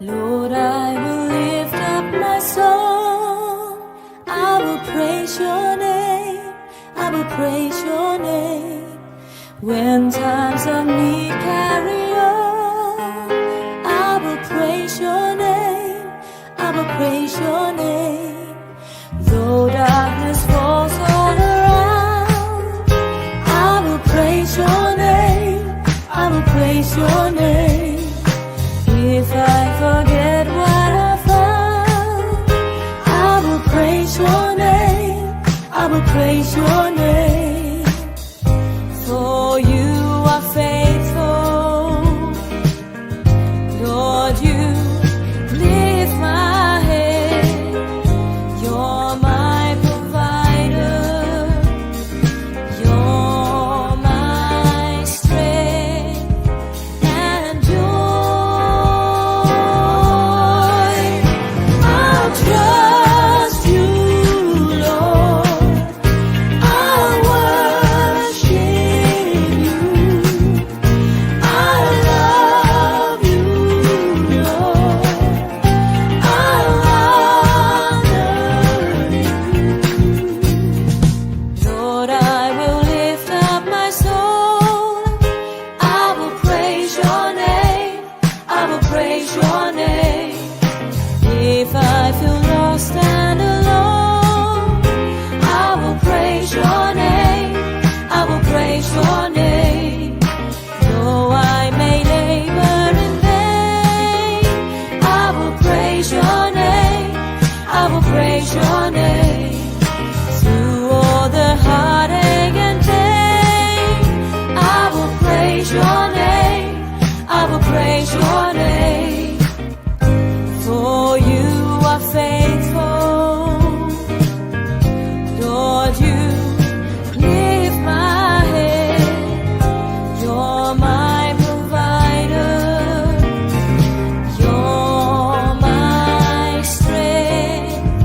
Lord, I will lift up my song. I will praise your name. I will praise your name. When times of need carry on, I will praise your name. I will praise your name. Though darkness falls all around, I will praise your name. I will praise your name. If I forget what I found, I will praise your name. I will praise your name. For you are faithful, Lord, you lift my head. You're my provider. You're my strength and joy. I'll trust you, Lord. I'll worship you. I love you, Lord. I'll honor you. Lord, I will lift up my soul. I will praise your name. I will praise your name. If I feel lost and alone, I will praise your name. I will praise your name. Though I may labor in vain, I will praise your name. I will praise your name. Through all the heartache and pain, I will praise your name. I will praise your name. For you are faithful, Lord, you lift my head. You're my provider. You're my strength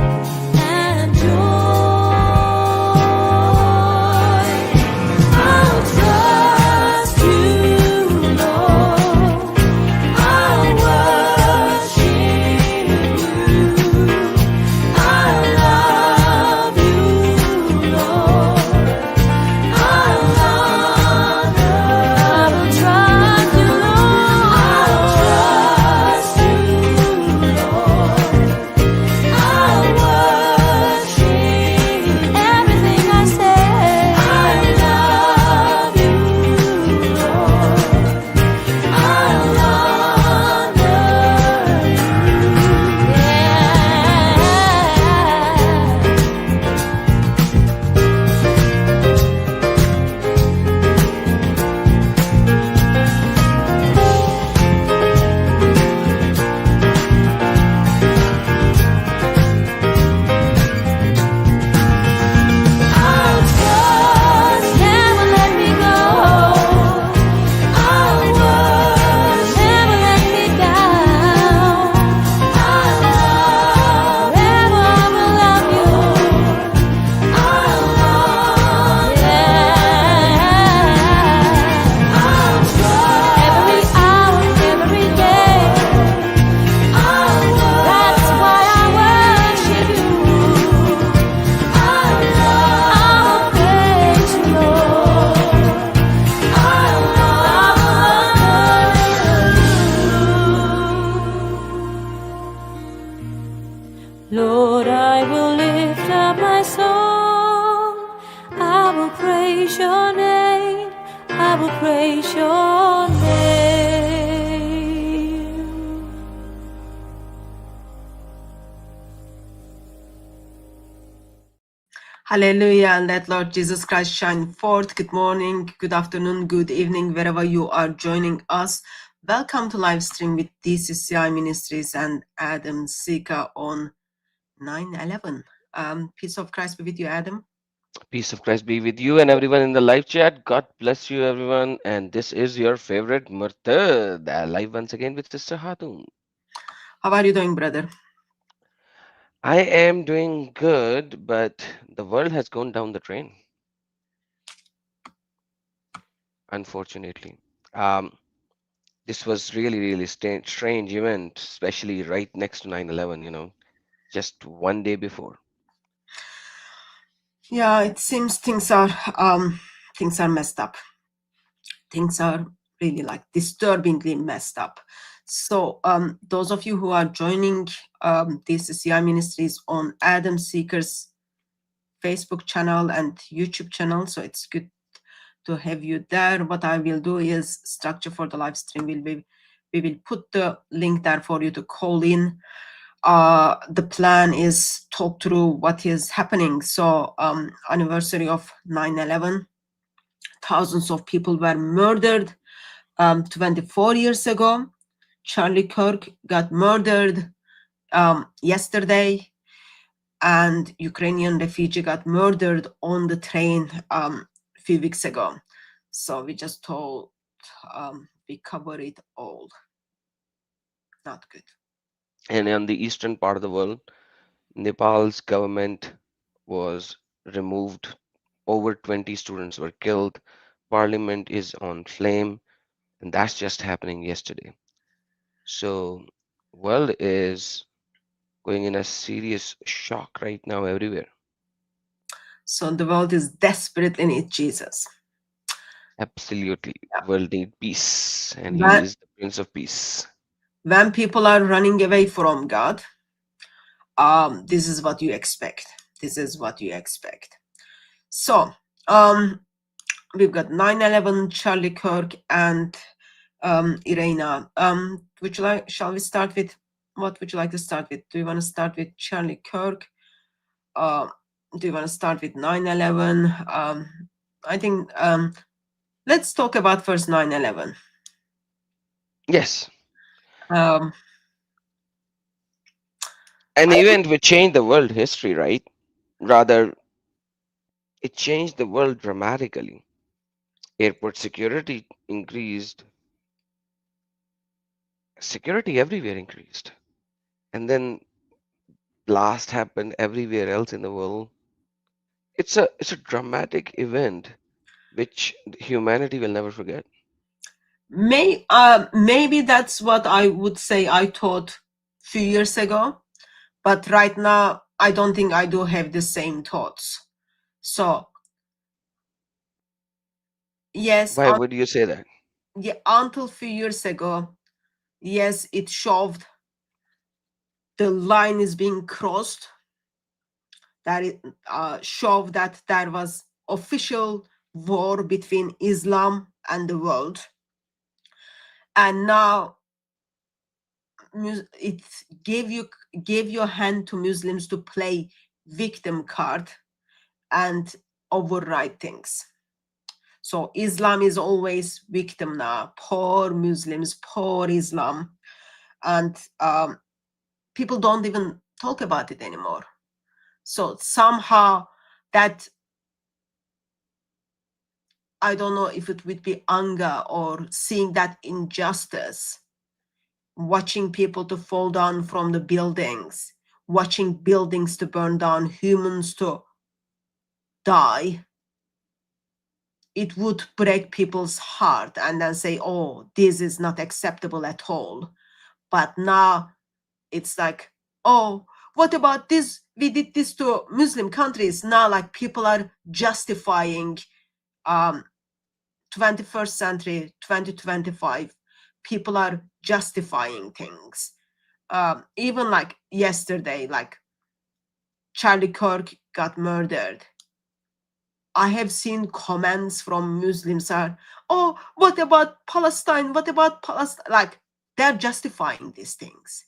and joy. I'll trust you, Lord. I'll worship you. I love you, Lord. I'll honor. I will trust you, Lord. I'll trust you, Lord. I'll worship everything I say. I love you, Lord. I'll honor you. I'll trust, never let me go. I'll worship, never let me down. I'll love, forever I will love you. I'll love, I'll trust every hour, every day. I'll worship, that's why I worship you. I'll praise you, Lord. I'll honor you. Lord, I will lift up my song. I will praise your name. I will praise your name. Hallelujah, and let Lord Jesus Christ shine forth. Good morning, good afternoon, good evening, wherever you are joining us. Welcome to live stream with DCCI Ministries and Adam Sika on 9/11. Peace of Christ be with you, Adam. Peace of Christ be with you and everyone in the live chat. God bless you, everyone. And this is your favorite Murtad, live once again with Sister Hatun. How are you doing, brother? I am doing good, but the world has gone down the drain, unfortunately. Um, This was really, really strange event, especially right next to 9/11, just one day before. Yeah, it seems things are messed up. Things are really like disturbingly messed up. So those of you who are joining this CI Ministries on Adam Seeker's Facebook channel and YouTube channel, so it's good to have you there. What I will do is structure for the live stream will be we will put the link there for you to call in. The plan is talk through what is happening. So anniversary of 9/11, thousands of people were murdered 24 years ago. Charlie Kirk got murdered yesterday, and Ukrainian refugee got murdered on the train a few weeks ago. So we just told we cover it all. Not good. And on the eastern part of the world, Nepal's government was removed. Over 20 students were killed. Parliament is on flame, and that's just happening yesterday. So, world is going in a serious shock right now everywhere. So the world is desperately need Jesus. Absolutely, world need peace, and He When, is the Prince of Peace. when people are running away from God, this is what you expect. This is what you expect. So we've got 9/11, Charlie Kirk, and Irina. Shall we start with, what would you like to start with? Do you want to start with Charlie Kirk? Do you want to start with 9/11? I think let's talk about first 9/11. Yes, Um, an I would, event which changed the world history, right? Rather, it changed the world dramatically. Airport security increased, security everywhere increased. And then blast happened everywhere else in the world. It's a dramatic event which humanity will never forget. maybe that's what I would say I thought a few years ago, but right now I don't think I do have the same thoughts. So yes, Why would you say that? yeah, until a few years ago, yes, it showed the line is being crossed. That it showed that there was official war between Islam and the world, and now it gave your hand to Muslims to play victim card and override things. So Islam is always victim now. Poor Muslims, poor Islam, and people don't even talk about it anymore. So somehow that, I don't know if it would be anger or seeing that injustice, watching people to fall down from the buildings, watching buildings to burn down, humans to die, it would break people's heart and then say, oh, this is not acceptable at all. But now it's like, oh, what about this? We did this to Muslim countries. Now, like, people are justifying 21st century, 2025. People are justifying things. Even like yesterday, like Charlie Kirk got murdered. I have seen comments from Muslims are, oh, what about Palestine? What about Palestine? Like, they're justifying these things.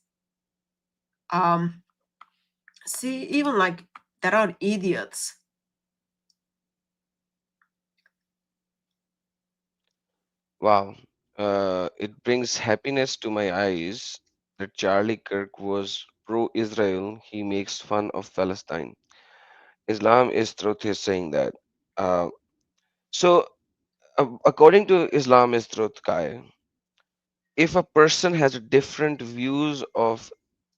See, even like there are idiots. Wow. It brings happiness to my eyes that Charlie Kirk was pro-Israel. He makes fun of Palestine. Islam is truth is saying that. Uh, so, according to Islam is truth, Kai, if a person has a different views of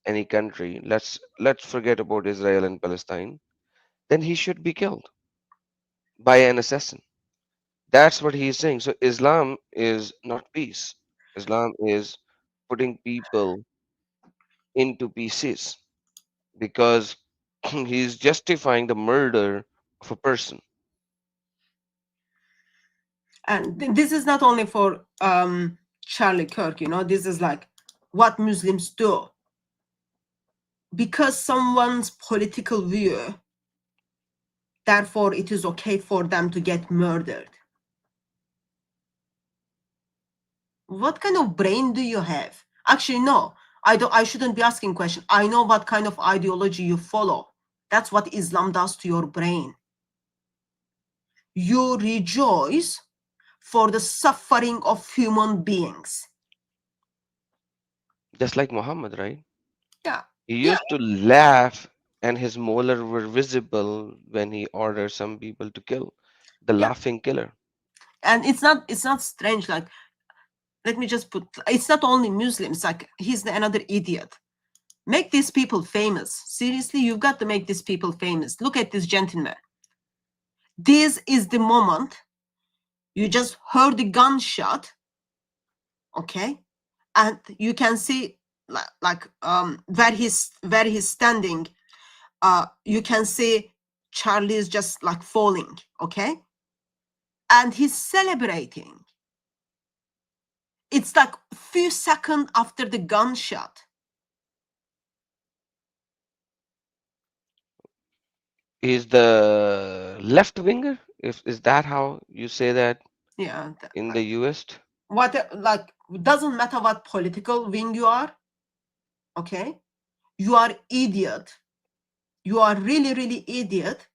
any country, let's forget about Israel and Palestine, then he should be killed by an assassin. That's what he is saying. So Islam is not peace. Islam is putting people into pieces because he's justifying the murder of a person. And this is not only for Charlie Kirk, you know, this is like what Muslims do because someone's political view, therefore it is okay for them to get murdered. What kind of brain do you have? Actually, no, I shouldn't be asking question. I know what kind of ideology you follow. That's what Islam does to your brain. You rejoice for the suffering of human beings. Just like Muhammad, right? Yeah, He yeah, used to laugh, and his molar were visible when he ordered some people to kill. The yeah. laughing killer. And it's not strange. Like, let me just put. It's not only Muslims. Like, he's another idiot. Make these people famous. Seriously, you've got to make these people famous. Look at this gentleman. This is the moment you just heard the gunshot, okay, and you can see like where he's standing. You can see Charlie is just like falling, okay, and he's celebrating. It's like a few seconds after the gunshot. He's the left winger. If is that how you say that Yeah, in the US? what, like, doesn't matter what political wing you are, okay, you are idiot. You are really, really idiot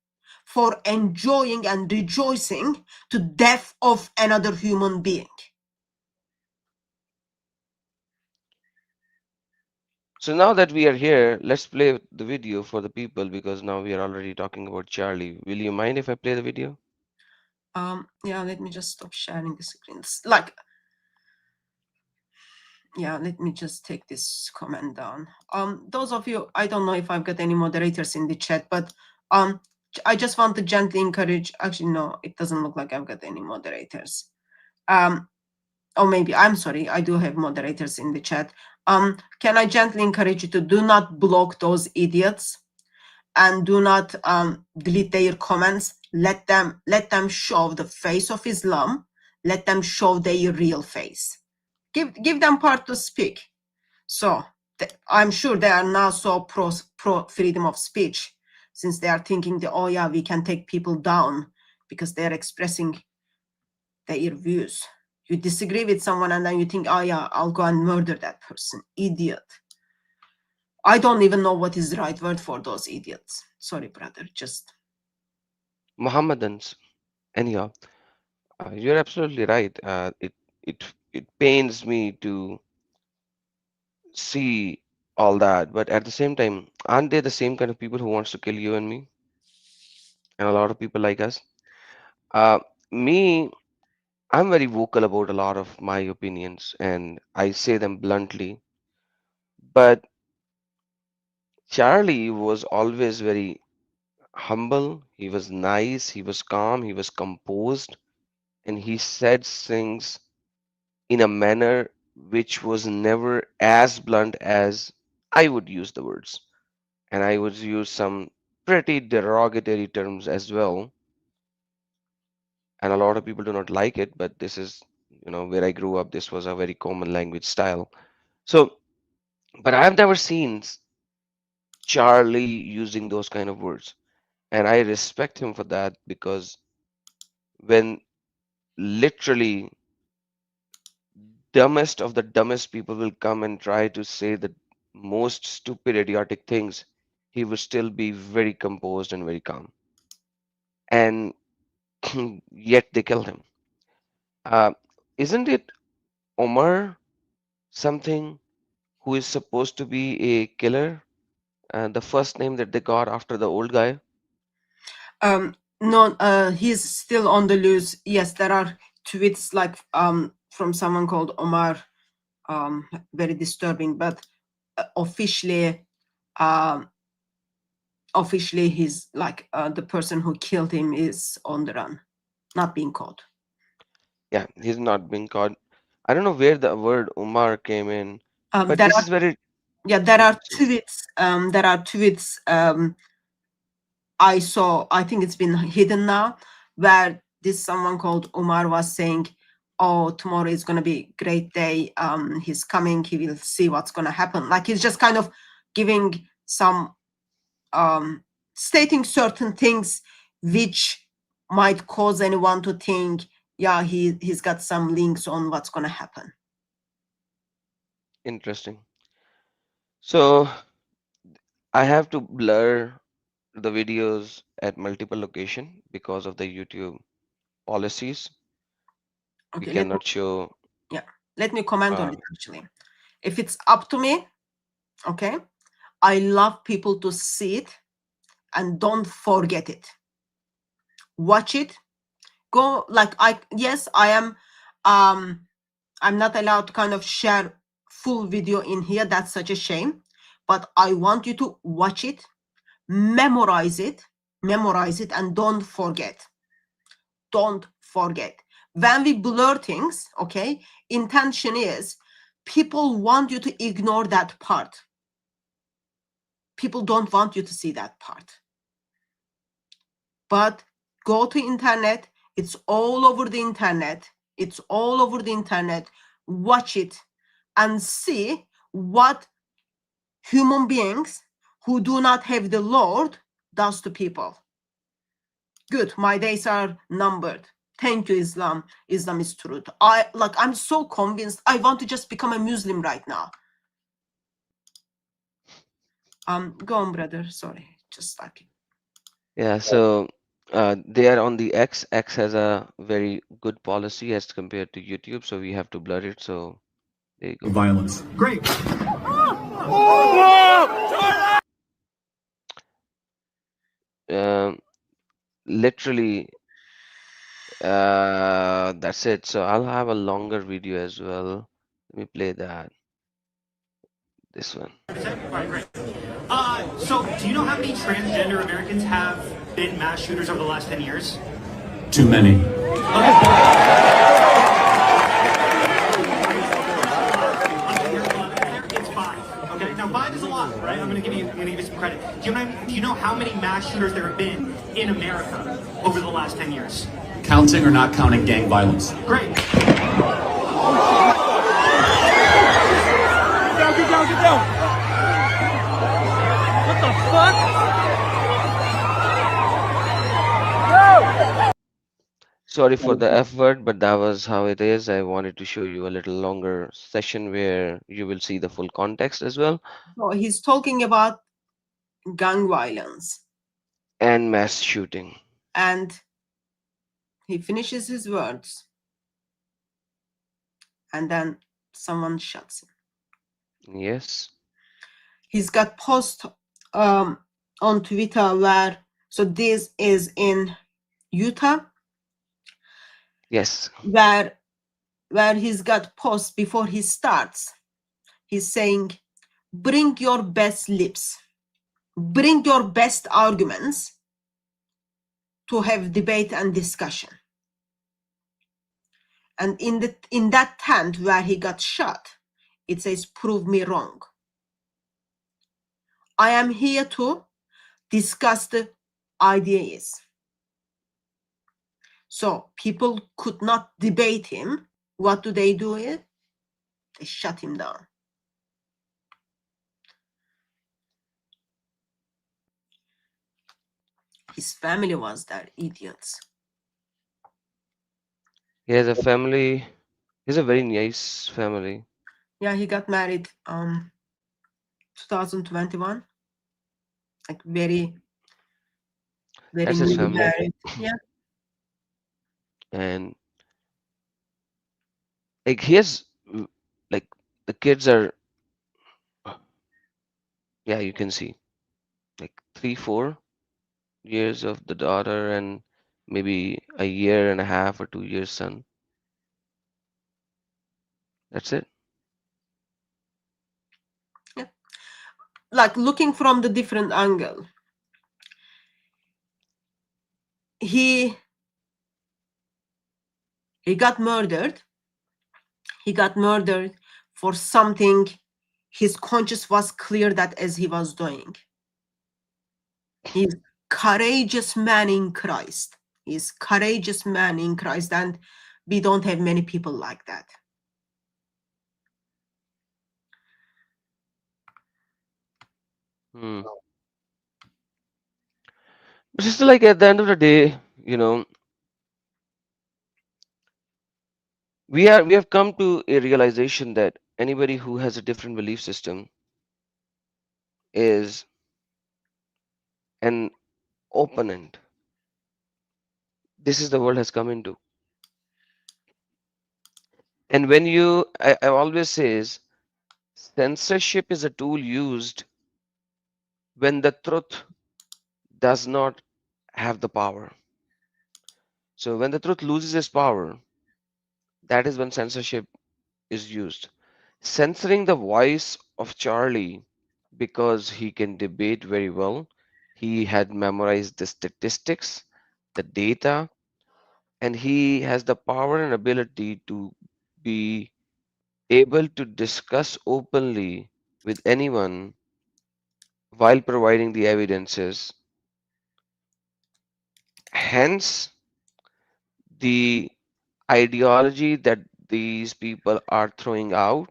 for enjoying and rejoicing to death of another human being. So now that we are here, let's play the video for the people because now we are already talking about Charlie. Will you mind if I play the video? Yeah, let me just stop sharing the screens. Like, yeah, let me just take this comment down. Those of you, I don't know if I've got any moderators in the chat, but I just want to gently encourage. Actually, no, it doesn't look like I've got any moderators. Or maybe, I'm sorry, I do have moderators in the chat. Can I gently encourage you to do not block those idiots and do not delete their comments. Let them show the face of Islam. Let them show their real face. Give them part to speak. So I'm sure they are now so pro freedom of speech, since they are thinking that, oh yeah, we can take people down because they are expressing their views. You disagree with someone and then you think, oh yeah, I'll go and murder that person. Idiot. I don't even know what is the right word for those idiots. Sorry, brother. Just Mohammedans. Anyhow, you're absolutely right. It pains me to see all that, but at the same time, aren't they the same kind of people who wants to kill you and me and a lot of people like us? Uh, me, I'm very vocal about a lot of my opinions and I say them bluntly. But Charlie was always very humble. He was nice. He was calm. He was composed, and he said things in a manner which was never as blunt as I would use the words. And I would use some pretty derogatory terms as well. And a lot of people do not like it, but this is, where I grew up, this was a very common language style. So, but I've never seen Charlie using those kind of words. And I respect him for that because when literally dumbest of the dumbest people will come and try to say the most stupid, idiotic things, he will still be very composed and very calm. And yet they killed him. Uh, isn't it Omar something who is supposed to be a killer? The first name that they got after the old guy? no, he's still on the loose. Yes, there are tweets like from someone called Omar, very disturbing, but officially, um officially he's like the person who killed him is on the run, not being caught. Yeah, he's not been caught. I don't know where the word Umar came in, but There this are, is very yeah, there are interesting. tweets. There are tweets I saw. I think it's been hidden now, where this someone called Umar was saying, "Oh, tomorrow is gonna be a great day. He's coming. He will see what's gonna happen." Like he's just kind of giving some stating certain things which might cause anyone to think, yeah, he's got some links on what's gonna happen. Interesting. So I have to blur the videos at multiple location because of the YouTube policies. We Okay, cannot show. yeah, let me comment on Uh, it actually. If it's up to me, okay, I love people to see it and don't forget it. Watch it. Go like yes, I am I'm not allowed to kind of share full video in here. That's such a shame. But I want you to watch it, memorize it, and don't forget. Don't forget. When we blur things, okay, intention is people want you to ignore that part. People don't want you to see that part. But go to internet. It's all over the internet. It's all over the internet. Watch it and see what human beings who do not have the Lord does to people. Good, my days are numbered. Thank you, Islam. Islam is truth. I'm so convinced. I want to just become a Muslim right now. Go on, brother. Sorry, just like yeah, so they are on the X. X has a very good policy as compared to YouTube, so we have to blur it. So there you go. Violence. Great. Um, literally, that's it. So I'll have a longer video as well. Let me play that. This one. Right, great. So, do you know how many transgender Americans have been mass shooters over the last 10 years? Too many. It's five. Okay, now five is a lot, right? I'm gonna give you some credit. Do you know how many mass shooters there have been in America over the last 10 years? Counting or not counting gang violence? Great. Get down. What the fuck? Sorry for the F word, but that was how it is. I wanted to show you a little longer session where you will see the full context as well. so he's talking about gang violence, And mass shooting. and he finishes his words, and then someone shuts him. Yes. He's got post on Twitter where, so this is in Utah, Yes. where he's got posts before he starts. He's saying, bring your best lips, bring your best arguments to have debate and discussion. And in that tent where he got shot, it says, prove me wrong. I am here to discuss the ideas. So people could not debate him. What do? They shut him down. His family was there, idiots. He has a family. He's a very nice family. Yeah, he got married 2021. Like very That's his newly family. married. Yeah. And like he has like the kids are, yeah, you can see like 3, 4 years of the daughter and maybe a year and a half or 2 years son. That's it. Yeah. Like looking from the different angle. He got murdered. He got murdered for something his conscience was clear that as he was doing. He's courageous man in Christ. He's courageous man in Christ, and we don't have many people like that. Hmm. But it's still like at the end of the day, we have come to a realization that anybody who has a different belief system is an opponent. This is the world has come into. And when I always says censorship is a tool used when the truth does not have the power. So when the truth loses its power, that is when censorship is used. Censoring the voice of Charlie because he can debate very well. He had memorized the statistics, the data, and he has the power and ability to be able to discuss openly with anyone while providing the evidences. Hence, the ideology that these people are throwing out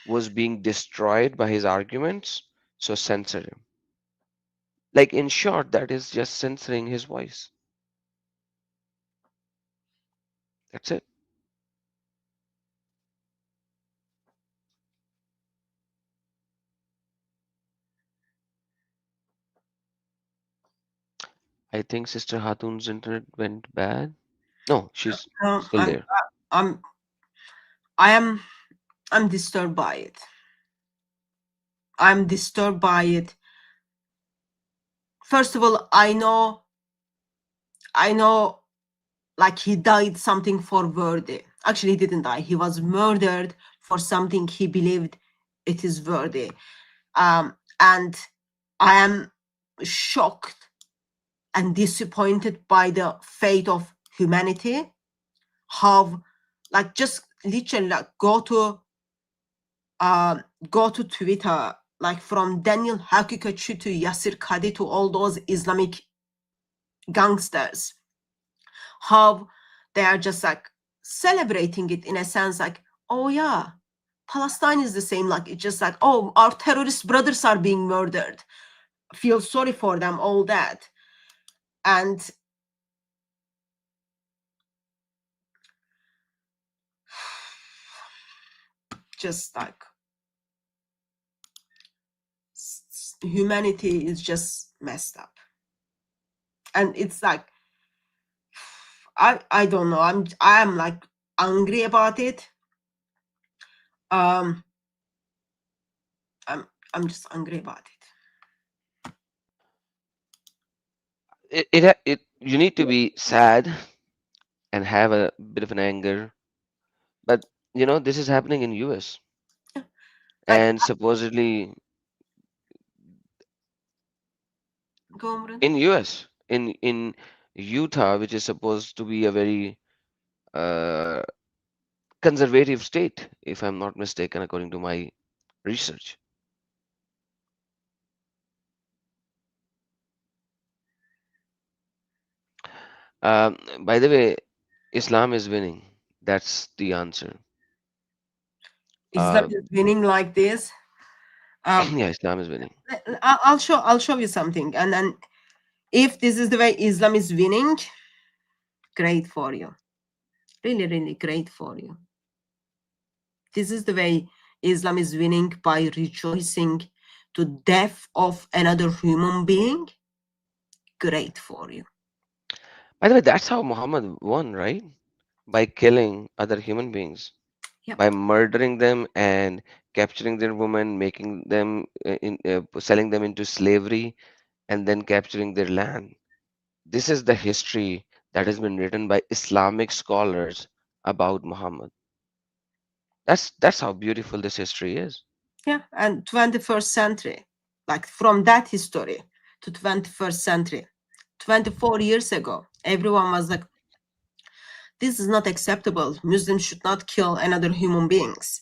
was being destroyed by his arguments, so censor him. Like, in short, that is just censoring his voice. That's it. I think Sister Hatun's internet went bad. No, she's No, still there. I'm, I am, I'm disturbed by it. I'm disturbed by it. First of all, I know, like he died something for worthy. Actually, he didn't die. He was murdered for something he believed it is worthy. And I am shocked and disappointed by the fate of humanity. How, like, just literally, like, go to Twitter, like from Daniel Hakikachi to Yasir Qadi to all those Islamic gangsters, how they are just like celebrating it in a sense, like, oh yeah, Palestine is the same, like it's just like, oh, our terrorist brothers are being murdered, feel sorry for them, all that. And just like humanity is just messed up. And it's like, I don't know, I'm like angry about it. I'm just angry about You need to be sad and have a bit of an anger, but this is happening in US it. Like, and supposedly go on. in US in Utah, which is supposed to be a very uh, conservative state, if I'm not mistaken, according to my research. By the way, Islam is winning. That's the answer. Islam Uh, is winning like this. yeah, Islam is winning. I'll show you something, and then if this is the way Islam is winning, great for you, really, really great for you. This is the way Islam is winning, by rejoicing to death of another human being. Great for you. By the way, that's how Muhammad won, right? By killing other human beings, Yep. by murdering them and capturing their women, making them selling them into slavery, and then capturing their land. This is the history that has been written by Islamic scholars about Muhammad. That's how beautiful this history is. Yeah, and 21st century, like from that history to 21st century, 24 years ago, everyone was like, This is not acceptable. Muslims should not kill another human beings.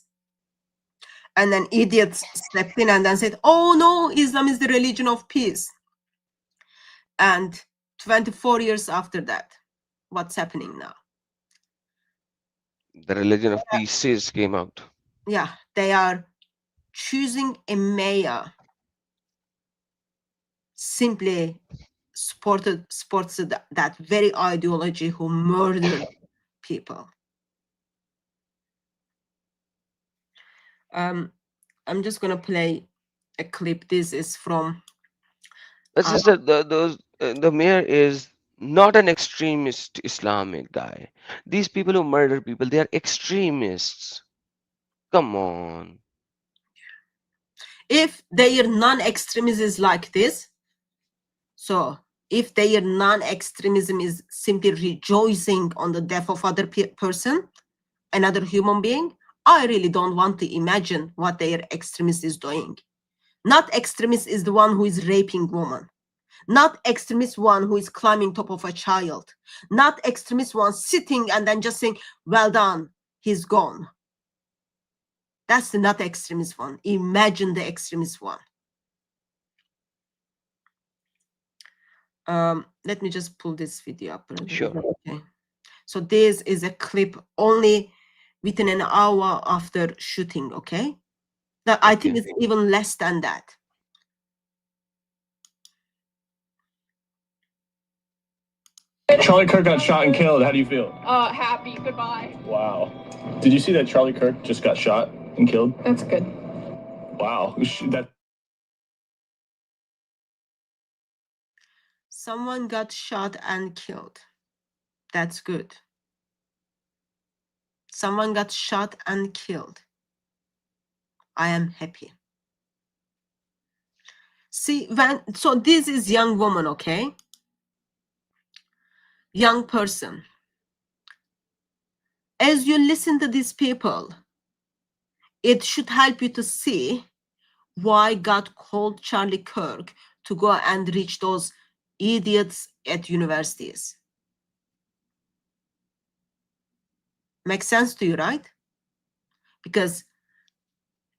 And then idiots stepped in and then said, oh no, Islam is the religion of peace. And 24 years after that, what's happening now? The religion of pieces came out. Yeah, they are choosing a mayor simply supports that very ideology who murdered people. I'm just gonna play a clip. This is from But sister, the mayor is not an extremist Islamic guy. These people who murder people, they are extremists. Come on. if their non-extremism is like this, so if their non-extremism is simply rejoicing on the death of other person, another human being, I really don't want to imagine what their extremist is doing. Not extremist is the one who is raping woman. Not extremist one who is climbing top of a child. Not extremist one sitting and then just saying, well done, he's gone. That's the not extremist one. Imagine the extremist one. Let me just pull this video up. Sure. Okay. So this is a clip only within an hour after shooting, okay? Now, I think it's even less than that. Charlie Kirk got shot and killed. How do you feel? Happy. Goodbye. Wow. Did you see that Charlie Kirk just got shot and killed? That's good. Wow. That Someone got shot and killed. That's good. Someone got shot and killed. I am happy. See, so this is young woman, okay? Young person. As you listen to these people, it should help you to see why God called Charlie Kirk to go and reach those idiots at universities. Makes sense to you, right? Because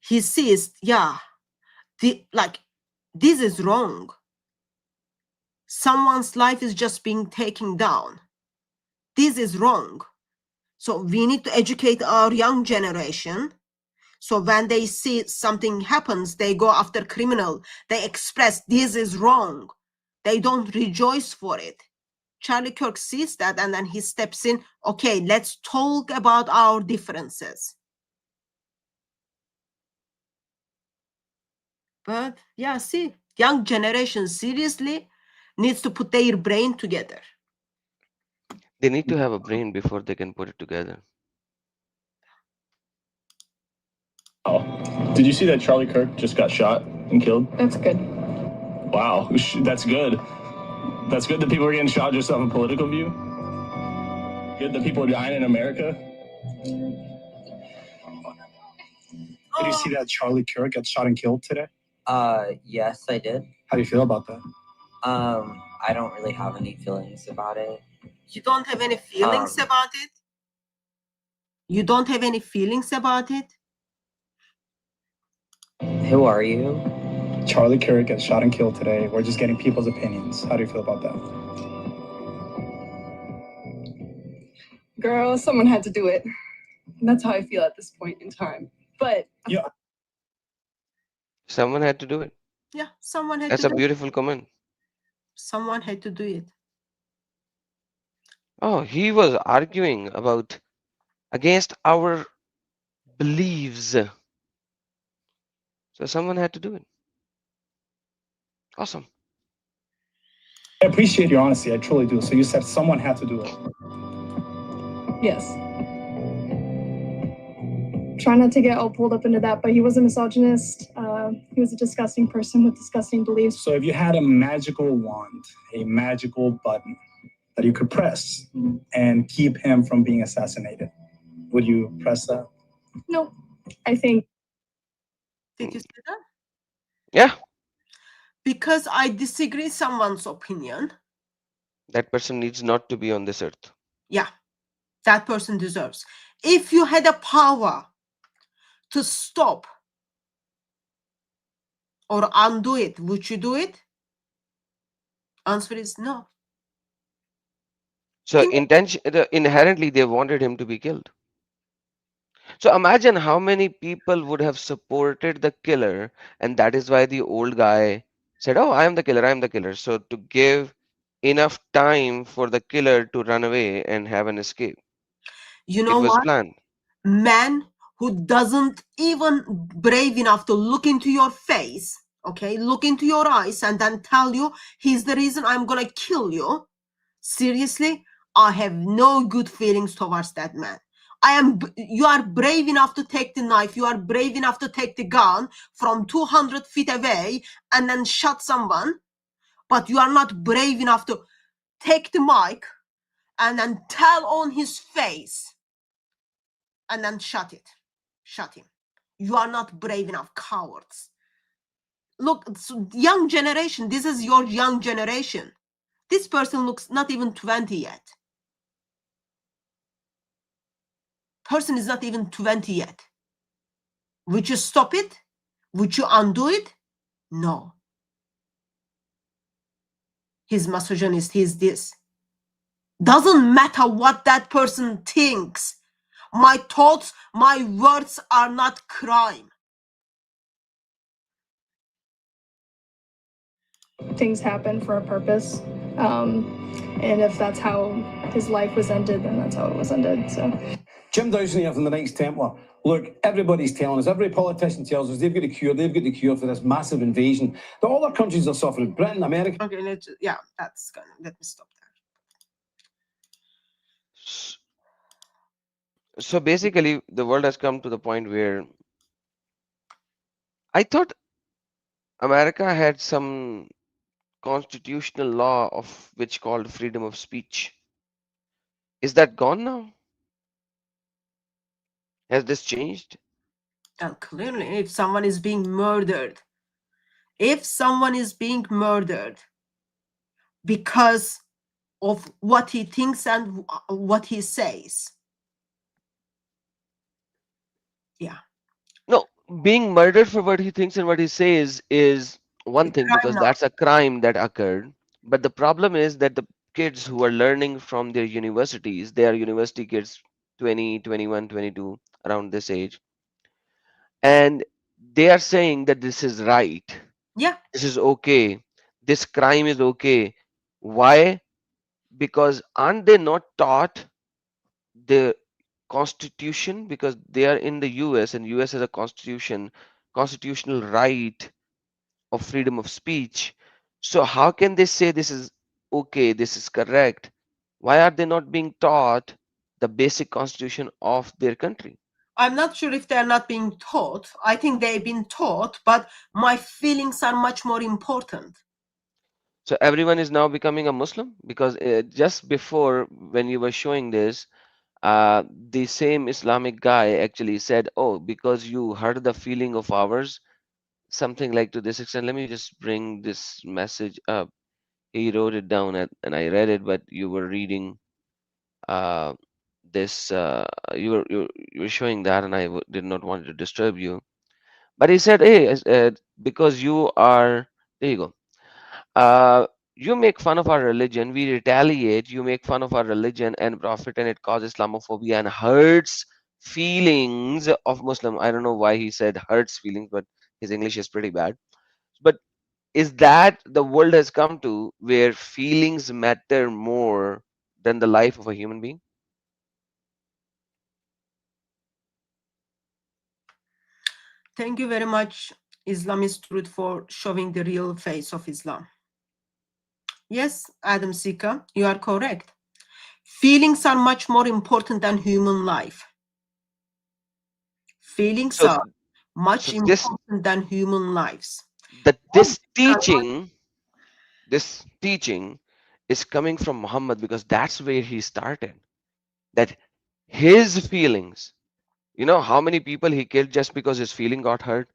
he sees, yeah, this is wrong. Someone's life is just being taken down. This is wrong. So we need to educate our young generation. So when they see something happens, they go after criminal. They express this is wrong. They don't rejoice for it. Charlie Kirk sees that and then he steps in. Okay, let's talk about our differences. But yeah, see, young generation seriously needs to put their brain together. They need to have a brain before they can put it together. Oh. Did you see that Charlie Kirk just got shot and killed? That's good. Wow. That's good. That's good that people are getting shot just off a political view. Good that people are dying in America. Did you see that Charlie Kirk got shot and killed today? Yes, I did. How do you feel about that? I don't really have any feelings about it. You don't have any feelings about it? You don't have any feelings about it? Who are you? Charlie Kirk got shot and killed today. We're just getting people's opinions. How do you feel about that? Girl, someone had to do it. And that's how I feel at this point in time. But Yeah. Someone had to do it. Yeah, someone had That's to a do it. beautiful comment. Someone had to do it. Oh, he was arguing about against our beliefs. So someone had to do it. Awesome. I appreciate your honesty. I truly do. So you said someone had to do it. yes. Try not to get all pulled up into that, but he was a misogynist. He was a disgusting person with disgusting beliefs. So if you had a magical wand, a magical button that you could press and keep him from being assassinated, would you press that? No, I think Did you see that? Yeah, Because I disagree someone's opinion. that person needs not to be on this earth. Yeah. that person deserves. If you had a power to stop or undo it, would you do it? Answer is no. So Think inherently they wanted him to be killed. So imagine how many people would have supported the killer, and that is why the old guy said, "Oh, I am the killer, I am the killer." So to give enough time for the killer to run away and have an escape. you It know was what? planned. Man who doesn't even brave enough to look into your face, okay, look into your eyes and then tell you he's the reason I'm gonna kill you. Seriously, I have no good feelings towards that man. You are brave enough to take the knife, you are brave enough to take the gun from 200 feet away and then shot someone, but you are not brave enough to take the mic and then tell on his face and then shut him. You are not brave enough, cowards. Look, young generation, this is your young generation. This person looks not even 20 yet. Person is not even 20 yet. Would you stop it? Would you undo it? No. He's misogynist, he's this. Doesn't matter what that person thinks. My thoughts, my words are not crime. Things happen for a purpose. And if that's how his life was ended, then that's how it was ended. So Jim Dowson here from the Knights Templar. Look, everybody's telling us, every politician tells us they've got the cure for this massive invasion that all our countries are suffering. Britain, America. Okay, that's gonna, let me stop there. S- So basically, the world has come to the point where I thought America had some constitutional law of which called freedom of speech. Is that gone now? Has this changed? And clearly, if someone is being murdered, because of what he thinks and what he says, yeah, No, being murdered for what he thinks and what he says is one it's thing crime because now. that's a crime that occurred. But the problem is that the kids who are learning from their universities, they are university kids, 20, 21, 22, around this age, and they are saying that this is right, Yeah, this is okay, this crime is okay. Why? Because aren't they not taught the constitution? Because they are in the US and US has a constitutional right of freedom of speech. So how can they say this is okay, this is correct? Why are they not being taught the basic constitution of their country? I'm not sure if they're not being taught. I think they've been taught, but my feelings are much more important. So everyone is now becoming a Muslim because just before when you were showing this, the same Islamic guy actually said, "Oh, because you hurt the feeling of ours," something like to this extent. Let me just bring this message up. He wrote it down and I read it, but you were reading uh, this. You were showing that, and I did not want to disturb you. But he said, "Hey, because you are there, you go. You make fun of our religion, we retaliate. You make fun of our religion and prophet, and it causes Islamophobia and hurts feelings of Muslim." I don't know why he said hurts feelings, but his English is pretty bad. But is that the world has come to where feelings matter more than the life of a human being? Thank you very much, Islamist Truth, for showing the real face of Islam. Yes, Adam Sika, you are correct. Feelings are much more important than human life. Feelings So, are much so this important than human lives. that Why? this teaching is coming from Muhammad because that's where he started. That his feelings, you know how many people he killed just because his feeling got hurt.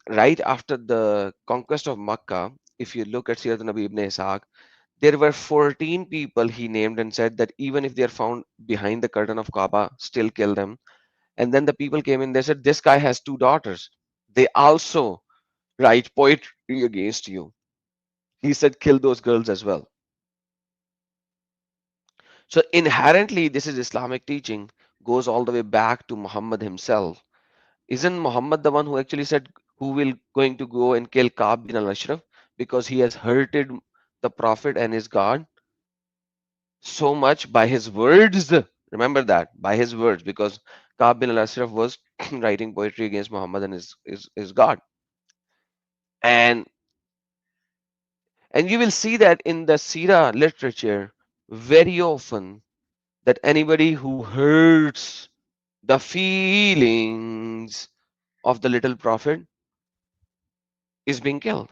Right after the conquest of Makkah, if you look at Sirat Nabi Ibn Ishaq, There were 14 people he named and said that even if they are found behind the curtain of Kaaba, still kill them. And then the people came in, they said, this guy has two daughters. They also write poetry against you. He said, kill those girls as well. So inherently, this is Islamic teaching, goes all the way back to Muhammad himself. Isn't Muhammad the one who actually said, who will going to go and kill Ka'b bin al-Ashraf because he has hurted the Prophet and his God so much by his words? Remember that, by his words, because Ka'b bin al-Ashraf was writing poetry against Muhammad and his God. And and you will see that in the Sira literature very often that anybody who hurts the feelings of the little prophet is being killed.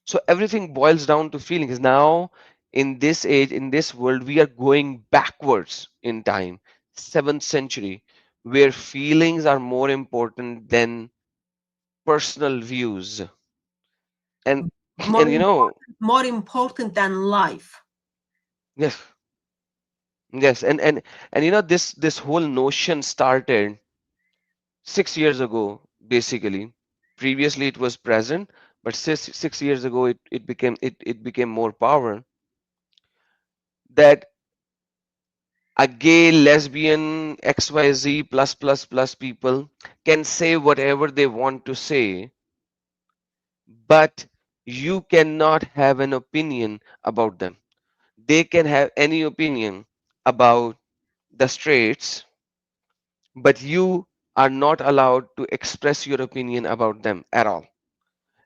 So everything boils down to feelings. Now, in this age, in this world, we are going backwards in time, 7th century, where feelings are more important than personal views. And More and you know, important, more important than life. yes, yes, and you know, this whole notion started 6 years ago, basically. Previously, it was present, but 6 years ago, it became more power that a gay, lesbian, XYZ plus people can say whatever they want to say, but you cannot have an opinion about them. They can have any opinion about the straights, but you are not allowed to express your opinion about them at all.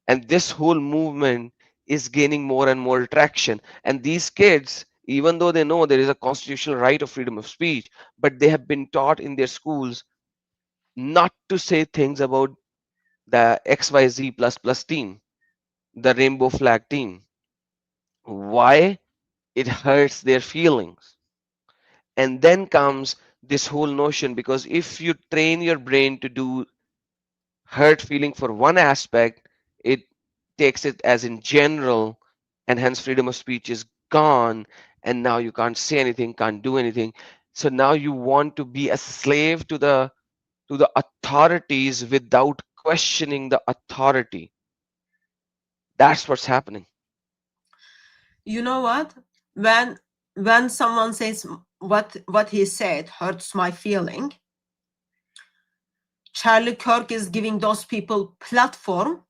And this whole movement is gaining more and more traction. And these kids, even though they know there is a constitutional right of freedom of speech, but they have been taught in their schools not to say things about the XYZ plus plus team, the rainbow flag team. Why? It hurts their feelings. And then comes this whole notion, because if you train your brain to do hurt feeling for one aspect, it takes it as in general, and hence freedom of speech is gone. And now you can't say anything, can't do anything. So now you want to be a slave to the authorities without questioning the authority. That's what's happening. You know what? When when someone says what he said hurts my feeling, Charlie Kirk is giving those people platform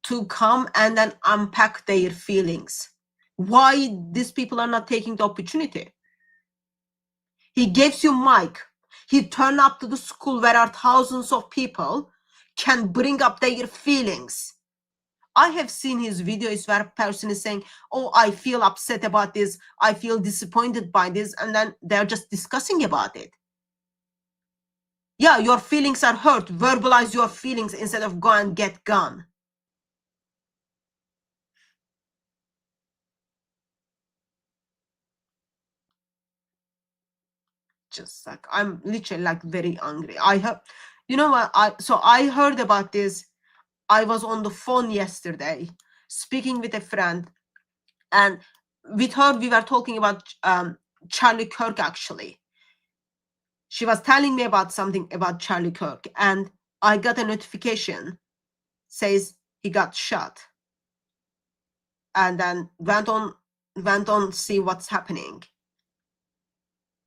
to come and then unpack their feelings. Why these people are not taking the opportunity? He gives you mic. He turn up to the school where are thousands of people can bring up their feelings. I have seen his videos where a person is saying, oh, I feel upset about this. I feel disappointed by this. And then they're just discussing about it. Yeah, your feelings are hurt. Verbalize your feelings instead of go and get gun. Just like, I'm literally like very angry. I have, you know what? I heard about this. I was on the phone yesterday speaking with a friend, and with her we were talking about Charlie Kirk. Actually, she was telling me about something about Charlie Kirk, and I got a notification says he got shot, and then went on see what's happening,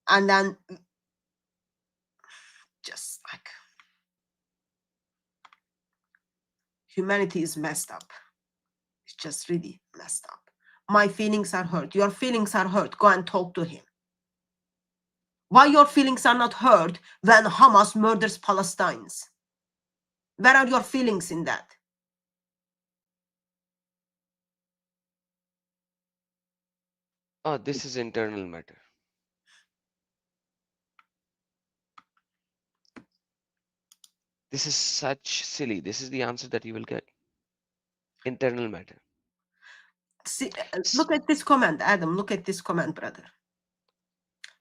and then just like humanity is messed up. It's just really messed up. My feelings are hurt. Your feelings are hurt. Go and talk to him. Why your feelings are not hurt when Hamas murders Palestinians? Where are your feelings in that? Oh, this is internal matter. This is such silly. This is the answer that you will get. Internal matter. See, look at this comment, Adam. Look at this comment, brother.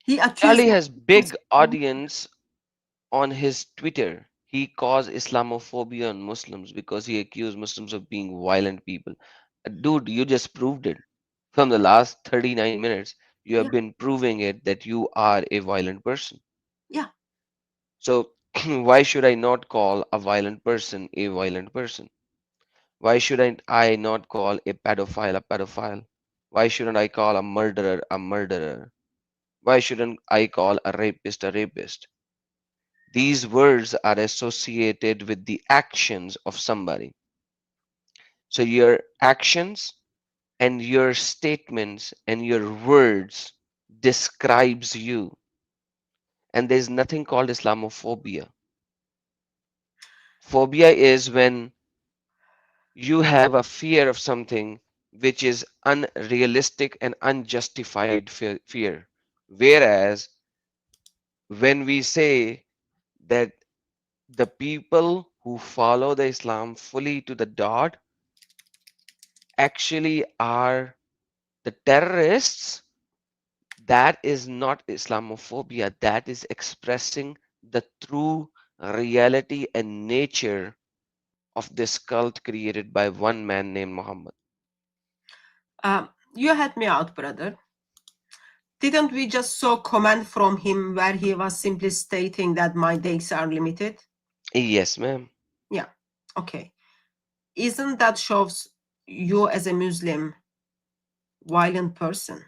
He accused Charlie me. has big audience on his Twitter. He caused Islamophobia on Muslims because he accused Muslims of being violent people. Dude, you just proved it. From the last 39 minutes, you have Yeah. been proving it that you are a violent person. Yeah. So why should I not call a violent person a violent person? Why shouldn't I not call a pedophile a pedophile? Why shouldn't I call a murderer a murderer? Why shouldn't I call a rapist a rapist? These words are associated with the actions of somebody. So your actions and your statements and your words describes you. And there's nothing called Islamophobia. Phobia is when you have a fear of something which is unrealistic and unjustified fear. Whereas when we say that the people who follow the Islam fully to the dot actually are the terrorists, that is not Islamophobia. That is expressing the true reality and nature of this cult created by one man named Muhammad. You had me out, brother. Didn't we just saw comment from him where he was simply stating that my days are limited? Yes, ma'am. Yeah. Okay. Isn't that shows you as a Muslim violent person?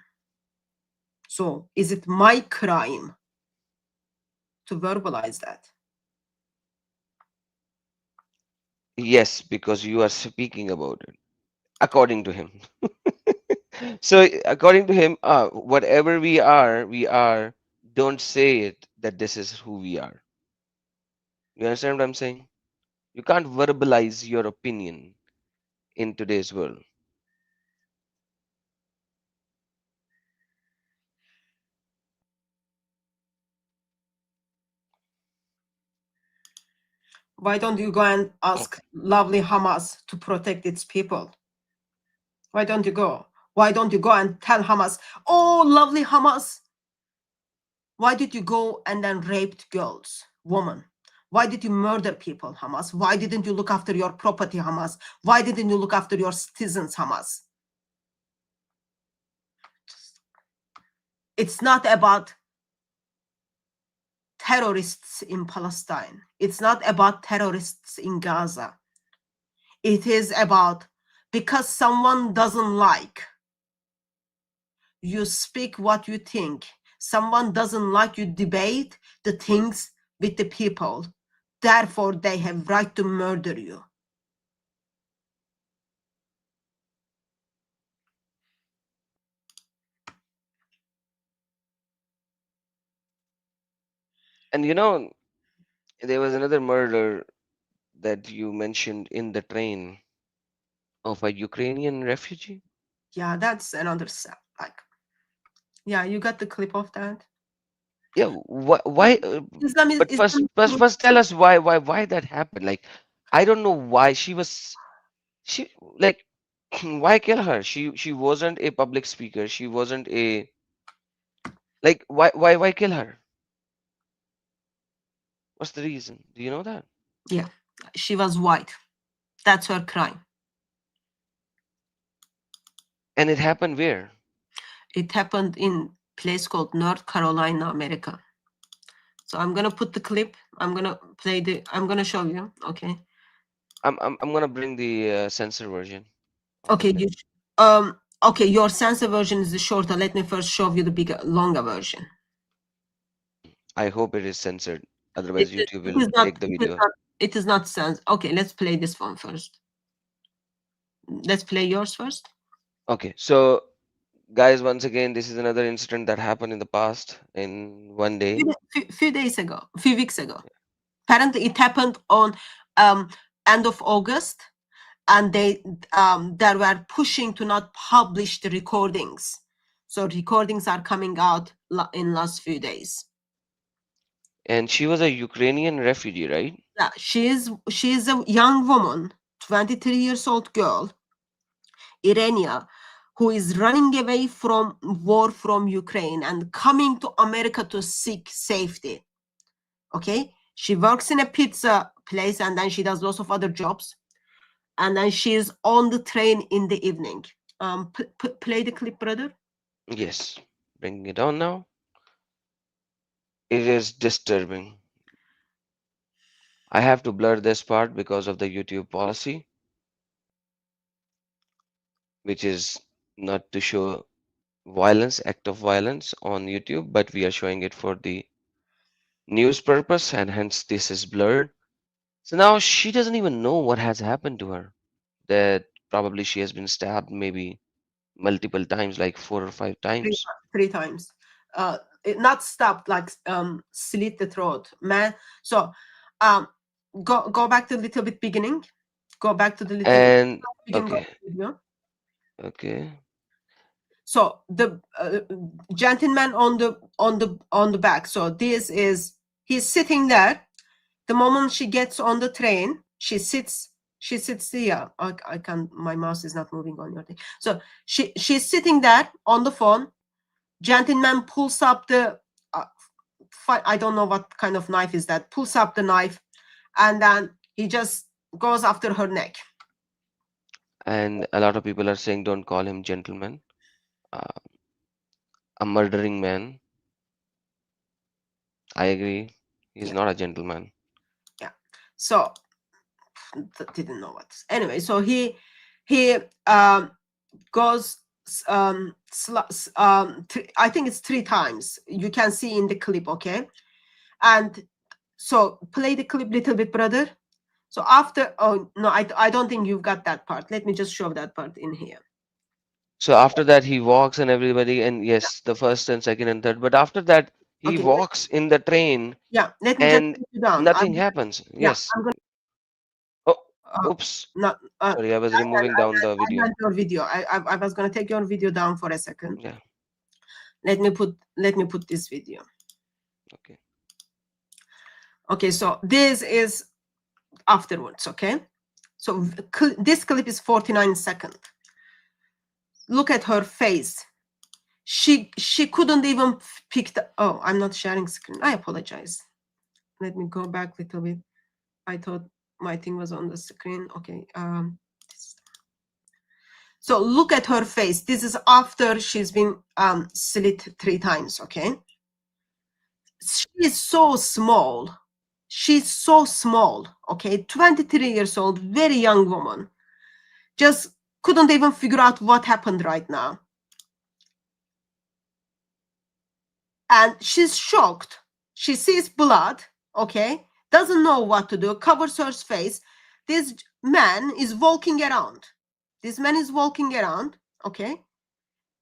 So is it my crime to verbalize that? Yes, because you are speaking about it, according to him. So, according to him, whatever we are, don't say it that this is who we are. You understand what I'm saying? You can't verbalize your opinion in today's world. Why don't you go and ask lovely Hamas to protect its people? Why don't you go? Why don't you go and tell Hamas, oh, lovely Hamas, why did you go and then raped girls, women? Why did you murder people, Hamas? Why didn't you look after your property, Hamas? Why didn't you look after your citizens, Hamas? It's not about terrorists in Palestine. It's not about terrorists in Gaza. It is about because someone doesn't like, you speak what you think. Someone doesn't like, you debate the things with the people. Therefore, they have right to murder you. And you know, there was another murder that you mentioned in the train of a Ukrainian refugee. Yeah, that's another like. Yeah, you got the clip of that. Yeah, why? Islam is But first, tell us why that happened. Like, I don't know why she like why kill her? She wasn't a public speaker. She wasn't a like why kill her? What's the reason? Do you know that? Yeah, she was white. That's her crime. And it happened where? It happened in place called North Carolina, America. So I'm gonna put the clip. I'm gonna play the. I'm gonna show you. Okay. I'm gonna bring the censor version of the Okay. clip. Okay. Your sensor version is the shorter. Let me first show you the bigger, longer version. I hope it is censored. It, Otherwise, it YouTube it will is not. take the It is video. not. It is not sense. Okay. Let's play this one first. Let's play yours first. Okay, so guys, once again, this is another incident that happened in the past in one day. Few days ago, few weeks ago. Apparently, it happened on um, end of August, and they were pushing to not publish the recordings. So recordings are coming out in last few days. And she was a Ukrainian refugee, right? Yeah, she is a young woman, 23 years old girl, Irania, who is running away from war from Ukraine and coming to America to seek safety. Okay, she works in a pizza place and then she does lots of other jobs, and then she's on the train in the evening. Play the clip, brother. Yes, bringing it on now. It is disturbing. I have to blur this part because of the YouTube policy, which is not to show violence, act of violence on YouTube, but we are showing it for the news purpose, and hence this is blurred. So now she doesn't even know what has happened to her. That probably she has been stabbed maybe multiple times, like 4 or 5 Three, times. 3 times. Not stopped, like slit the throat, man. So go back to a little bit beginning. Go back to the little And beginning of okay, the video. okay. So the gentleman on the back. So this is, he's sitting there. The moment she gets on the train, she sits here. I can't, my mouse is not moving on your thing. So she's sitting there on the phone. Gentleman pulls up the I don't know what kind of knife is that, pulls up the knife, and then he just goes after her neck. And a lot of people are saying don't call him gentleman. Uh, a murdering man. I agree. He's Yeah. not a gentleman. Yeah. So didn't know what. Anyway, so he goes I think it's 3 times. You can see in the clip, okay? And so play the clip little bit, brother. So after, oh no, I don't think you've got that part. Let me just show that part in here. So after that, he walks and everybody, and yes, the first and second and third. But after that, he Okay. walks in the train Yeah, let me just and take you down. nothing happens. Yeah, Yes. I'm gonna Oh, oops. not Sorry, I was removing down the I video. meant your video. I was gonna take your video down for a second. Yeah. Let me put this video. Okay. Okay, so this is afterwards, okay? So this clip is 49 seconds. Look at her face. She couldn't even pick the, oh, I'm not sharing screen. I apologize. Let me go back a little bit. I thought my thing was on the screen. Okay. So look at her face. This is after she's been slit 3 times, okay? She's so small. She's so small, okay? 23 years old, very young woman. Just couldn't even figure out what happened right now. And she's shocked. She sees blood, okay? Doesn't know what to do, covers her face. This man is walking around. This man is walking around, okay?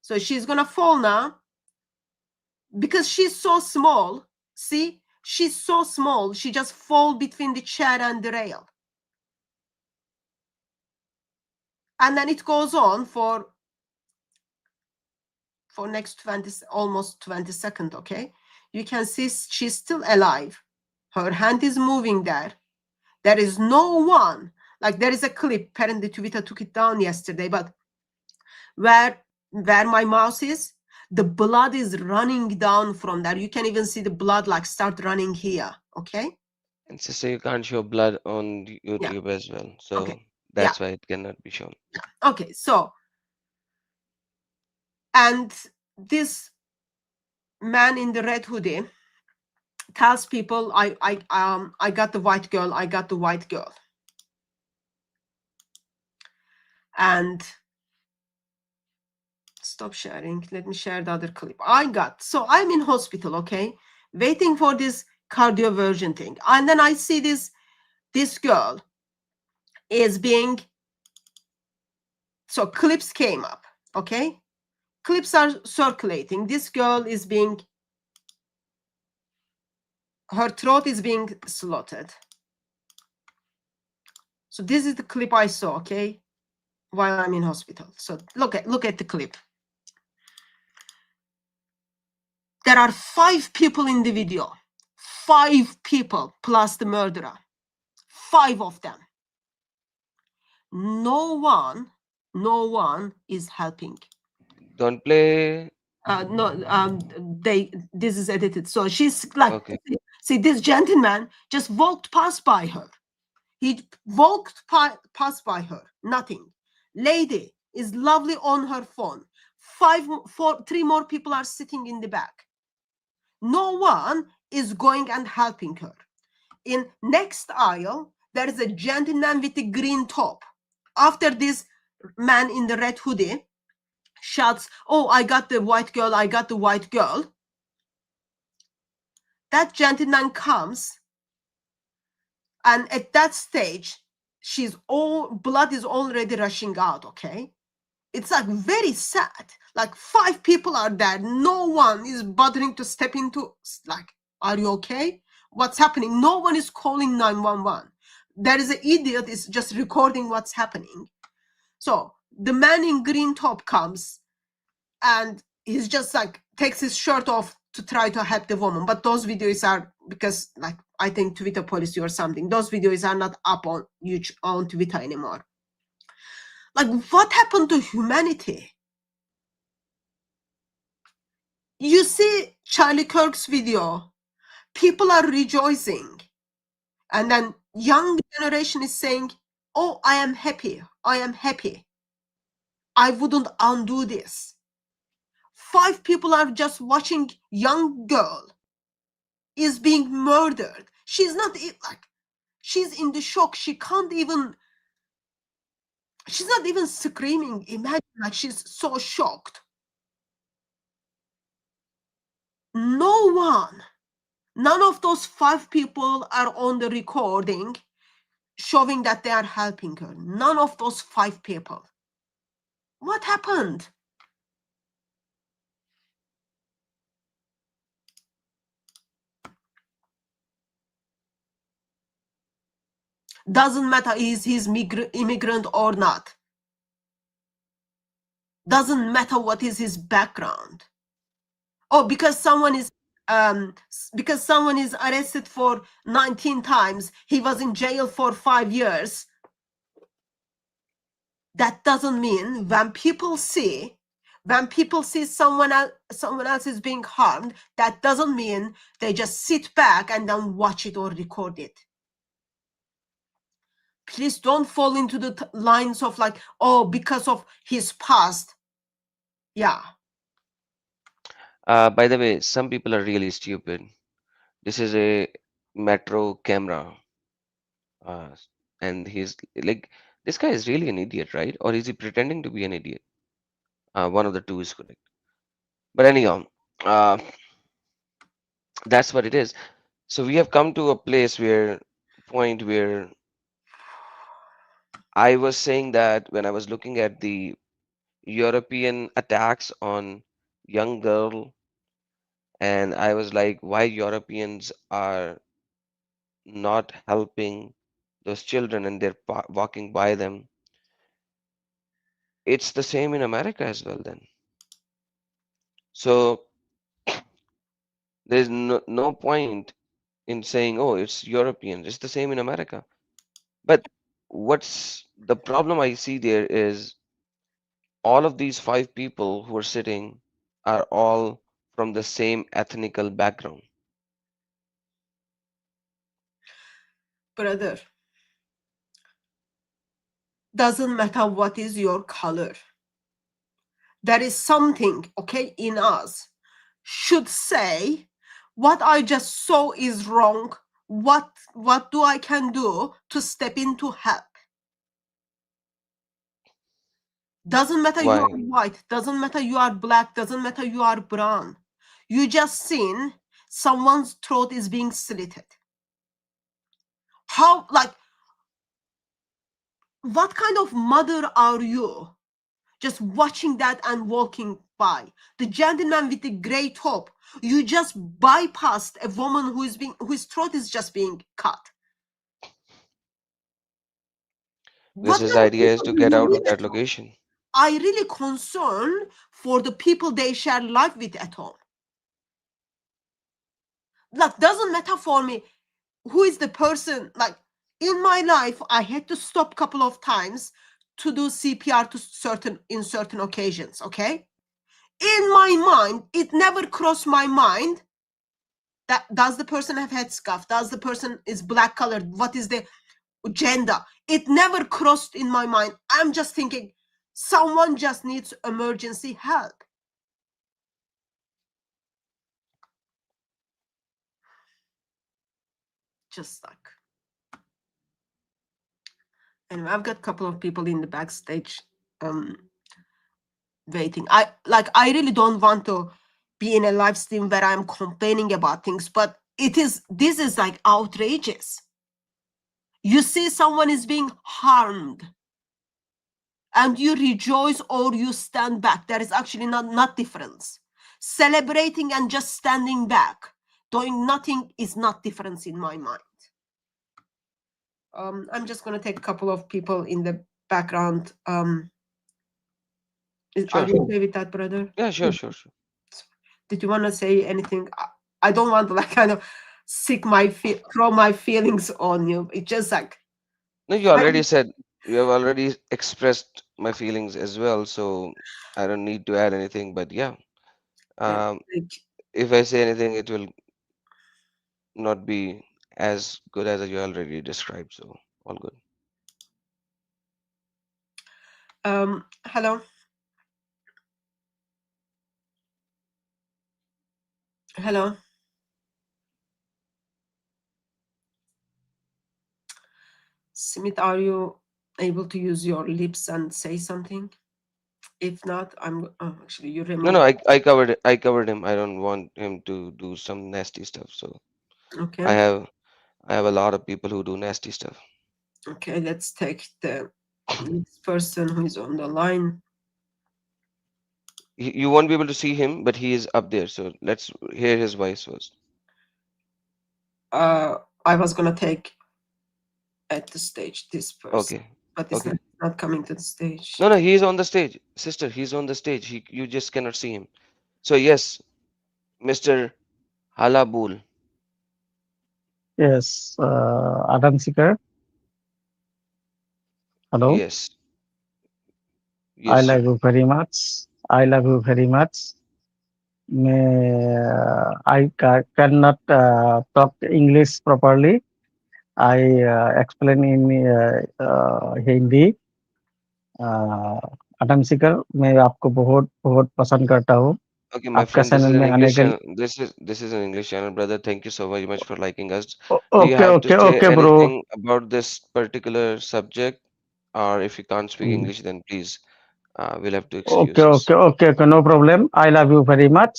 So she's gonna fall now because she's so small. See, she's so small. She just fall between the chair and the rail. And then it goes on for next 20, almost 20 seconds, okay? You can see she's still alive. Her hand is moving there. There is no one. Like, there is a clip, apparently Twitter took it down yesterday, but where my mouse is, the blood is running down from there. You can even see the blood like start running here, okay? And sister, you can't show blood on YouTube as well. So Okay. that's why it cannot be shown. Okay, so, and this man in the red hoodie tells people, I got the white girl, I got the white girl. And stop sharing. Let me share the other clip. So I'm in hospital, okay, waiting for this cardioversion thing. And then I see this girl is being, so clips came up, okay? Clips are circulating. This girl is being, her throat is being slotted. So this is the clip I saw, okay, while I'm in hospital. So look at the clip. There are 5 people in the video. 5 people plus the murderer. 5 of them. No one is helping. Don't play. No, this is edited. So she's like, Okay. see, this gentleman just walked past by her. He walked past by her. Nothing. Lady, is lovely on her phone. Three more people are sitting in the back. No one is going and helping her. In next aisle, there is a gentleman with a green top. After this man in the red hoodie shouts, "Oh, I got the white girl, I got the white girl," that gentleman comes, and at that stage, blood is already rushing out, okay? It's like very sad. Like 5 people are there. No one is bothering to step into, like, are you okay? What's happening? No one is calling 911. There is an idiot is just recording what's happening. So the man in green top comes and he's just like takes his shirt off to try to help the woman. But those videos are, because like I think Twitter policy or something, those videos are not up on Twitter anymore. Like, what happened to humanity? You see Charlie Kirk's video, people are rejoicing, and then young generation is saying, "Oh, I am happy, I am happy, I wouldn't undo this." 5 people are just watching young girl is being murdered. She's not like, she's in the shock, she's not even screaming. Imagine, like, she's so shocked. None of those 5 people are on the recording showing that they are helping her. None of those 5 people. What happened? Doesn't matter is he's immigrant or not. Doesn't matter what is his background. Oh, because someone is arrested for 19 times, he was in jail for 5 years. That doesn't mean when people see someone else is being harmed, that doesn't mean they just sit back and then watch it or record it. Please don't fall into the lines of like, oh, because of his past. Yeah. By the way, some people are really stupid. This is a metro camera, uh, and he's like, this guy is really an idiot, right? Or is he pretending to be an idiot? One of the two is correct. But anyhow, uh, that's what it is. So we have come to a point where I was saying that when I was looking at the European attacks on young girl, and I was like, why Europeans are not helping those children and they're walking by them. It's the same in America as well then. So there's no point in saying, oh, it's European. It's the same in America. But what's the problem I see there is all of these 5 people who are sitting are all from the same ethnical background. Brother, doesn't matter what is your color. There is something, okay, in us should say, what I just saw is wrong. What do I can do to step in to help? Doesn't matter you Why? are white, doesn't matter you are black, doesn't matter you are brown. You just seen someone's throat is being slitted. How, like, what kind of mother are you? Just watching that and walking by. The gentleman with the gray top, you just bypassed a woman whose throat is just being cut. Because What his kind of idea is people to do get you out of live that at home? location. I really concerned for the people they share life with at home. Like, doesn't matter for me who is the person. Like, in my life, I had to stop a couple of times to do CPR to certain occasions, okay? In my mind, it never crossed my mind that does the person have headscarf? Does the person is black colored? What is the gender? It never crossed in my mind. I'm just thinking, Someone just needs emergency help. Just like. Anyway, I've got a couple of people in the backstage waiting. I really don't want to be in a live stream where I'm complaining about things, but this is like outrageous. You see someone is being harmed and you rejoice or you stand back. There is actually not difference. Celebrating and just standing back, doing nothing is not difference in my mind. I'm just going to take a couple of people in the background. Are you okay with that, brother? Yeah, sure. Did you want to say anything? I don't want to like kind of throw my feelings on you. It's just like. No, you already said, you have already expressed my feelings as well, so I don't need to add anything. But yeah, if I say anything, it will not be as good as you already described. So all good. Hello. Hello. Smith, are you able to use your lips and say something? If not, actually you remove. No, I covered it. I covered him. I don't want him to do some nasty stuff. So Okay. I have a lot of people who do nasty stuff. Okay, let's take the next person who is on the line. You won't be able to see him, but he is up there. So let's hear his voice first. I was gonna take at the stage this person, Okay. but it's not coming to the stage. No, he is on the stage, sister. He's on the stage. You just cannot see him. So yes, Mr. Halabul. Yes, Adam Seeker. Hello. Yes. I Yes, love sir. you very much. I love you very much. Cannot talk English properly. I explain in Hindi. आदम सिकर मैं आपको बहुत बहुत पसंद करता हूँ Okay, my आपका friend, this is channel an में आने English के channel. This is an English channel, brother. Thank you so very much for liking us. लिए Do you okay have to okay say okay bro anything about this particular subject, or if you can't speak English, then please, we'll have to okay excuse you. Okay okay okay no problem I love you very much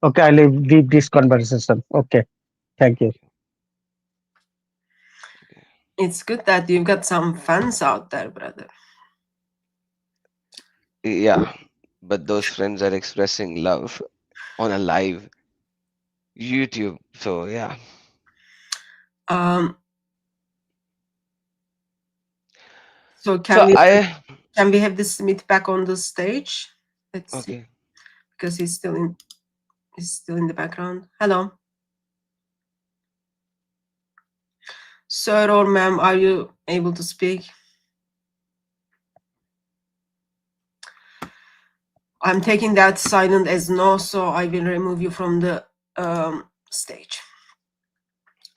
okay I leave this conversation okay thank you It's good that you've got some fans out there, brother. Yeah, but those friends are expressing love on a live YouTube. So yeah. So can I we have this Smith back on the stage? Let's see, because he's still in the background. Hello, sir or ma'am, are you able to speak? I'm taking that silent as no, so I will remove you from the stage.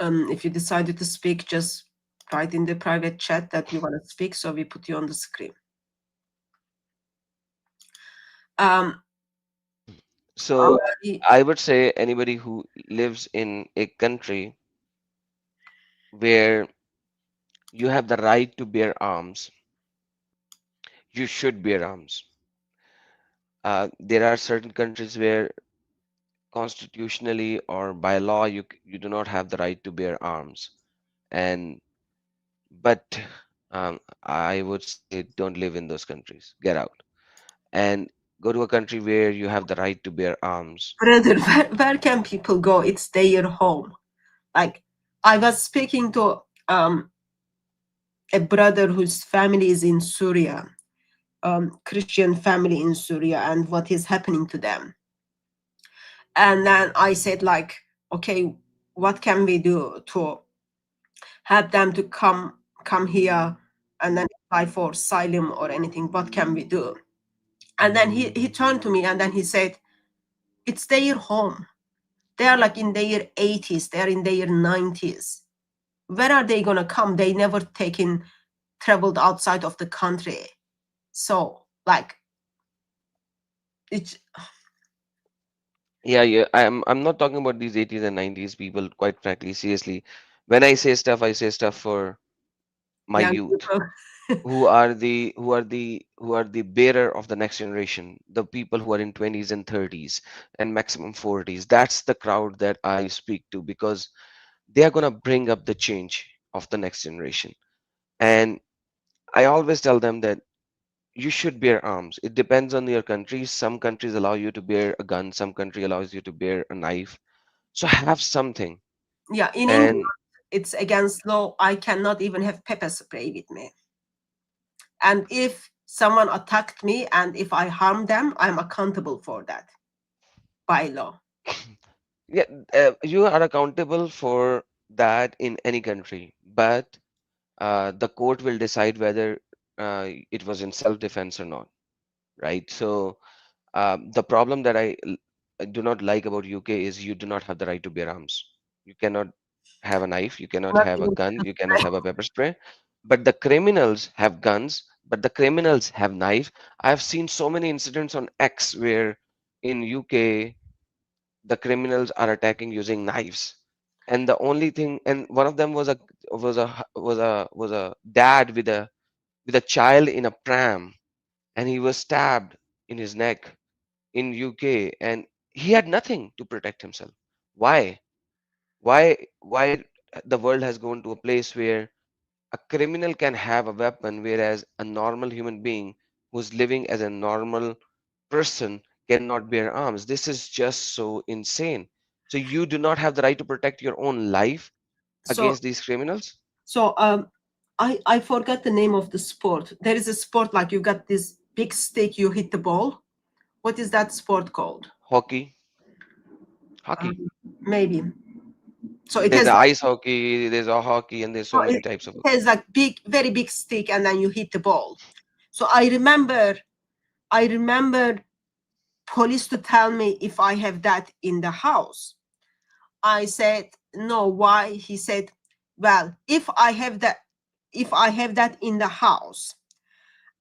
If you decided to speak, just write in the private chat that you want to speak, so we put you on the screen. So I would say anybody who lives in a country where you have the right to bear arms, you should bear arms. There are certain countries where constitutionally or by law you do not have the right to bear arms, but I would say don't live in those countries. Get out and go to a country where you have the right to bear arms. Brother, where can people go? It's their home. Like, I was speaking to a brother whose family is in Syria, Christian family in Syria, and what is happening to them. And then I said, like, okay, what can we do to help them to come here and then apply for asylum or anything? What can we do? And then he turned to me and then he said, it's their home. They are like in their 80s, they're in their 90s. Where are they gonna come? They never traveled outside of the country. So Like it's Yeah, yeah. I'm not talking about these 80s and 90s people, quite frankly, seriously. When I say stuff for my young youth, people. who are the bearer of the next generation, the people who are in 20s and 30s and maximum 40s. That's the crowd that I speak to, because they are going to bring up the change of the next generation. And I always tell them that you should bear arms. It depends on your country. Some countries allow you to bear a gun, some country allows you to bear a knife. So have something. Yeah, in England, And it's against law. I cannot even have pepper spray with me. And if someone attacked me and if I harm them, I'm accountable for that by law. yeah, you are accountable for that in any country, but the court will decide whether it was in self-defense or not, right? So the problem that I do not like about UK is you do not have the right to bear arms. You cannot have a knife, you cannot Not have a even gun, you cannot have a pepper spray. But the criminals have guns, but the criminals have knife. I have seen so many incidents on X where in UK the criminals are attacking using knives. And the only thing, and one of them was a dad with a child in a pram, and he was stabbed in his neck in UK, and he had nothing to protect himself. Why? Why the world has gone to a place where a criminal can have a weapon, whereas a normal human being who's living as a normal person cannot bear arms? This is just so insane. So you do not have the right to protect your own life so against these criminals? so I forgot the name of the sport. There is a sport like you've got this big stick, you hit the ball. What is that sport called? Hockey, Um, hockey. maybe. So it There's has a ice hockey, there's a hockey, and there's so so many types of it has like big, very big stick, and then you hit the ball. So I remember police to tell me if I have that in the house. I said, no, why? He said, well, if I have that in the house,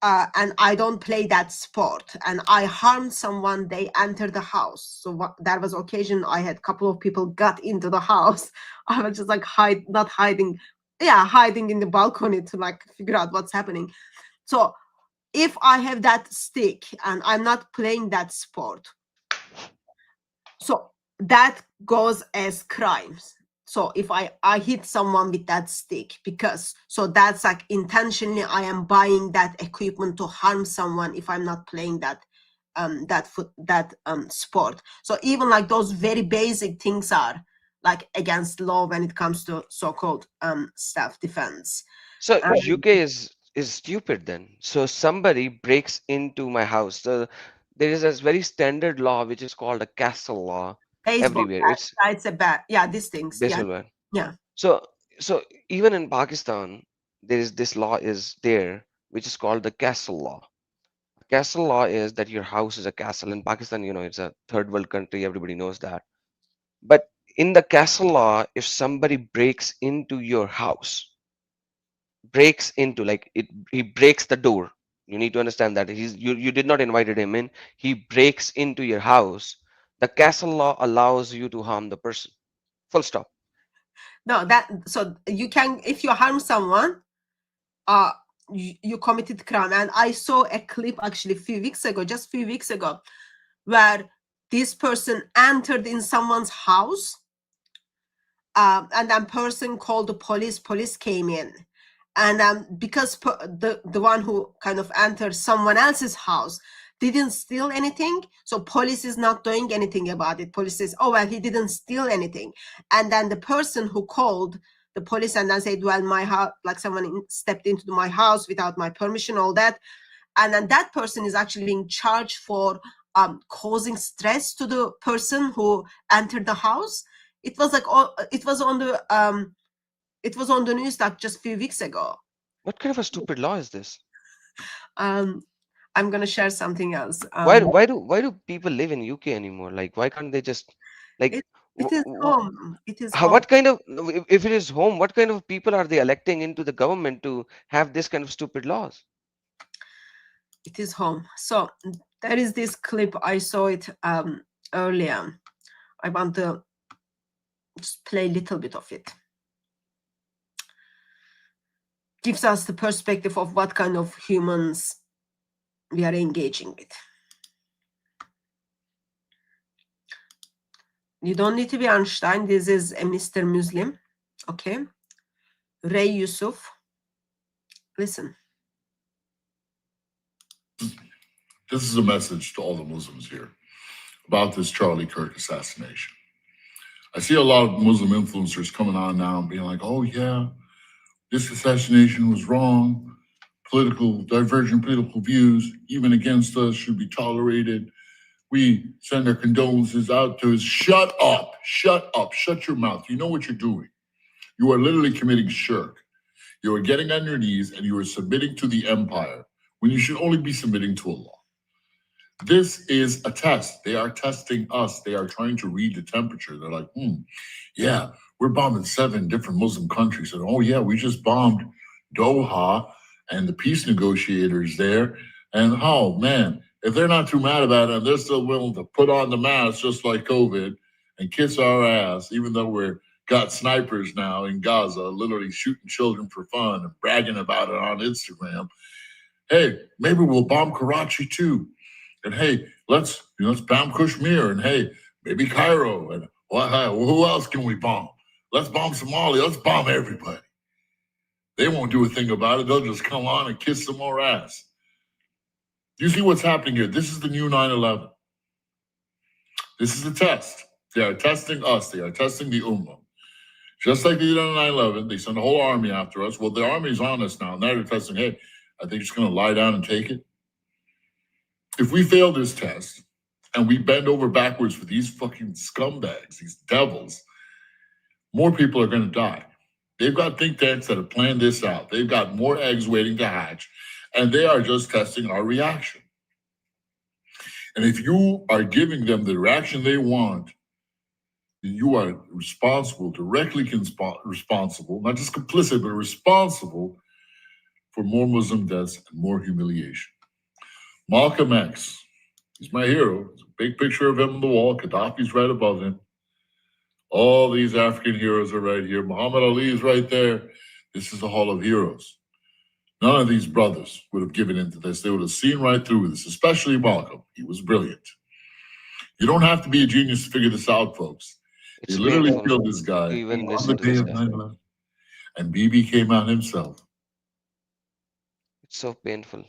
and I don't play that sport and I harmed someone, they enter the house. So that was occasion I had a couple of people got into the house. I was just like not hiding, yeah, hiding in the balcony to like figure out what's happening. So if I have that stick and I'm not playing that sport, so that goes as crimes. So if I hit someone with that stick, because so that's like intentionally I am buying that equipment to harm someone if I'm not playing that sport. So even like those very basic things are like against law when it comes to so-called self defense. So UK is stupid then. So somebody breaks into my house. So there is this very standard law which is called a castle law Baseball everywhere. bat, It's it's a bad, yeah, these things, yeah, baseball ban. yeah. So so even in Pakistan, there is this law is there which is called the castle law. Castle law is that your house is a castle. In Pakistan, it's a third world country. Everybody knows that. But in the castle law, if somebody breaks into your house, breaks into like it he breaks the door, you need to understand that you did not invited him in, he breaks into your house, the castle law allows you to harm the person, full stop. No, that so you can if you harm someone, uh you committed crime. And I saw a clip actually a few weeks ago, just a few weeks ago, where this person entered in someone's house, and then person called the police. Police came in, and because the one who kind of entered someone else's house didn't steal anything, so police is not doing anything about it. Police says, oh well, he didn't steal anything. And then the person who called the police and then said, well, my house, like someone stepped into my house without my permission, all that. And then that person is actually being charged for causing stress to the person who entered the house. It was like it was on the news like just a few weeks ago. What kind of a stupid law is this? um I'm gonna share something else. Why do people live in UK anymore? Like, why can't they just like it, it w- is w- home, it is how, home. what kind of, if it is home, what kind of people are they electing into the government to have this kind of stupid laws? It is home. So there is this clip. I saw it earlier. I want to just play a little bit of it. Gives us the perspective of what kind of humans we are engaging with. You don't need to be Einstein. This is a Mr. Muslim. Okay. Ray Yusuf. Listen. This is a message to all the Muslims here about this Charlie Kirk assassination. I see a lot of Muslim influencers coming on now and being like, oh, yeah, this assassination was wrong. Divergent political views, even against us, should be tolerated. We send our condolences out to us. Shut up. Shut up. Shut your mouth. You know what you're doing. You are literally committing shirk. You are getting on your knees and you are submitting to the empire when you should only be submitting to Allah. This is a test. They are testing us. They are trying to read the temperature. They're like, yeah, we're bombing 7 different Muslim countries. And oh, yeah, we just bombed Doha and the peace negotiators there. And oh, man, if they're not too mad about it, and they're still willing to put on the mask just like COVID and kiss our ass, even though we're got snipers now in Gaza, literally shooting children for fun and bragging about it on Instagram. Hey, maybe we'll bomb Karachi too. And hey, let's bomb Kashmir, and hey, maybe Cairo, and who else can we bomb? Let's bomb Somalia. Let's bomb everybody. They won't do a thing about it. They'll just come on and kiss some more ass. You see what's happening here? This is the new 9/11. This is a test. They are testing us. They are testing the Ummah. Just like they did on 9/11, they sent a whole army after us. Well, the army's on us now. Now they're testing, hey, are they just going to lie down and take it? If we fail this test and we bend over backwards for these fucking scumbags, these devils, more people are going to die. They've got think tanks that have planned this out. They've got more eggs waiting to hatch, and they are just testing our reaction. And if you are giving them the reaction they want, you are responsible, directly responsible, not just complicit, but responsible for more Muslim deaths and more humiliation. Malcolm X, he's my hero. There's a big picture of him on the wall. Gaddafi's right above him. All these African heroes are right here. Muhammad Ali is right there. This is the Hall of Heroes. None of these brothers would have given into this. They would have seen right through this, especially Malcolm. He was brilliant. You don't have to be a genius to figure this out, folks. It's They literally painful killed this guy to even on the listen to day this of guy. 9/11. And Bibi came out himself. It's so painful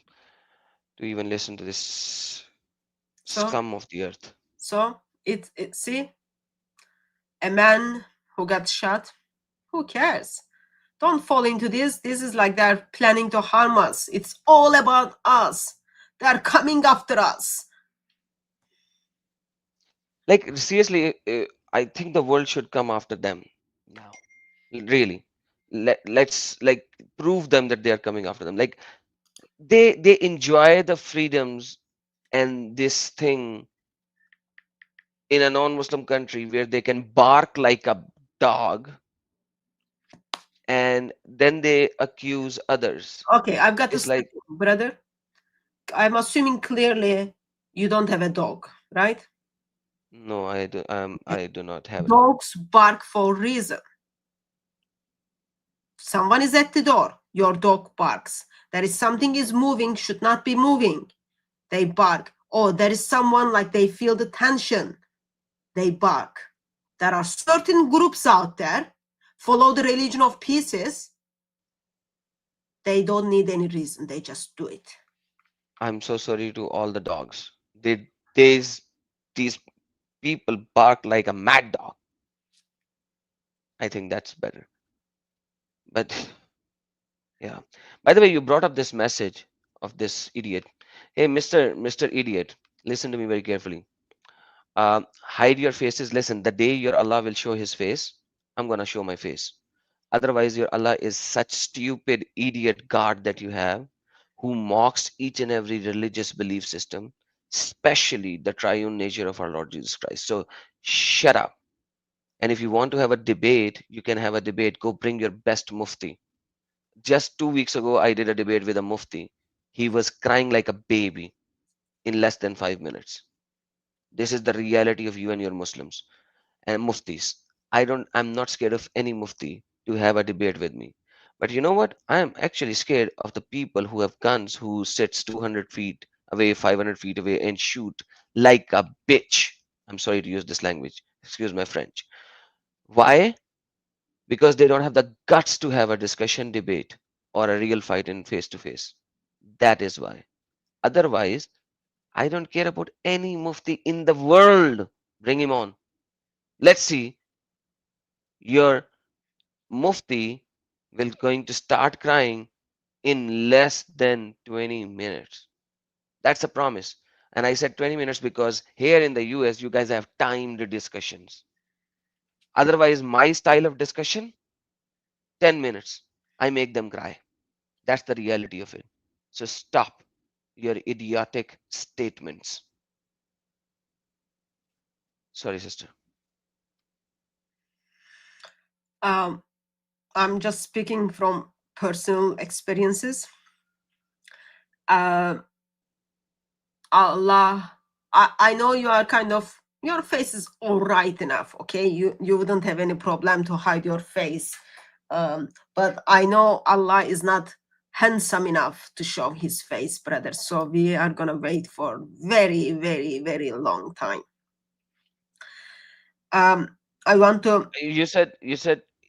to even listen to this So, scum of the earth. so see, a man who got shot, who cares? Don't fall into this. This is like they're planning to harm us. It's all about us. They're coming after us. Like, seriously, I think the world should come after them now. Really. Let's like prove them that they are coming after them. Like, they enjoy the freedoms and this thing in a non-Muslim country where they can bark like a dog and then they accuse others. Okay, I've got to It's step like, in, brother. I'm assuming clearly you don't have a dog, right? no, I do not have it. Dogs bark for a reason. Someone is at the door. Your dog barks. There is something is moving, should not be moving. They bark. Oh, there is someone like they feel the tension. They bark. There are certain groups out there, follow the religion of pieces. They don't need any reason. They just do it. I'm so sorry to all the dogs. These people bark like a mad dog. I think that's better. But yeah. By the way, you brought up this message of this idiot. Hey, Mr. Idiot, listen to me very carefully. Hide your faces. Listen, the day your Allah will show his face, I'm gonna show my face. Otherwise, your Allah is such stupid idiot God that you have, who mocks each and every religious belief system, especially the triune nature of our Lord Jesus Christ. So shut up. And if you want to have a debate, you can have a debate. Go bring your best mufti. Just 2 weeks ago, I did a debate with a mufti. He was crying like a baby in less than 5 minutes. This is the reality of you and your Muslims and muftis. I'm not scared of any mufti to have a debate with me. But you know what? I am actually scared of the people who have guns who sits 200 feet away, 500 feet away and shoot like a bitch. I'm sorry to use this language. Excuse my French. Why? Because they don't have the guts to have a discussion, debate, or a real fight in face to face. That is why. Otherwise, I don't care about any mufti in the world. Bring him on. Let's see. Your mufti will going to start crying in less than 20 minutes. That's a promise. And I said 20 minutes because here in the US, you guys have timed discussions. Otherwise, my style of discussion, 10 minutes. I make them cry. That's the reality of it. So stop your idiotic statements. Sorry, sister. I'm just speaking from personal experiences. Allah, I know you are kind of, your face is all right enough, okay? You wouldn't have any problem to hide your face. But I know Allah is not handsome enough to show his face, brother. So we are gonna wait for very, very, very long time. I want to. You said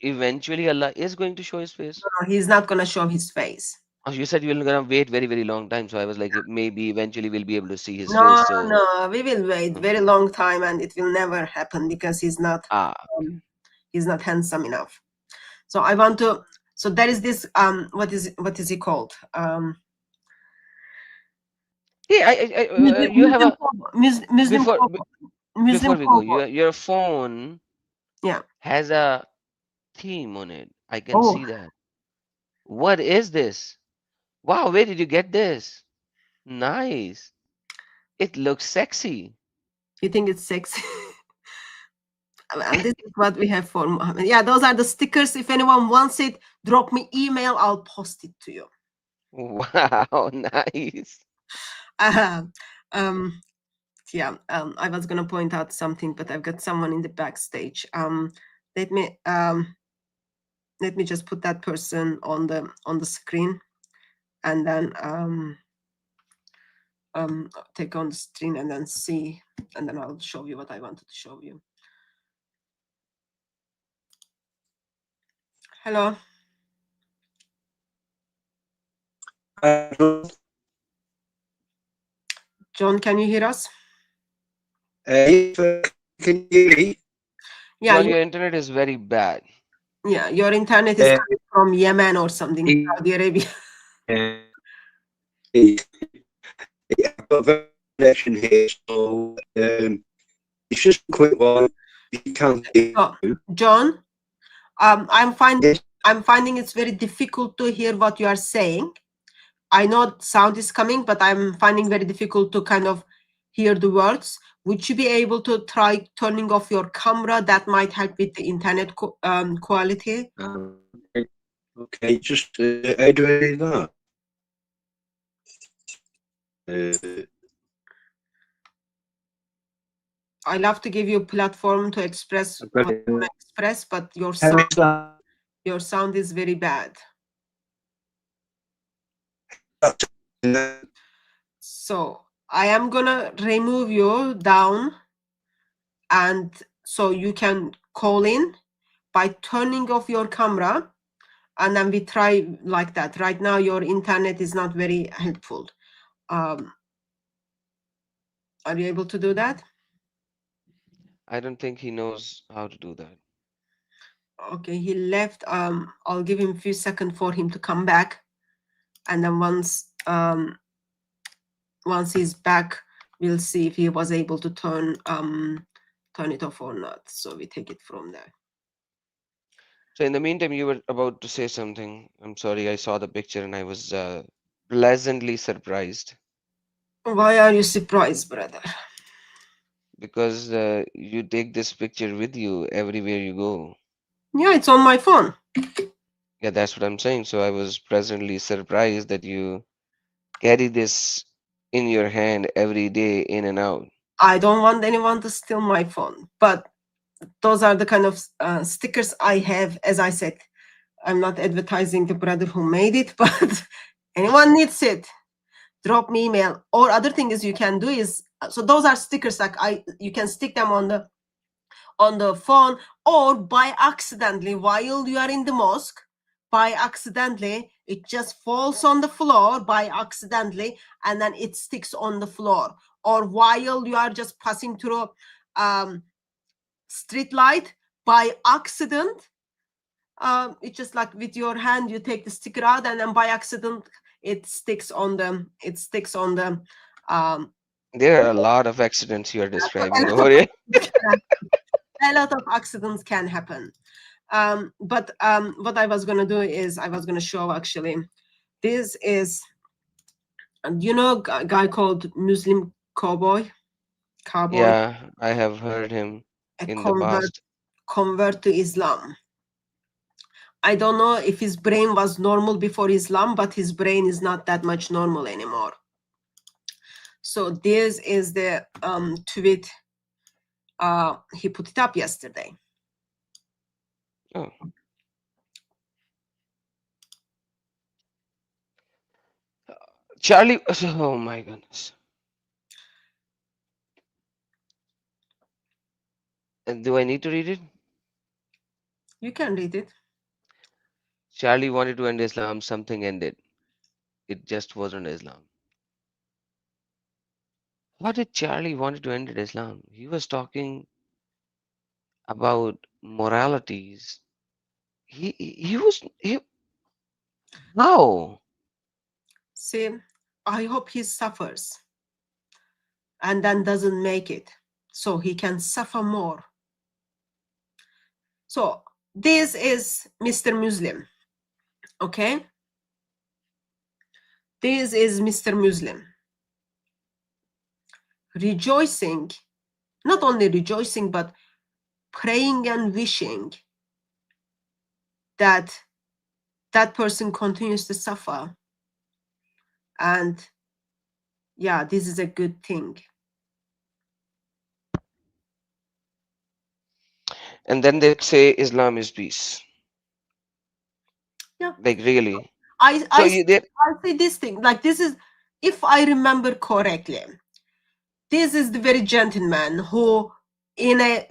eventually Allah is going to show his face. No, he's not gonna show his face. Oh, you said you're gonna wait very, very long time. So I was like, maybe eventually we'll be able to see his face. No, So no, we will wait very long time, and it will never happen because he's not okay. he's not handsome enough. So I want to. So there is this what is he called? Yeah, you have a Muslim before Muslim before we go, cohort. your phone Yeah. has a theme on it. I can Oh, see that. What is this? Wow, where did you get this? Nice. It looks sexy. you think it's sexy? And this is what we have for Muhammad. Yeah, those are the stickers. If anyone wants it, drop me email. I'll post it to you. Wow, nice. Um, yeah. I was gonna point out something, but I've got someone in the backstage. Let me just put that person on the screen, and then take on the screen and then see, and then I'll show you what I wanted to show you. Hello. John, can you hear us? Yes, can you hear me? Yeah, John, your internet is very bad. yeah, your internet is coming from Yemen or something, Saudi Arabia. I've got a very connection here, so it's just a quick one. You can't Oh, John, I'm finding it's very difficult to hear what you are saying. I know sound is coming, but I'm finding very difficult to kind of hear the words. Would you be able to try turning off your camera? That might help with the internet quality. Okay, just how do I do that? I love to give you a platform to express what you want to express, but your sound is very bad. So I am gonna remove you down, and so you can call in by turning off your camera, and then we try like that. Right now your internet is not very helpful. Are you able to do that? I don't think he knows how to do that. Okay, he left. I'll give him a few seconds for him to come back, and then once he's back, we'll see if he was able to turn it off or not. So we take it from there. So in the meantime, you were about to say something. I'm sorry, I saw the picture and I was pleasantly surprised. Why are you surprised, brother? Because you take this picture with you everywhere you go. Yeah, it's on my phone. Yeah, that's what I'm saying. So I was pleasantly surprised that you carry this in your hand every day, in and out. I don't want anyone to steal my phone, but those are the kind of stickers I have. As I said, I'm not advertising the brother who made it, but anyone needs it, drop me email. Or other thing is you can do is, so those are stickers like you can stick them on the phone, or by accidentally while you are in the mosque, by accidentally it just falls on the floor by accidentally, and then it sticks on the floor. Or while you are just passing through street light, by accident, it's just like with your hand you take the sticker out, and then by accident it sticks on the There are a lot of accidents you are describing over here. a lot of accidents can happen. But what I was gonna do is I was gonna show actually. This is, a guy called Muslim cowboy, Yeah, I have heard him a in the convert past. to Islam. I don't know if his brain was normal before Islam, but his brain is not that much normal anymore. So this is the tweet. He put it up yesterday. Oh. Charlie, oh my goodness. And do I need to read it? You can read it. Charlie wanted to end Islam, something ended. It just wasn't Islam. What did Charlie wanted to end Islam? He was talking about moralities. He was how? See, I hope he suffers and then doesn't make it, so he can suffer more. So this is Mr. Muslim, okay? This is Mr. Muslim rejoicing, not only rejoicing, but praying and wishing that that person continues to suffer. And yeah, this is a good thing. And then they say Islam is peace. Yeah. Like really. I see this thing, like this is, if I remember correctly, this is the very gentleman who in a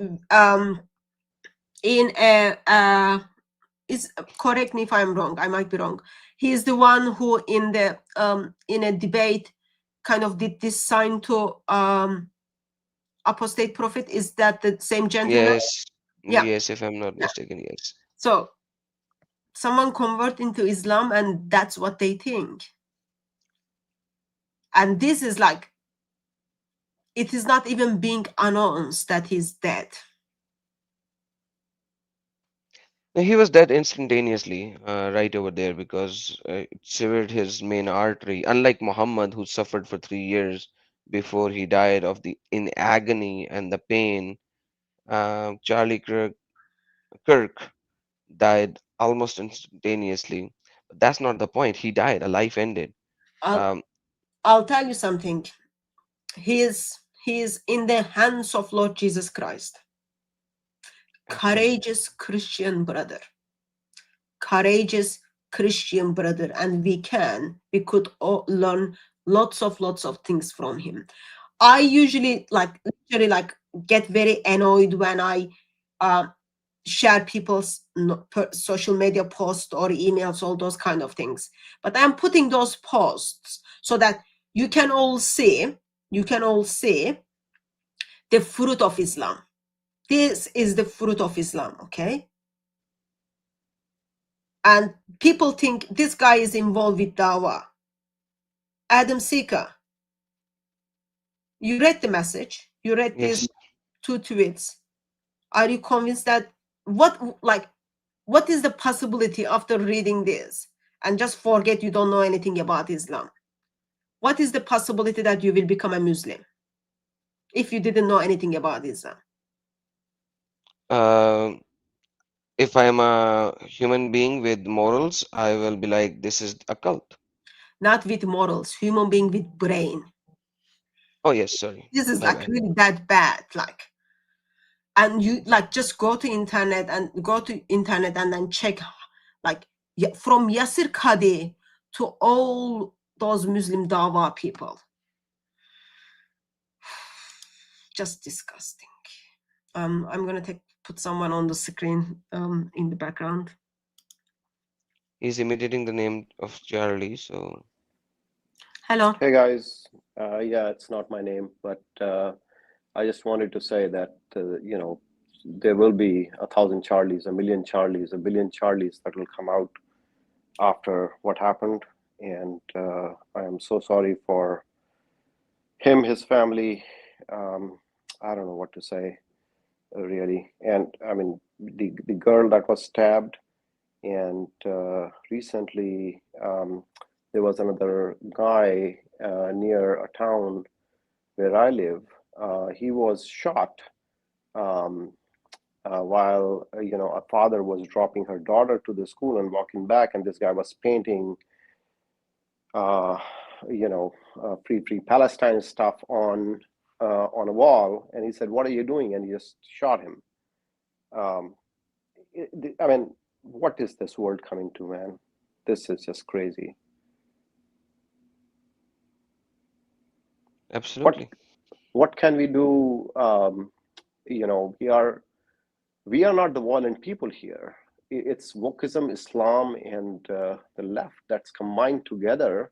is, correct me if I'm wrong, I might be wrong. He is the one who in a debate kind of did this sign to apostate prophet. Is that the same gentleman? Yes. Yeah. Yes, if I'm not mistaken, yes. So someone convert into Islam and that's what they think. And this is like, it is not even being announced that he's dead. No, he was dead instantaneously, right over there, because it severed his main artery. Unlike Muhammad, who suffered for 3 years before he died of the in agony and the pain, Charlie Kirk died almost instantaneously. But that's not the point. He died. A life ended. I'll tell you something. He is in the hands of Lord Jesus Christ. Courageous Christian brother. Courageous Christian brother. And we could all learn lots of things from him. I usually literally get very annoyed when I share people's social media posts or emails, all those kind of things. But I'm putting those posts so that you can all see the fruit of Islam. This is the fruit of Islam, okay? And people think this guy is involved with dawah. Adam Sika, you read the message, you read these 2 tweets. Are you convinced that what is the possibility after reading this and just forget you don't know anything about Islam? What is the possibility that you will become a Muslim if you didn't know anything about Islam? If I'm a human being with morals, I will be like, this is a cult. not with morals, human being with brain. Oh yes, sorry, This is my like bad. really that bad, like, and you like just go to internet and then check, like, from Yasir Qadi to all those Muslim Dawa people. Just disgusting. I'm gonna put someone on the screen in the background. He's imitating the name of Charlie, so Hello. Hey guys, yeah, it's not my name, but I just wanted to say that there will be 1,000 Charlies, a million Charlies, a billion Charlies that will come out after what happened, and I am so sorry for him, his family. Um, I don't know what to say, really. And I mean, the girl that was stabbed, and recently there was another guy near a town where I live. He was shot um, while a father was dropping her daughter to the school and walking back, and this guy was painting, uh, free Palestine stuff on a wall, and he said, "What are you doing?" And he just shot him. Um, I mean, what is this world coming to, man? This is just crazy. What absolutely. what can we do? We are not the violent people here. It's wokeism, Islam, and the left that's combined together,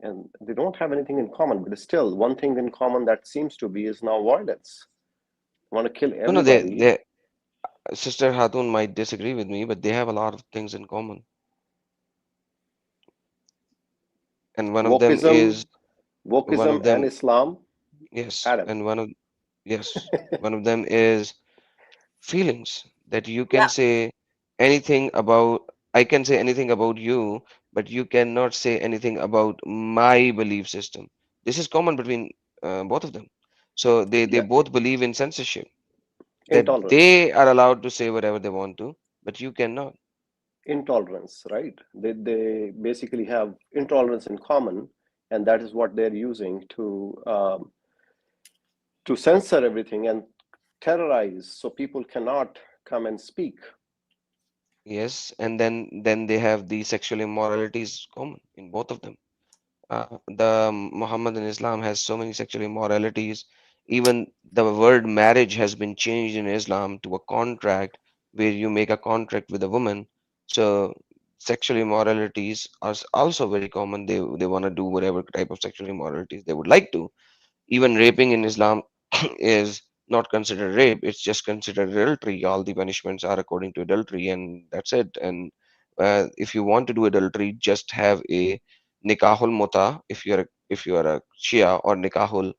and they don't have anything in common. But still, one thing in common that seems to be is now violence. Want to kill No, no, everybody. Sister Hatun might disagree with me, but they have a lot of things in common. And one of them Wokeism, is one wokeism, of and them, Islam. yes, Adam. and one of them is feelings that you can Yeah. say anything about, I can say anything about you, but you cannot say anything about my belief system. This is common between both of them. So they Yeah, both believe in censorship, that intolerance. they are allowed to say whatever they want to, but you cannot. Intolerance, right? They basically have intolerance in common, and that is what they're using to censor everything and terrorize, so people cannot come and speak. Yes, and then they have the sexual immoralities common in both of them. The Muhammad and Islam has so many sexual immoralities. Even the word marriage has been changed in Islam to a contract where you make a contract with a woman. So sexual immoralities are also very common. They want to do whatever type of sexual immoralities they would like to. Even raping in Islam is not considered rape, it's just considered adultery. All the punishments are according to adultery, and that's it. And if you want to do adultery, just have a nikahul muta if you are a Shia, or nikahul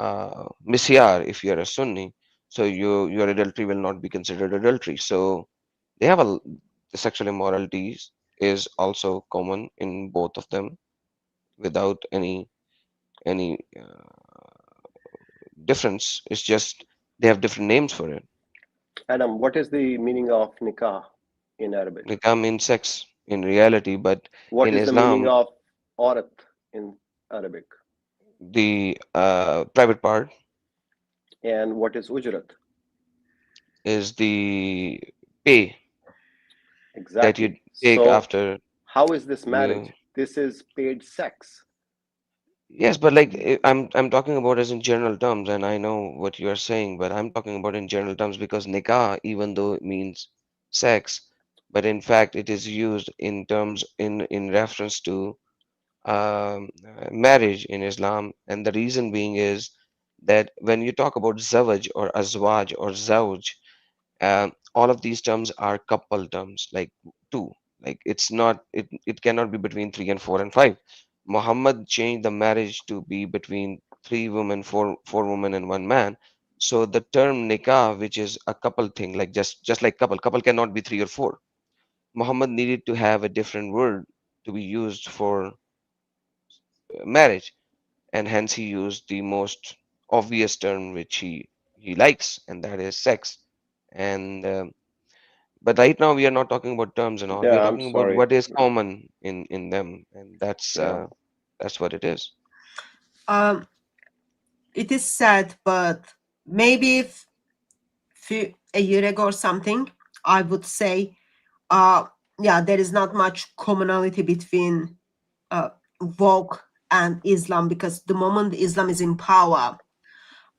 misyar if you are a Sunni. So your adultery will not be considered adultery. So they have the sexual immoralities is also common in both of them without any difference. It's just they have different names for it. Adam, what is the meaning of nikah in Arabic? Nikah means sex in reality, but What in is the meaning Islam, of aurat in Arabic? the private part And what is ujrat? is the pay that you Exactly. take So after how is this you. marriage? This is paid sex. Yes, but like I'm talking about as in general terms, and I know what you are saying, but I'm talking about in general terms because nikah, even though it means sex, but in fact it is used in terms in reference to marriage in Islam, and the reason being is that when you talk about zawaj or azwaj or zawj, all of these terms are couple terms, like two. Like it cannot be between three and four and five. Muhammad changed the marriage to be between three women, four women, and one man. So the term nikah, which is a couple thing, like just like couple cannot be three or four. Muhammad needed to have a different word to be used for marriage, and hence he used the most obvious term which he likes, and that is sex. And But right now we are not talking about terms and all. We are Yeah, I'm talking about sorry. what is common in them, and Yeah. that's what it is. Um, it is sad, but maybe if a year ago or something, I would say, yeah, there is not much commonality between woke and Islam, because the moment Islam is in power,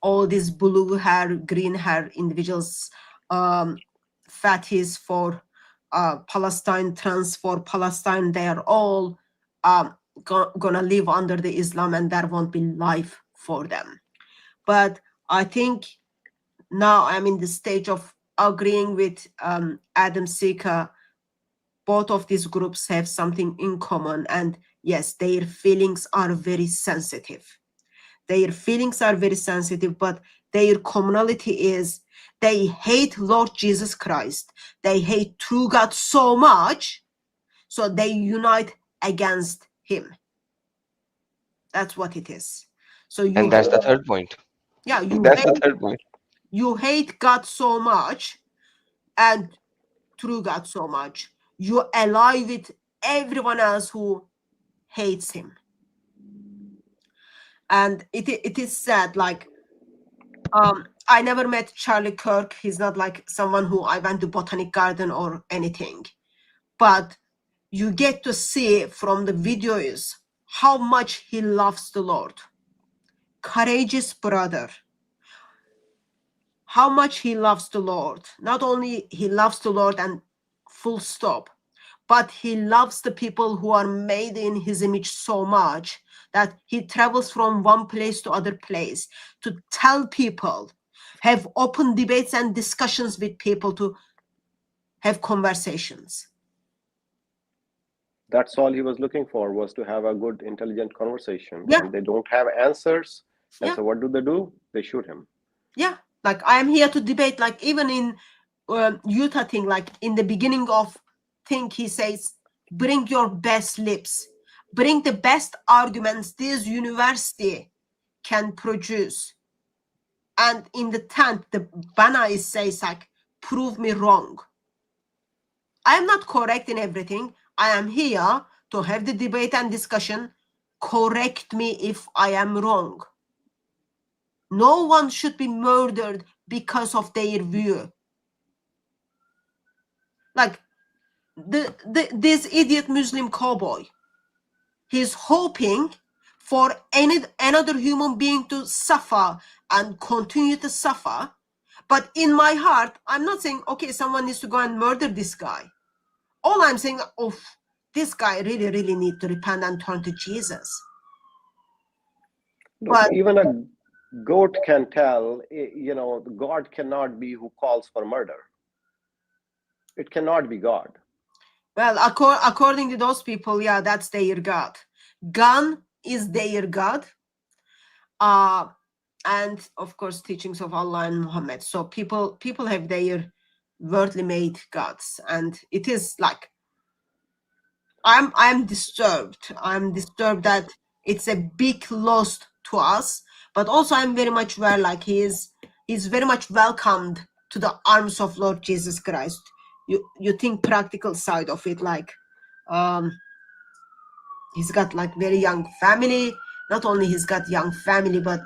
all these blue hair, green hair individuals, fatties for Palestine, trans for Palestine, they are all gonna live under the Islam, and there won't be life for them. But I think now I'm in the stage of agreeing with Adam Seeker. Both of these groups have something in common, and yes, their feelings are very sensitive. Their feelings are very sensitive, but their commonality is they hate Lord Jesus Christ. They hate true God so much, so they unite against him. That's what it is. So you And that's the third point. yeah, That's the third point. you hate God so much and true God so much. You ally with everyone else who hates him. And it is sad, like I never met Charlie Kirk. He's not like someone who I went to Botanic Garden or anything. But you get to see from the videos how much he loves the Lord. Courageous brother. How much he loves the Lord. Not only he loves the Lord and full stop, but he loves the people who are made in his image so much that he travels from one place to other place to tell people, have open debates and discussions with people, to have conversations. That's all he was looking for, was to have a good, intelligent conversation. Yeah. And they don't have answers. And Yeah. so what do? They shoot him. Yeah, like I am here to debate. Like even in Utah thing, like in the beginning of thing, he says, bring your best lips, bring the best arguments this university can produce. And in the 10th, the banner is says like, prove me wrong. I am not correct in everything. I am here to have the debate and discussion. Correct me if I am wrong. No one should be murdered because of their view. Like this idiot Muslim cowboy, he's hoping for another human being to suffer and continue to suffer. But in my heart, I'm not saying, okay, someone needs to go and murder this guy. All I'm saying, oh, this guy really, really need to repent and turn to Jesus. Look, But even a goat can tell, God cannot be who calls for murder. It cannot be God. well, according to those people, yeah, that's their God. Gun is their God. And of course, teachings of Allah and Muhammad. So people have their worldly made gods, and it is like I'm disturbed. I'm disturbed that it's a big loss to us, but also I'm very much aware like he's very much welcomed to the arms of Lord Jesus Christ. You think practical side of it, like he's got like very young family. Not only he's got young family, but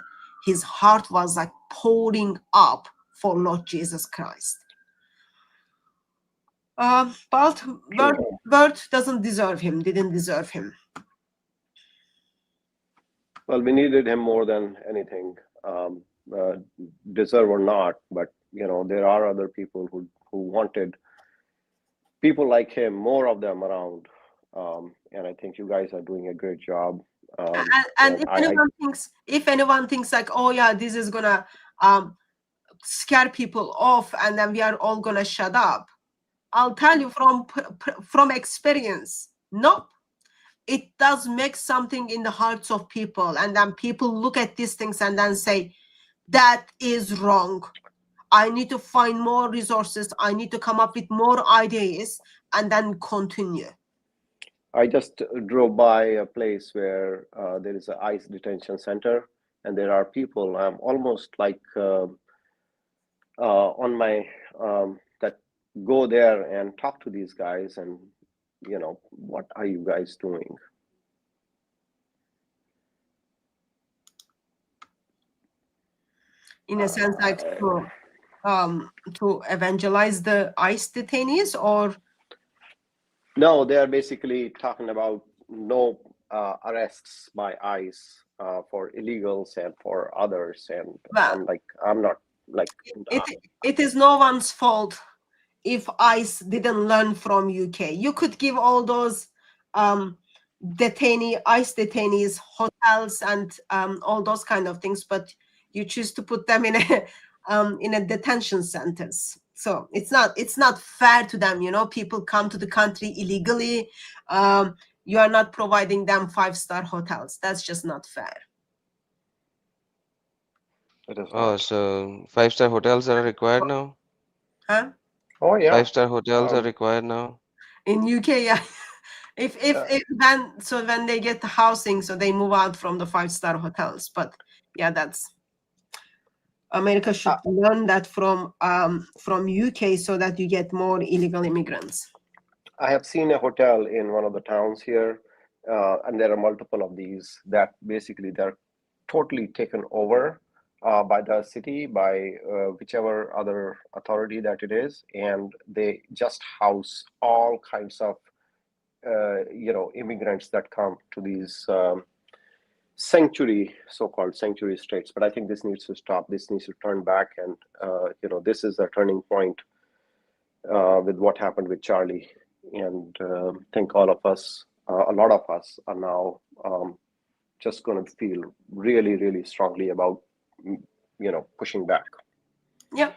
his heart was like pouring up for Lord Jesus Christ. But Bert doesn't deserve him, didn't deserve him. Well, we needed him more than anything, deserve or not. But there are other people who wanted people like him, more of them around. And I think you guys are doing a great job. And if anyone thinks like, oh yeah, this is gonna scare people off, and then we are all gonna shut up, I'll tell you from experience, nope. It does make something in the hearts of people, and then people look at these things and then say, that is wrong. I need to find more resources. I need to come up with more ideas, and then continue. I just drove by a place where there is an ICE detention center, and there are people. I'm almost like on my that go there and talk to these guys and, you know, what are you guys doing? In a sense, like to evangelize the ICE detainees, or No, they are basically talking about no arrests by ICE for illegals and for others. And well, I'm not like. it is no one's fault if ICE didn't learn from UK. You could give all those ICE detainees hotels and all those kind of things, but you choose to put them in a detention centers. So it's not fair to them. You know, people come to the country illegally. You are not providing them 5-star hotels. That's just not fair. Oh, so 5-star hotels are required now? Huh? Oh yeah. 5-star hotels are required now? In UK, yeah. If when they get the housing, so they move out from the 5-star hotels. But yeah, that's America should learn that from UK, so that you get more illegal immigrants. I have seen a hotel in one of the towns here, and there are multiple of these that basically they're totally taken over by the city, by whichever other authority that it is, and they just house all kinds of immigrants that come to these so-called sanctuary states. But I think this needs to stop. This needs to turn back, and this is a turning point with what happened with Charlie. And I think all of us, a lot of us, are now just going to feel really, really strongly about, pushing back. Yeah.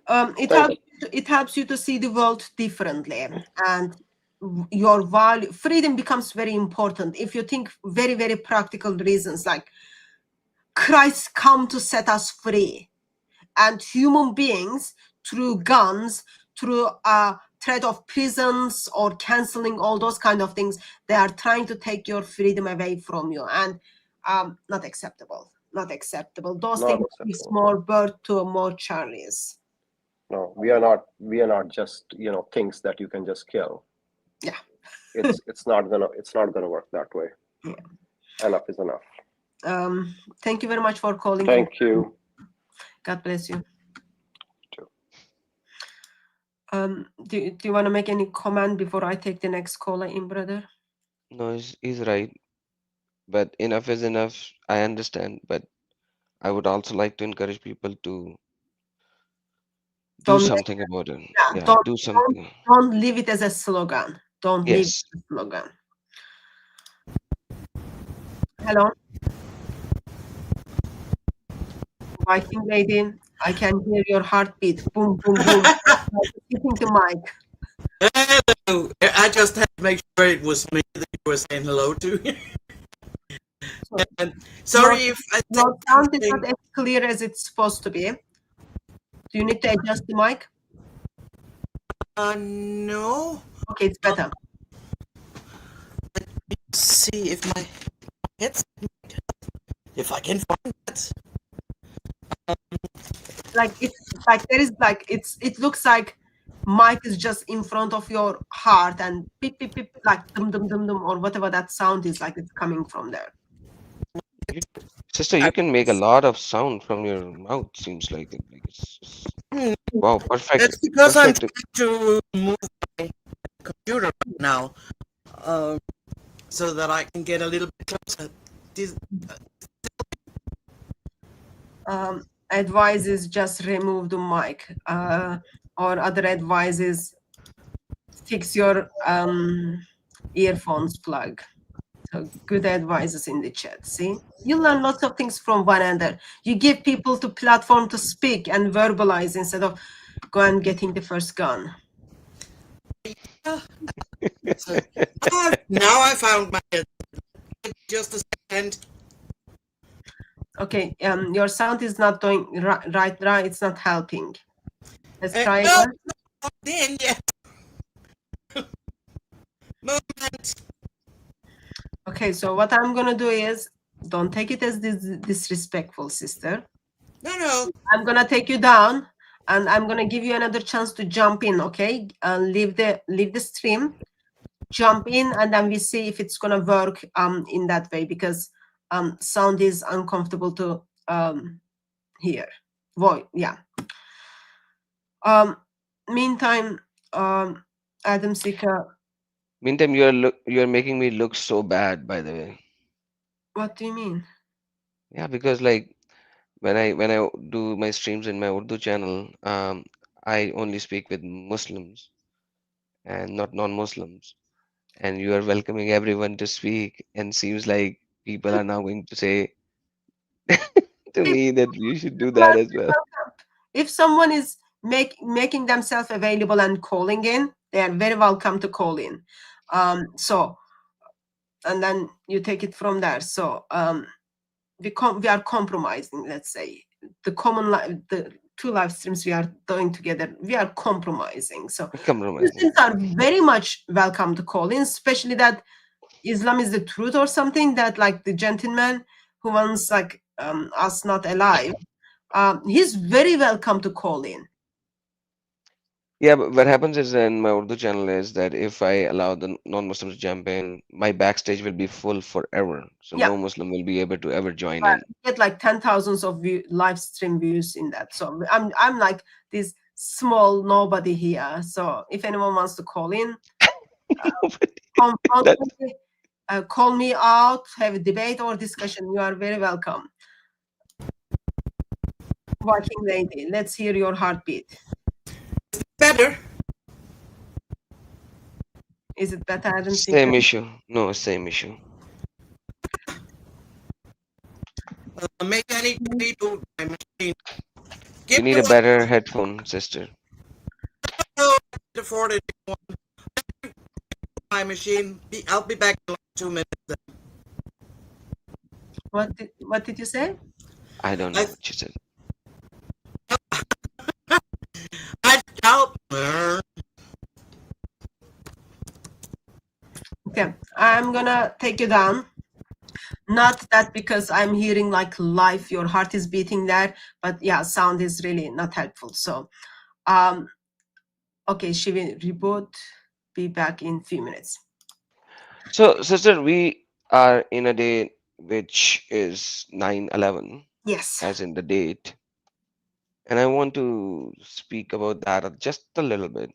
It helps you to see the world differently, and your value freedom becomes very important if you think very, very practical reasons, like Christ come to set us free, and human beings through guns, through threat of prisons or canceling all those kind of things, they are trying to take your freedom away from you, and not acceptable. Those things gives more birth to more Charlies. No, we are not just things that you can just kill. Yeah. It's not gonna work that way. Yeah. Enough is enough. Thank you very much for calling. Thank you. God bless you. Do you want to make any comment before I take the next caller in, brother? No, he's right. But enough is enough. I understand. But I would also like to encourage people to do something about it. Yeah, do something. Don't leave it as a slogan. Don't leave it Yes. as a slogan. Hello. Viking lady, I can hear your heartbeat. Boom, boom, boom. Speaking to Mike. Hello. I just had to make sure it was me that you were saying hello to. And sorry if your sound is not as clear as it's supposed to be. Do you need to adjust the mic? No. Okay, it's better. Let me see if my headset, if I can find it. It looks like mic is just in front of your heart, and beep beep beep, like dum dum dum dum, or whatever that sound is, like it's coming from there. Sister, you can make a lot of sound from your mouth, seems like it. Wow, perfect. That's because I'm trying to move my computer right now, so that I can get a little bit closer. Advice is just remove the mic, or other advice is fix your earphones plug. So good advices in the chat. See, you learn lots of things from one another. You give people the platform to speak and verbalize instead of go and getting the first gun. So, now I found my head. Just a second. Okay, your sound is not doing right. It's not helping. Let's try again. No, then yet. Moment. Okay, so what I'm gonna do is, don't take it as disrespectful, sister. No. I'm gonna take you down. And I'm gonna give you another chance to jump in, okay? Leave the stream, jump in, and then we see if it's gonna work in that way, because sound is uncomfortable to hear. Voice, yeah. Meantime, Adam Sika, Meantime, you're making me look so bad, by the way. what do you mean? Yeah, because like when I do my streams in my Urdu channel, I only speak with Muslims and not non-Muslims. And you are welcoming everyone to speak, and seems like people are now going to say to If me that you should do you are that as well. welcome. If someone is making themselves available and calling in, they are very welcome to call in. So, and then you take it from there. So we are compromising, let's say. The two live streams we are doing together, we are compromising. So Compromising. Muslims are very much welcome to call in, especially that Islam is the truth or something, that like the gentleman who wants like us not alive, he's very welcome to call in. Yeah, but what happens is in my Urdu channel is that if I allow the non-Muslims to jump in, my backstage will be full forever. So Yeah, no Muslim will be able to ever join but in. get like 10,000 of live stream views in that. So I'm like this small nobody here. So if anyone wants to call in, confront That me, call me out, have a debate or discussion, you are very welcome. Viking lady, let's hear your heartbeat. Better. Is it better than same secret? issue. No, same issue. Maybe I need to reboot my machine. You Give need me a one better headphone, sister. more to afford it. My machine. I'll be back in like 2 minutes. What did you say? I don't know I what you said. I doubt. Okay, I'm gonna take you down. Not that because I'm hearing like live, your heart is beating there, but yeah, sound is really not helpful. So, okay, she will reboot. Be back in few minutes. So, sister, we are in a day which is 9/11, Yes, as in the date, and I want to speak about that just a little bit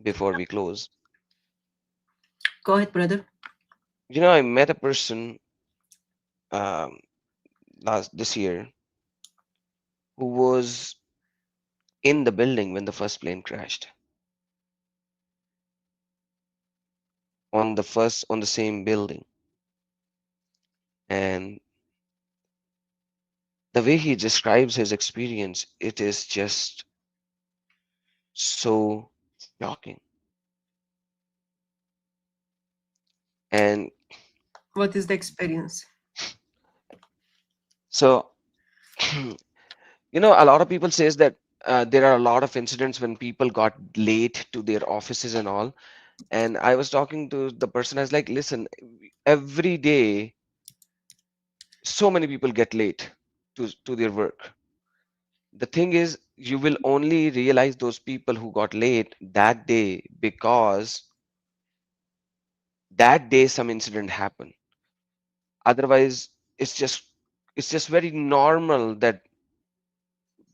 before we close. go ahead, brother. You know, I met a person um, last this year who was in the building when the first plane crashed on the same building, and the way he describes his experience, it is just so shocking. And What is the experience? so, you know, a lot of people says that there are a lot of incidents when people got late to their offices and all. And I was talking to the person. I was like, listen, every day so many people get late to their work. The thing is, you will only realize those people who got late that day because that day some incident happened. Otherwise, it's just very normal that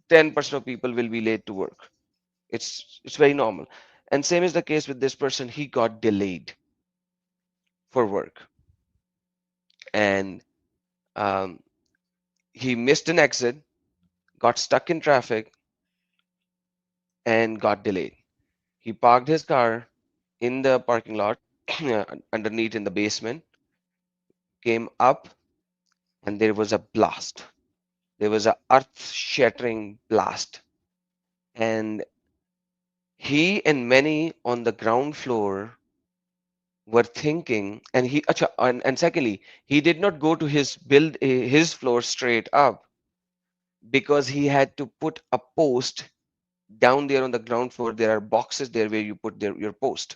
10% of people will be late to work. It's very normal. And same is the case with this person. He got delayed for work, and um, he missed an exit, got stuck in traffic, and got delayed. He parked his car in the parking lot underneath in the basement, came up, and there was a blast. There was a earth-shattering blast, and he and many on the ground floor were thinking, and and secondly, he did not go to his floor straight up because he had to put a post down there on the ground floor. There are boxes there where you put your post,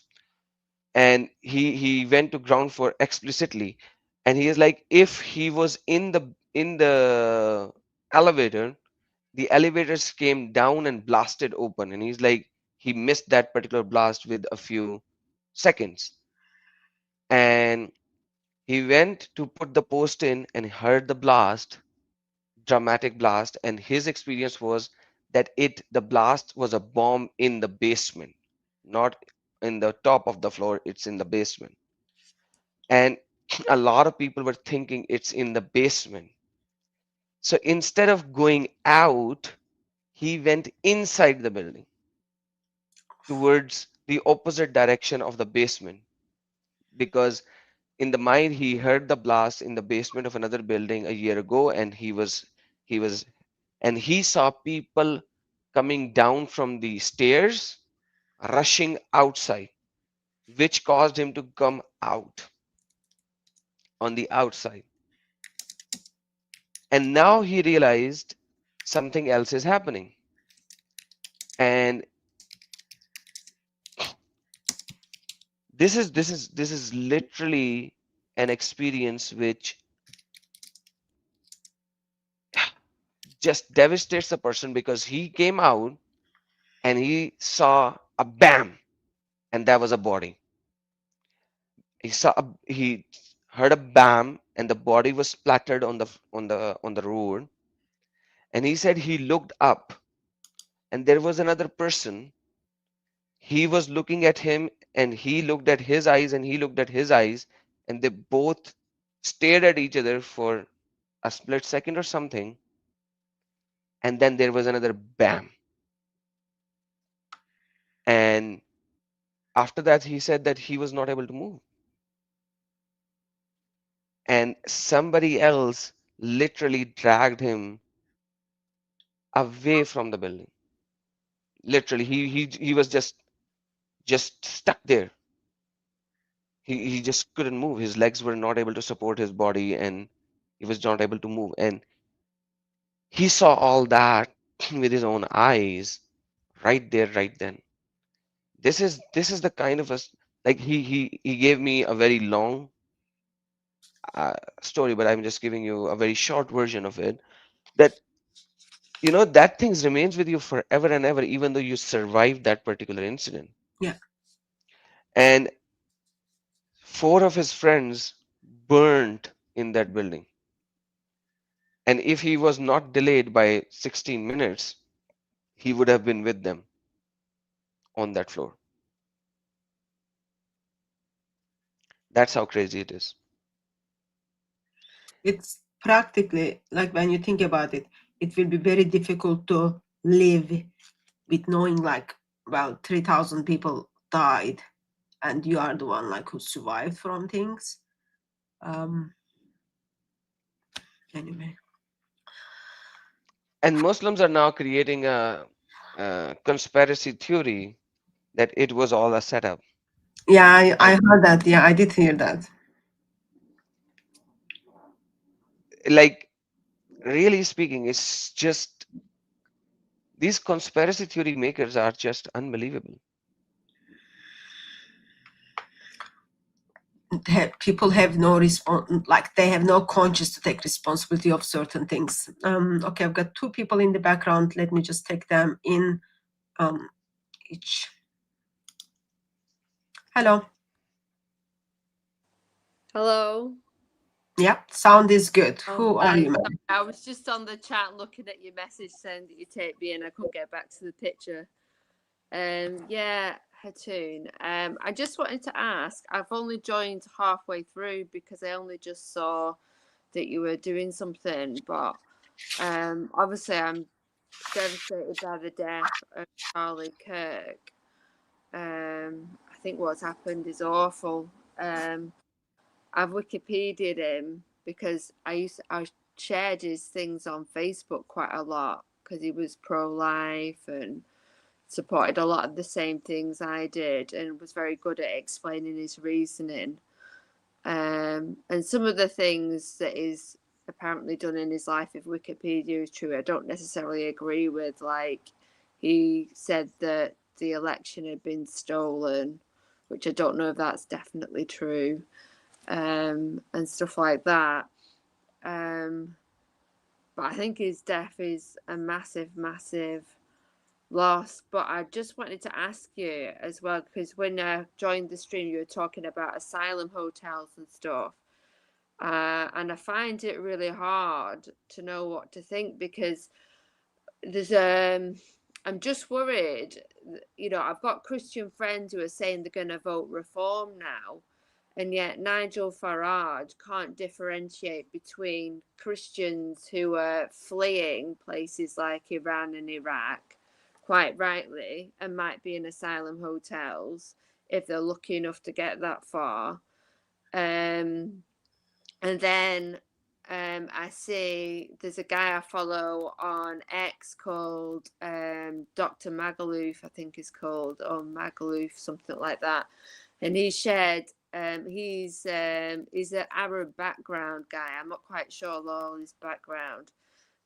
and he went to ground floor explicitly, and he is like, if he was in the elevator, the elevators came down and blasted open, and he's like, he missed that particular blast with a few seconds, and he went to put the post in and heard the blast, dramatic blast, and his experience was that the blast was a bomb in the basement, not in the top of the floor, it's in the basement. And a lot of people were thinking it's in the basement. So instead of going out, he went inside the building towards the opposite direction of the basement, because in the mind he heard the blast in the basement of another building a year ago, and he was and he saw people coming down from the stairs rushing outside, which caused him to come out on the outside. And now he realized something else is happening, and this is literally an experience which just devastates the person, because he came out and he saw a bam, and that was a body. He heard a bam, and the body was splattered on the road. And he said he looked up, and there was another person. He was looking at him, and he looked at his eyes, and he looked at his eyes, and they both stared at each other for a split second or something. And then there was another bam. And after that, he said that he was not able to move. And somebody else literally dragged him away from the building. Literally, he was just stuck there. He just couldn't move. His legs were not able to support his body, and he was not able to move. And he saw all that with his own eyes, right there, right then. This is the kind of like he gave me a very long story, but I'm just giving you a very short version of it. That that things remains with you forever and ever, even though you survived that particular incident. Yeah. And 4 of his friends burned in that building. And if he was not delayed by 16 minutes, he would have been with them on that floor. That's how crazy it is. It's practically, like, when you think about it, it will be very difficult to live with knowing, like, well, 3,000 people died and you are the one, like, who survived from things. Anyway. And Muslims are now creating a conspiracy theory that it was all a setup. Yeah, I heard that. Yeah, I did hear that. Like, really speaking, it's just these conspiracy theory makers are just unbelievable. People have no like, they have no conscience to take responsibility of certain things. Okay, I've got 2 people in the background. Let me just take them in each. Hello. Hello. Yeah, sound is good. Oh, Who are you, ma'am? I was just on the chat looking at your message saying that you take me, and I couldn't get back to the picture. Yeah, Hatoon. I just wanted to ask. I've only joined halfway through because I only just saw that you were doing something, but obviously I'm devastated by the death of Charlie Kirk. I think what's happened is awful. I've Wikipedia'd him because I shared his things on Facebook quite a lot because he was pro-life and supported a lot of the same things I did and was very good at explaining his reasoning. And some of the things that is apparently done in his life, if Wikipedia is true, I don't necessarily agree with. Like, he said that the election had been stolen, which I don't know if that's definitely true. And stuff like that. But I think his death is a massive, massive loss. But I just wanted to ask you as well, because when I joined the stream, you were talking about asylum hotels and stuff. And I find it really hard to know what to think, because there's I'm just worried. You know, I've got Christian friends who are saying they're going to vote reform now, and yet Nigel Farage can't differentiate between Christians who are fleeing places like Iran and Iraq, quite rightly, and might be in asylum hotels if they're lucky enough to get that far. And then I see there's a guy I follow on X called Dr. Magaluf, I think is called, or Magaluf, something like that. And he shared, he's an Arab background guy. I'm not quite sure all his background,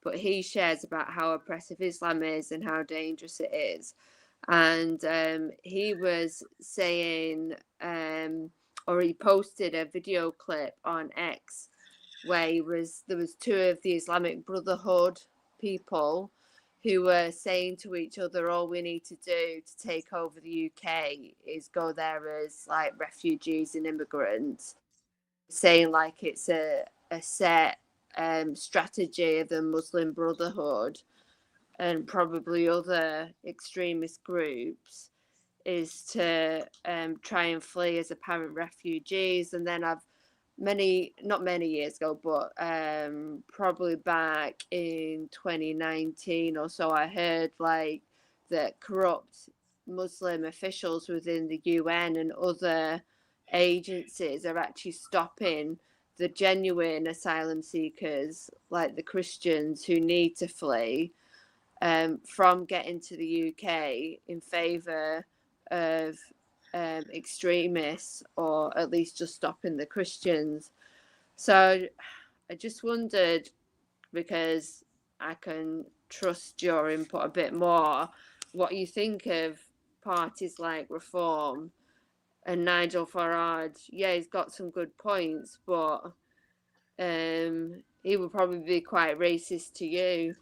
but he shares about how oppressive Islam is and how dangerous it is. And he was saying, or he posted a video clip on X where there was two of the Islamic Brotherhood people who were saying to each other, all we need to do to take over the UK is go there as like refugees and immigrants, saying like it's a set strategy of the Muslim Brotherhood and probably other extremist groups is to try and flee as apparent refugees. And then not many years ago, but probably back in 2019 or so, I heard like that corrupt Muslim officials within the UN and other agencies are actually stopping the genuine asylum seekers, like the Christians who need to flee, from getting to the UK in favour of extremists, or at least just stopping the Christians. So I just wondered, because I can trust your input a bit more, what you think of parties like Reform and Nigel Farage. Yeah, he's got some good points, but he would probably be quite racist to you.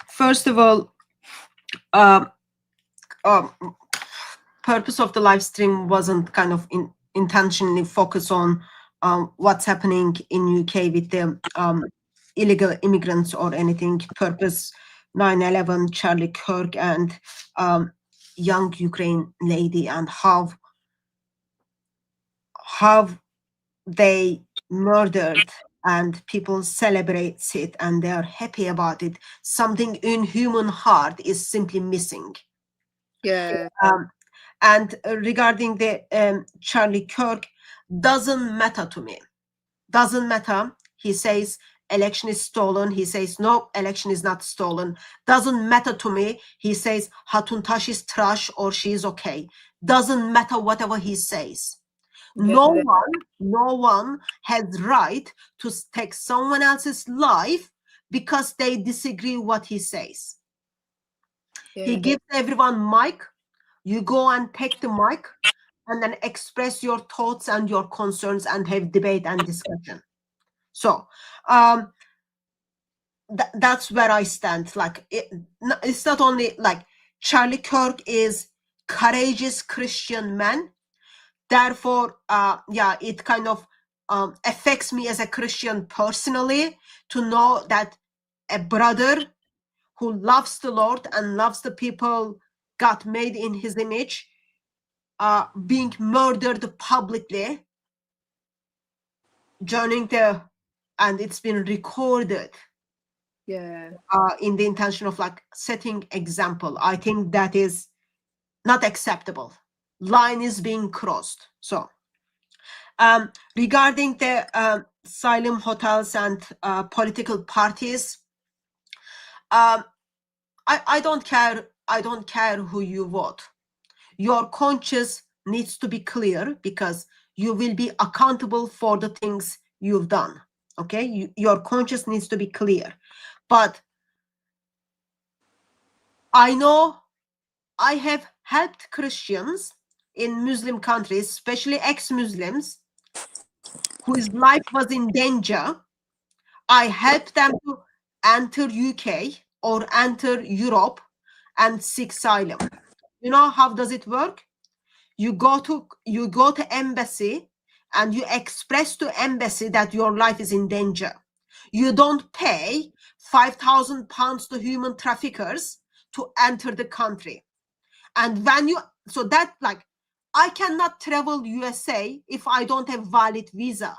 First of all, purpose of the live stream wasn't kind of intentionally focus on what's happening in UK with the illegal immigrants or anything. Purpose 9/11, Charlie Kirk, and young Ukraine lady, and how they murdered, and people celebrate it and they are happy about it. Something in human heart is simply missing. Yeah. And regarding the Charlie Kirk, doesn't matter to me. Doesn't matter. He says election is stolen. He says no, election is not stolen. Doesn't matter to me. He says Hatuntash is trash or she is okay. Doesn't matter whatever he says. No one has right to take someone else's life because they disagree what he says. He gives everyone mic. You go and take the mic and then express your thoughts and your concerns and have debate and discussion. So that's where I stand. Like it's not only like Charlie Kirk is courageous Christian man. Therefore, yeah, it kind of affects me as a Christian personally to know that a brother who loves the Lord and loves the people God made in his image being murdered publicly, and it's been recorded. Yeah. In the intention of like setting example. I think that is not acceptable. Line is being crossed. So regarding the asylum hotels and political parties, I don't care. I don't care who you vote. Your conscience needs to be clear because you will be accountable for the things you've done. Okay, your conscience needs to be clear. But I know I have helped Christians in Muslim countries, especially ex-Muslims, whose life was in danger, I helped them to enter UK or enter Europe and seek asylum. You know how does it work? You go to embassy and you express to embassy that your life is in danger. You don't pay £5,000 to human traffickers to enter the country. And when you, so that like, I cannot travel USA if I don't have valid visa.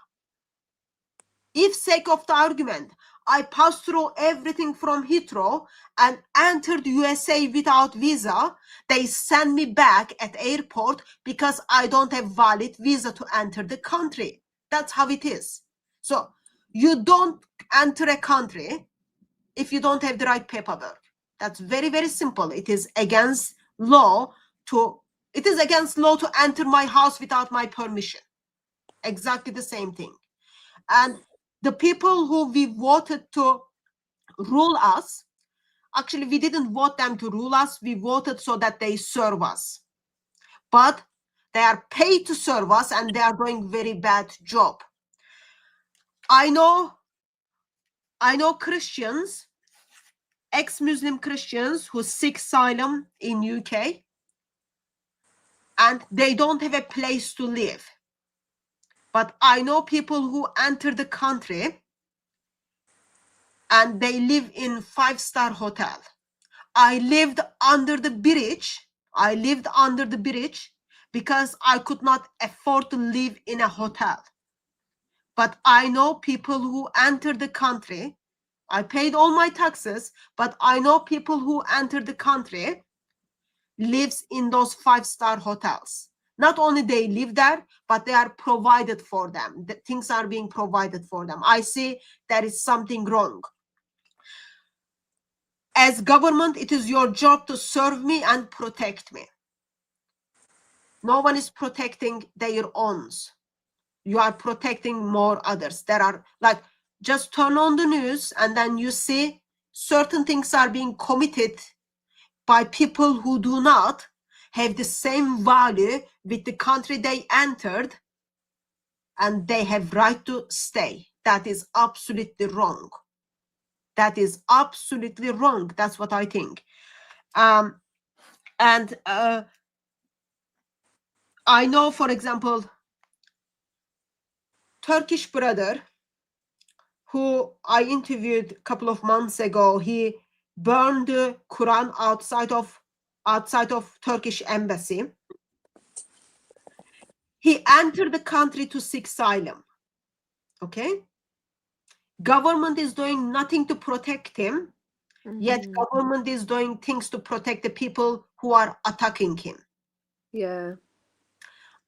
If sake of the argument, I passed through everything from Heathrow and entered USA without visa, they send me back at airport because I don't have valid visa to enter the country. That's how it is. So you don't enter a country if you don't have the right paperwork. That's very, very simple. It is against law to enter my house without my permission. Exactly the same thing. And the people who we voted to rule us, actually we didn't vote them to rule us, we voted so that they serve us. But they are paid to serve us and they are doing very bad job. I know Christians, ex-Muslim Christians who seek asylum in UK and they don't have a place to live. But I know people who enter the country and they live in 5-star hotel. I lived under the bridge. I lived under the bridge because I could not afford to live in a hotel. But I know people who enter the country. I paid all my taxes, but I know people who enter the country lives in those 5-star hotels. Not only they live there, but they are provided for them. The things are being provided for them. I see there is something wrong. As government, it is your job to serve me and protect me. No one is protecting their owns. You are protecting more others. There are like, just turn on the news and then you see certain things are being committed by people who do not have the same value with the country they entered and they have right to stay. That is absolutely wrong. That is absolutely wrong. That's what I think. I know, for example, Turkish brother who I interviewed a couple of months ago, he burned the Quran outside of Turkish embassy. He entered the country to seek asylum. Okay? Government is doing nothing to protect him, yet government is doing things to protect the people who are attacking him. Yeah.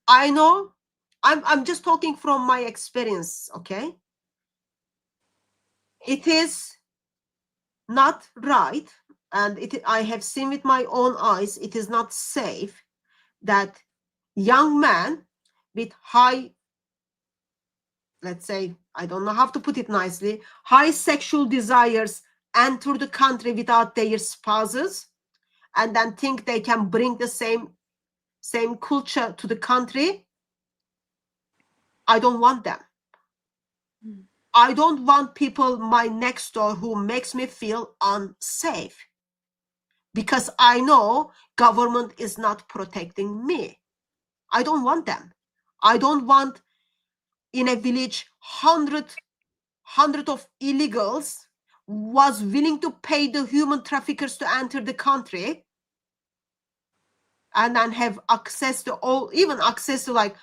I know, I'm just talking from my experience, okay? It is not right, and I have seen with my own eyes, it is not safe that young man with high, let's say, I don't know how to put it nicely, high sexual desires enter the country without their spouses and then think they can bring the same culture to the country. I don't want them. I don't want people my next door who makes me feel unsafe because I know government is not protecting me. I don't want them. I don't want in a village hundred of illegals was willing to pay the human traffickers to enter the country and then have access to all, even access to like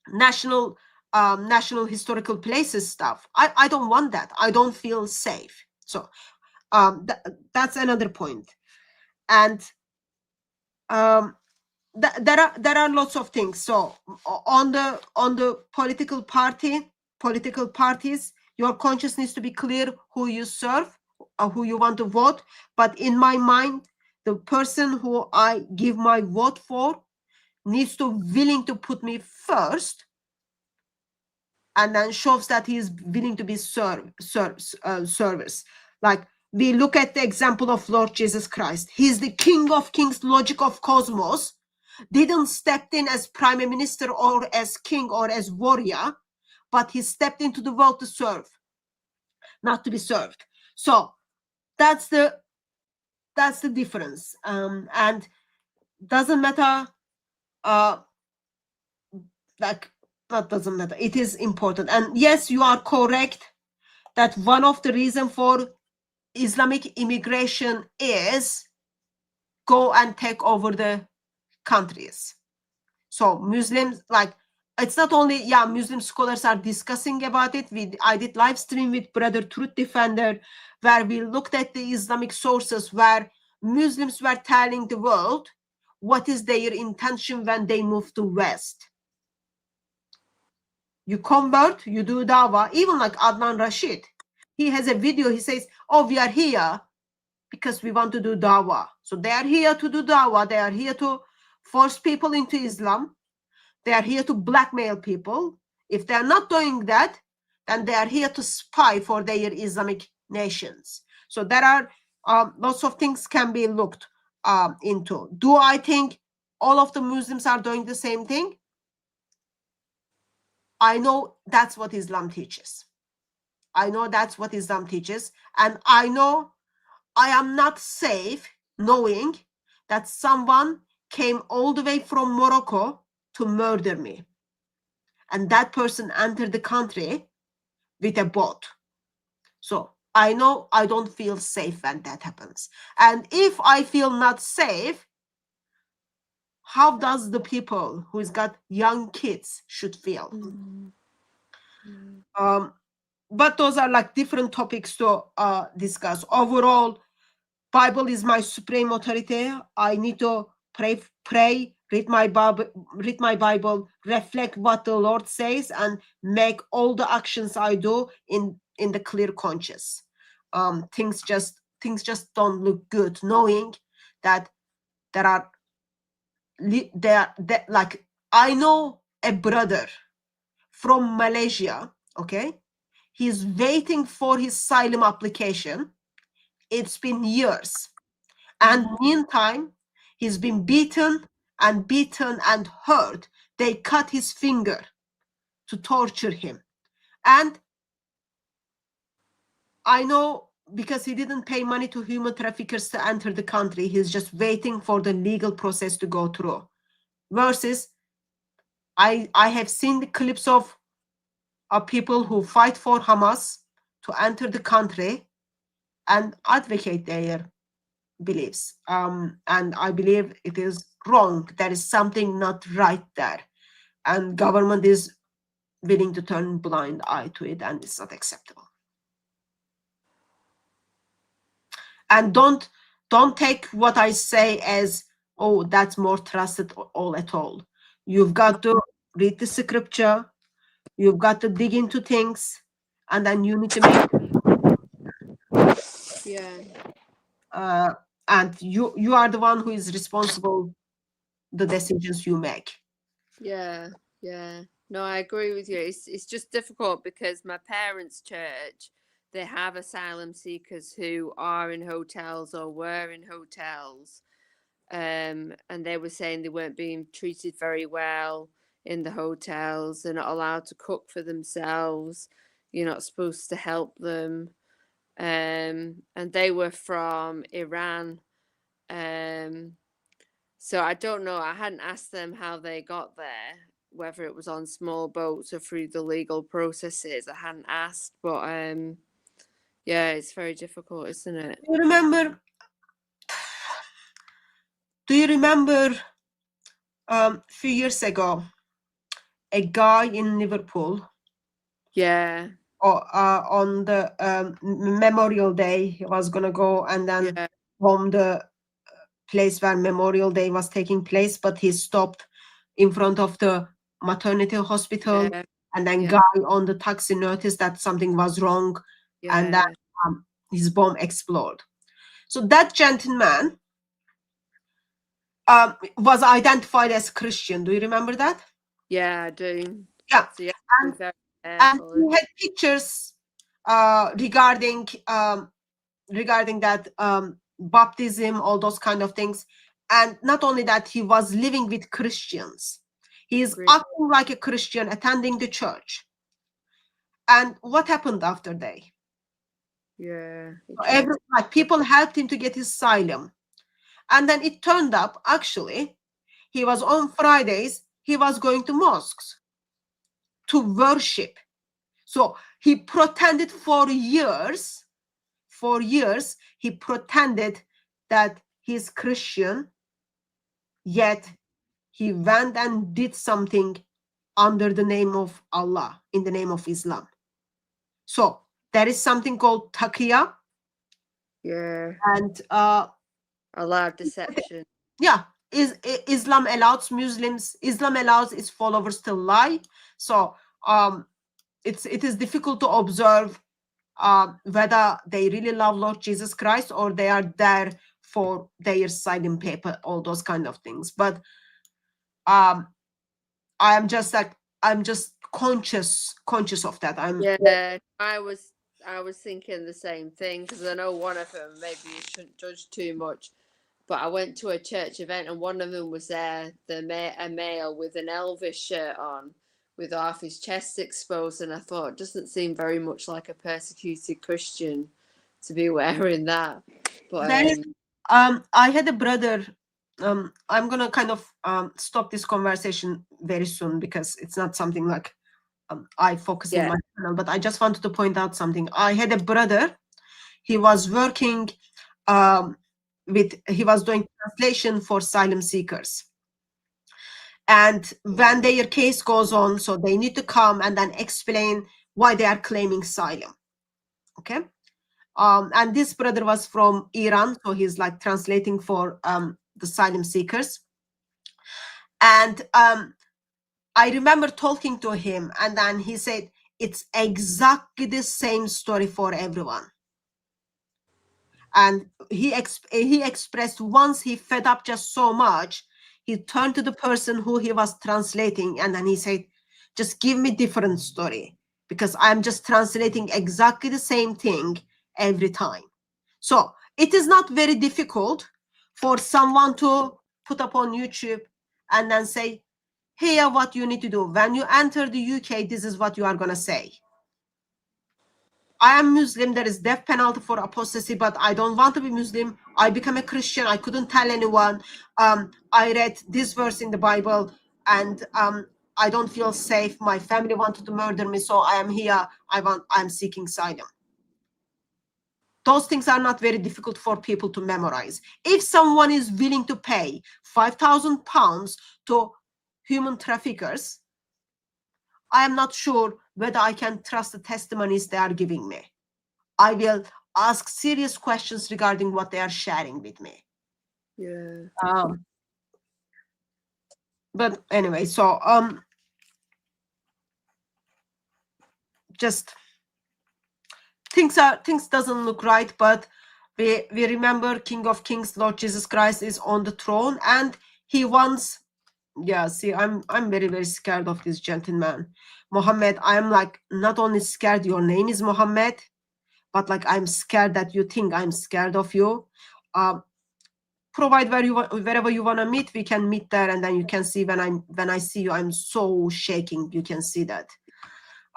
national historical places stuff. I don't want that. I don't feel safe. So that's another point. And there are lots of things. So on the political parties, your conscience needs to be clear who you serve or who you want to vote. But in my mind, the person who I give my vote for needs to willing to put me first, and then shows that he is willing to be service. Like we look at the example of Lord Jesus Christ. He's the King of Kings, logic of cosmos. Didn't step in as prime minister or as king or as warrior, but he stepped into the world to serve, not to be served. So that's the difference. And doesn't matter, like, that doesn't matter. It is important. And yes, you are correct that one of the reasons for Islamic immigration is go and take over the countries. So Muslims, like, it's not only, yeah, Muslim scholars are discussing about it. I did live stream with Brother Truth Defender, where we looked at the Islamic sources, where Muslims were telling the world what is their intention when they move to West. You convert, you do dawah. Even like Adnan Rashid, he has a video, he says, oh, we are here because we want to do dawah. So they are here to do dawah. They are here to force people into Islam. They are here to blackmail people. If they are not doing that, then they are here to spy for their Islamic nations. So there are lots of things can be looked into. Do I think all of the Muslims are doing the same thing? I know that's what Islam teaches. I know that's what Islam teaches. And I know I am not safe knowing that someone came all the way from Morocco to murder me. And that person entered the country with a boat. So I know I don't feel safe when that happens. And if I feel not safe, how does the people who's got young kids should feel? But those are like different topics to discuss. Overall, Bible is my supreme authority. I need to pray, read my Bible, reflect what the Lord says, and make all the actions I do in the clear conscience. Things just don't look good, knowing that like, I know a brother from Malaysia, okay? He's waiting for his asylum application. It's been years. And meantime, he's been beaten and hurt. They cut his finger to torture him. And I know, because he didn't pay money to human traffickers to enter the country, he's just waiting for the legal process to go through. Versus, I have seen the clips of people who fight for Hamas to enter the country and advocate their beliefs. And I believe it is wrong. There is something not right there. And government is willing to turn blind eye to it, and it's not acceptable. And don't take what I say as, oh, that's more trusted all at all. You've got to read the scripture, you've got to dig into things, and then you need to make and you are the one who is responsible the decisions you make. Yeah. No, I agree with you. It's just difficult because my parents' church, they have asylum seekers who are in hotels or were in hotels. And they were saying they weren't being treated very well in the hotels. They're not allowed to cook for themselves. You're not supposed to help them. And they were from Iran. So I don't know. I hadn't asked them how they got there, whether it was on small boats or through the legal processes. I hadn't asked, but yeah, it's very difficult, isn't it? Do you remember a few years ago, a guy in Liverpool? Yeah. On the Memorial Day, he was gonna go and then from the place where Memorial Day was taking place, but he stopped in front of the maternity hospital, and then guy on the taxi noticed that something was wrong, and then his bomb exploded. So that gentleman was identified as Christian. Do you remember that? Yeah, I do. Yeah. So and he had pictures regarding that baptism, all those kind of things. And not only that, he was living with Christians. He is acting like a Christian, attending the church. And what happened after that? Yeah. Like people helped him to get his asylum. And then it turned up, actually, he was on Fridays, he was going to mosques to worship. So he pretended for years, he pretended that he's Christian, yet he went and did something under the name of Allah, in the name of Islam. So there is something called taqiyya. Yeah. And allowed deception. Yeah, Islam allows Muslims, Islam allows its followers to lie. So it is difficult to observe whether they really love Lord Jesus Christ or they are there for their signing paper, all those kind of things. But I'm just conscious of that. I was thinking the same thing, because I know one of them, maybe you shouldn't judge too much, but I went to a church event and one of them was there, a male with an Elvis shirt on with half his chest exposed, and I thought, it doesn't seem very much like a persecuted Christian to be wearing that. But I had a brother. I'm gonna kind of stop this conversation very soon because it's not something like I focus in my channel, but I just wanted to point out something. I had a brother. He was working he was doing translation for asylum seekers. And when their case goes on, so they need to come and then explain why they are claiming asylum. Okay. And this brother was from Iran, so he's like translating for the asylum seekers. And I remember talking to him, and then he said, it's exactly the same story for everyone. And he expressed once he fed up just so much, he turned to the person who he was translating, and then he said, just give me different story, because I'm just translating exactly the same thing every time. So it is not very difficult for someone to put up on YouTube and then say, here what you need to do. When you enter the UK, this is what you are going to say. I am Muslim, there is death penalty for apostasy, but I don't want to be Muslim. I become a Christian, I couldn't tell anyone. I read this verse in the Bible and I don't feel safe. My family wanted to murder me, so I am here. I'm seeking asylum. Those things are not very difficult for people to memorize. If someone is willing to pay £5,000 to human traffickers, I am not sure whether I can trust the testimonies they are giving me. I will ask serious questions regarding what they are sharing with me. Yeah. But anyway, so just things doesn't look right, but we remember King of Kings, Lord Jesus Christ is on the throne, and he wants. Yeah, see, I'm very, very scared of this gentleman, Mohammed. I'm like not only scared your name is Mohammed, but like I'm scared that you think I'm scared of you. Provide wherever you want to meet, we can meet there, and then you can see when I see you, I'm so shaking. You can see that.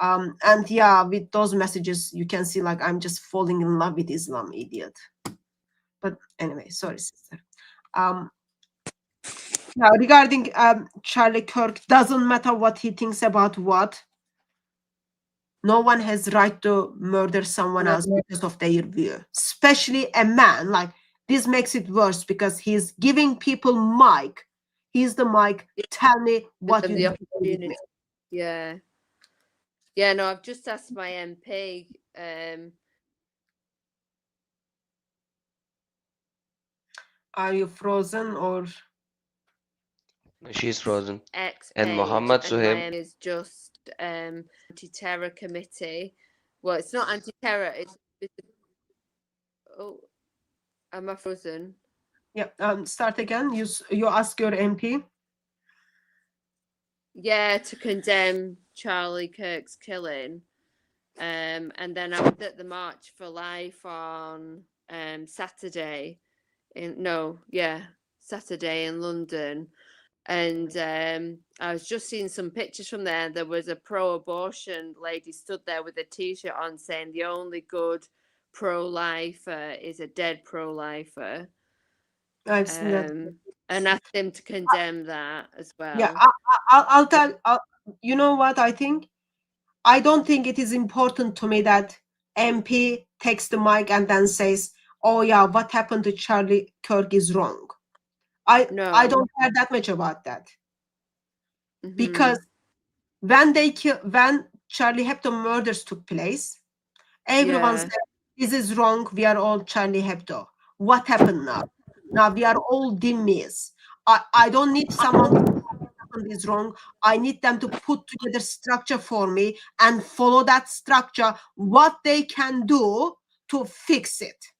And yeah, with those messages, you can see like I'm just falling in love with Islam, idiot. But anyway, sorry, sister. Now regarding Charlie Kirk, doesn't matter what he thinks about what. No one has right to murder someone else because of their view, especially a man. Like this makes it worse because he's giving people mic. He's the mic. Tell me what you do with me. Yeah. Yeah, no, I've just asked my MP. Are you frozen or? She's frozen. X And page, Muhammad and my Suhaib is just anti-terror committee. Well, it's not anti-terror. It's oh, am I frozen? Yeah. Start again. You ask your MP. Yeah, to condemn Charlie Kirk's killing. And then I was at the March for Life on Saturday in London. And I was just seeing some pictures from there. There was a pro-abortion lady stood there with a T-shirt on saying the only good pro-lifer is a dead pro-lifer. I've seen that. And asked him to condemn that as well. Yeah, I'll tell. You know what I think? I don't think it is important to me that MP takes the mic and then says, "Oh yeah, what happened to Charlie Kirk is wrong." I don't care that much about that, because when Charlie Hebdo murders took place, everyone said, "This is wrong. We are all Charlie Hebdo." What happened now? Now we are all dhimmis. I don't need someone to is wrong. I need them to put together structure for me and follow that structure, what they can do to fix it.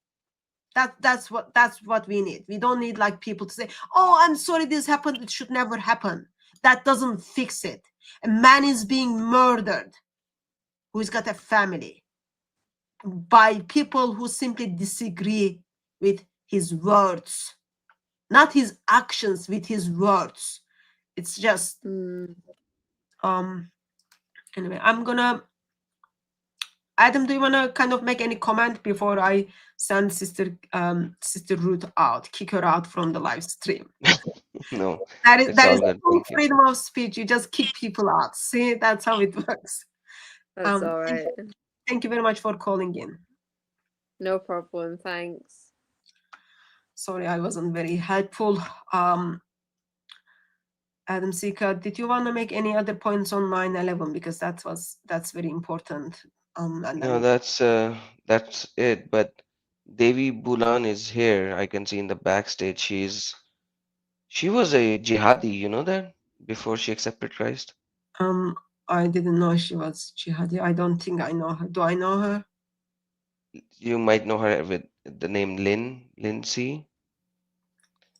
That's what we need. We don't need like people to say, "Oh, I'm sorry this happened, it should never happen." That doesn't fix it. A man is being murdered who's got a family by people who simply disagree with his words, not his actions, with his words. It's just anyway, I'm gonna Adam, do you want to kind of make any comment before I send Sister Ruth out, kick her out from the live stream? No, that is all good. full freedom of speech. You just kick people out. See, that's how it works. That's all right. Thank you very much for calling in. No problem. Thanks. Sorry, I wasn't very helpful. Adam Sika, did you want to make any other points on 9/11? Because that's very important. No, that's it. But Devi Bulan is here. I can see in the backstage. She was a jihadi. You know that, before she accepted Christ. I didn't know she was jihadi. I don't think I know her. Do I know her? You might know her with the name Lindsay.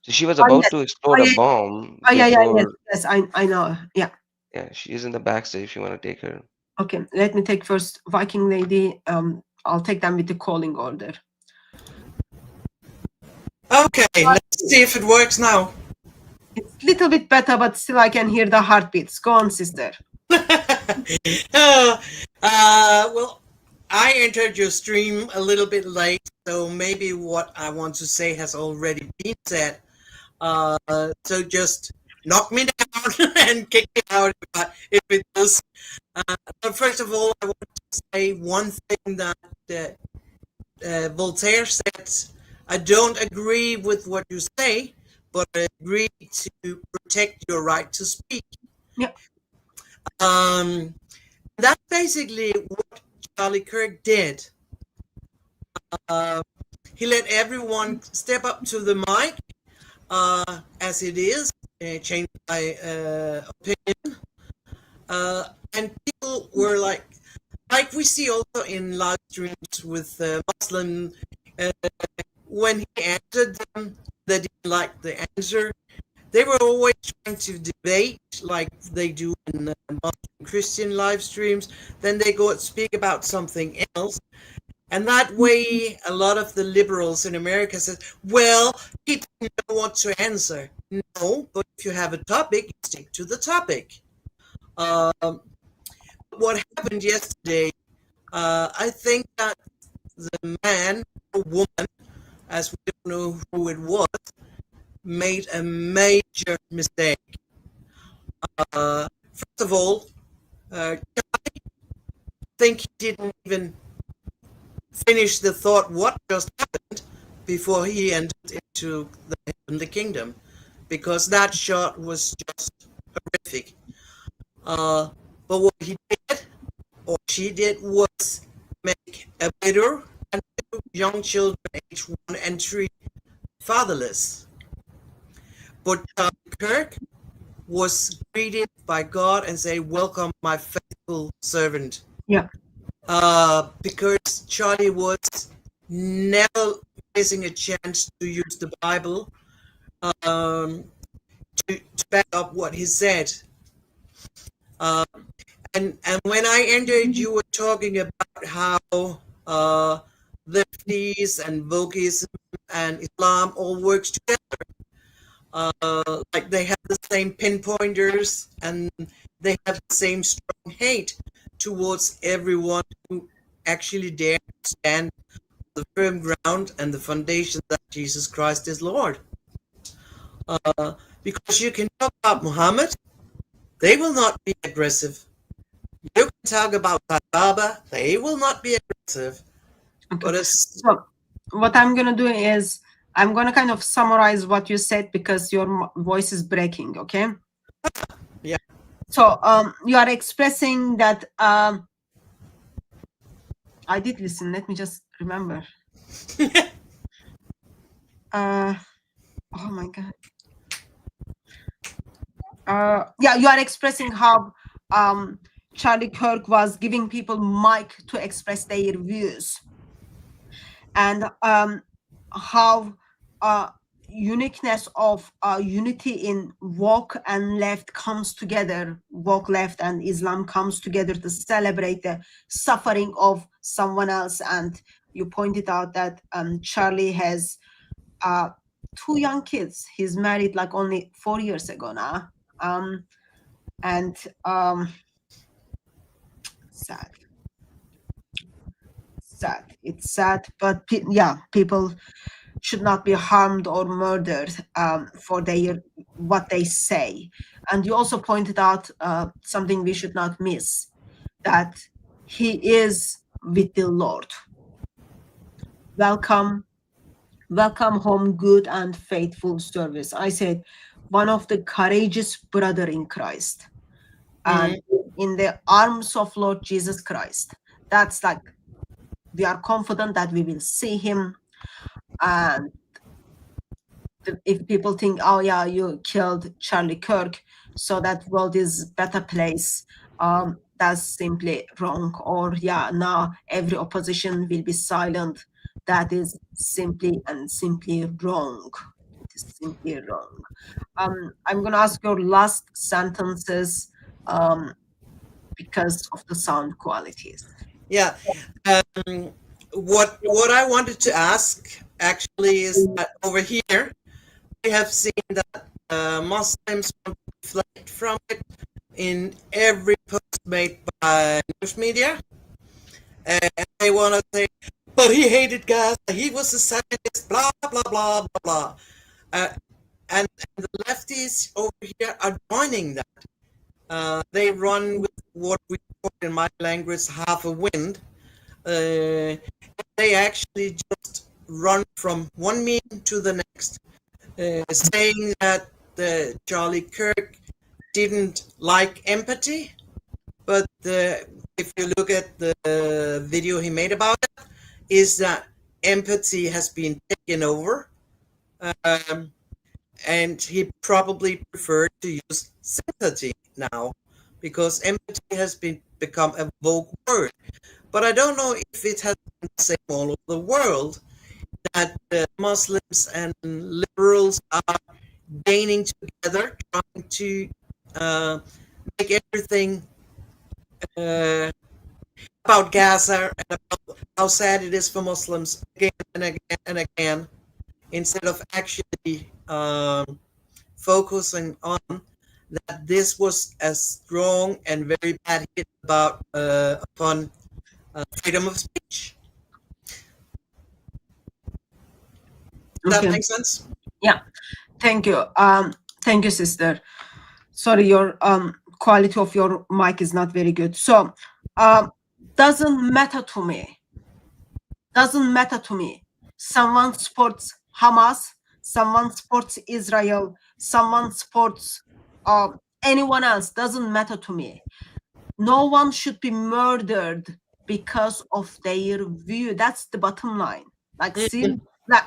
So she was about to explode a bomb before. Yes, I know her. Yeah. Yeah, she is in the backstage if you want to take her. Okay, let me take first Viking lady. I'll take them with the calling order. Okay, let's see if it works now. It's a little bit better, but still I can hear the heartbeats. Go on, sister. Well, I entered your stream a little bit late, so maybe what I want to say has already been said. So just knock me down and kick me out if it does. But first of all, I want to say one thing that Voltaire said. I don't agree with what you say, but I agree to protect your right to speak. Yeah. That's basically what Charlie Kirk did. He let everyone step up to the mic as it is, change my opinion. And people were like we see also in live streams with Muslim, when he answered them, they didn't like the answer. They were always trying to debate like they do in Muslim Christian live streams. Then they go and speak about something else. And that way, a lot of the liberals in America says, well, he didn't know what to answer. No, but if you have a topic, you stick to the topic. What happened yesterday, I think that the man or woman, as we don't know who it was, made a major mistake. First of all, I think he didn't even finish the thought what just happened before he entered into the heavenly kingdom, because that shot was just horrific. But what he did, or she did, was make a widow and two young children, age 1 and 3, fatherless. But Charlie Kirk was greeted by God and say, "Welcome, my faithful servant." Yeah. Because Charlie was never missing a chance to use the Bible to back up what he said. And when I entered, you were talking about how lefties and wokeism and Islam all works together. Like they have the same pinpointers and they have the same strong hate towards everyone who actually dare to stand on the firm ground and the foundation that Jesus Christ is Lord. Because you can talk about Muhammad, they will not be aggressive. You can talk about Baba, they will not be aggressive. Okay. So what I'm going to do is I'm going to kind of summarize what you said because your voice is breaking, okay? Yeah. So you are expressing that I did listen. Let me just remember. Oh my God. Yeah, you are expressing how Charlie Kirk was giving people mic to express their views, and how uniqueness of unity in woke and left comes together. Woke left and Islam comes together to celebrate the suffering of someone else. And you pointed out that Charlie has 2 young kids. He's married like only 4 years ago now. And sad. It's sad, but yeah, people should not be harmed or murdered for what they say. And you also pointed out something we should not miss, that he is with the Lord. Welcome home, good and faithful service. I said, one of the courageous brother in Christ, and in the arms of Lord Jesus Christ. That's like, we are confident that we will see him. And if people think, oh yeah, you killed Charlie Kirk, so that world is better place, that's simply wrong. Or yeah, now every opposition will be silent. That is simply wrong. It is simply wrong. I'm gonna ask your last sentences because of the sound qualities. Yeah. What I wanted to ask actually is that over here we have seen that Muslims want to deflect from it in every post made by news media, and they want to say, "But he hated Gaza. He was a Zionist." Blah blah blah blah blah. And the lefties over here are joining that. They run with what we call in my language half a wind. They actually just run from one meme to the next, saying that Charlie Kirk didn't like empathy, but if you look at the video he made about it, is that empathy has been taken over, and he probably preferred to use sympathy now, because empathy has become a vogue word. But I don't know if it has been the same all over the world, that Muslims and liberals are gaining together, trying to make everything about Gaza and about how sad it is for Muslims again and again and again, instead of actually focusing on that this was a strong and very bad hit upon freedom of speech. Does that make sense? Yeah. Thank you. Thank you, sister. Sorry, your quality of your mic is not very good. So doesn't matter to me. Someone supports Hamas, someone supports Israel, someone supports anyone else. Doesn't matter to me. No one should be murdered because of their view. That's the bottom line. Like, see,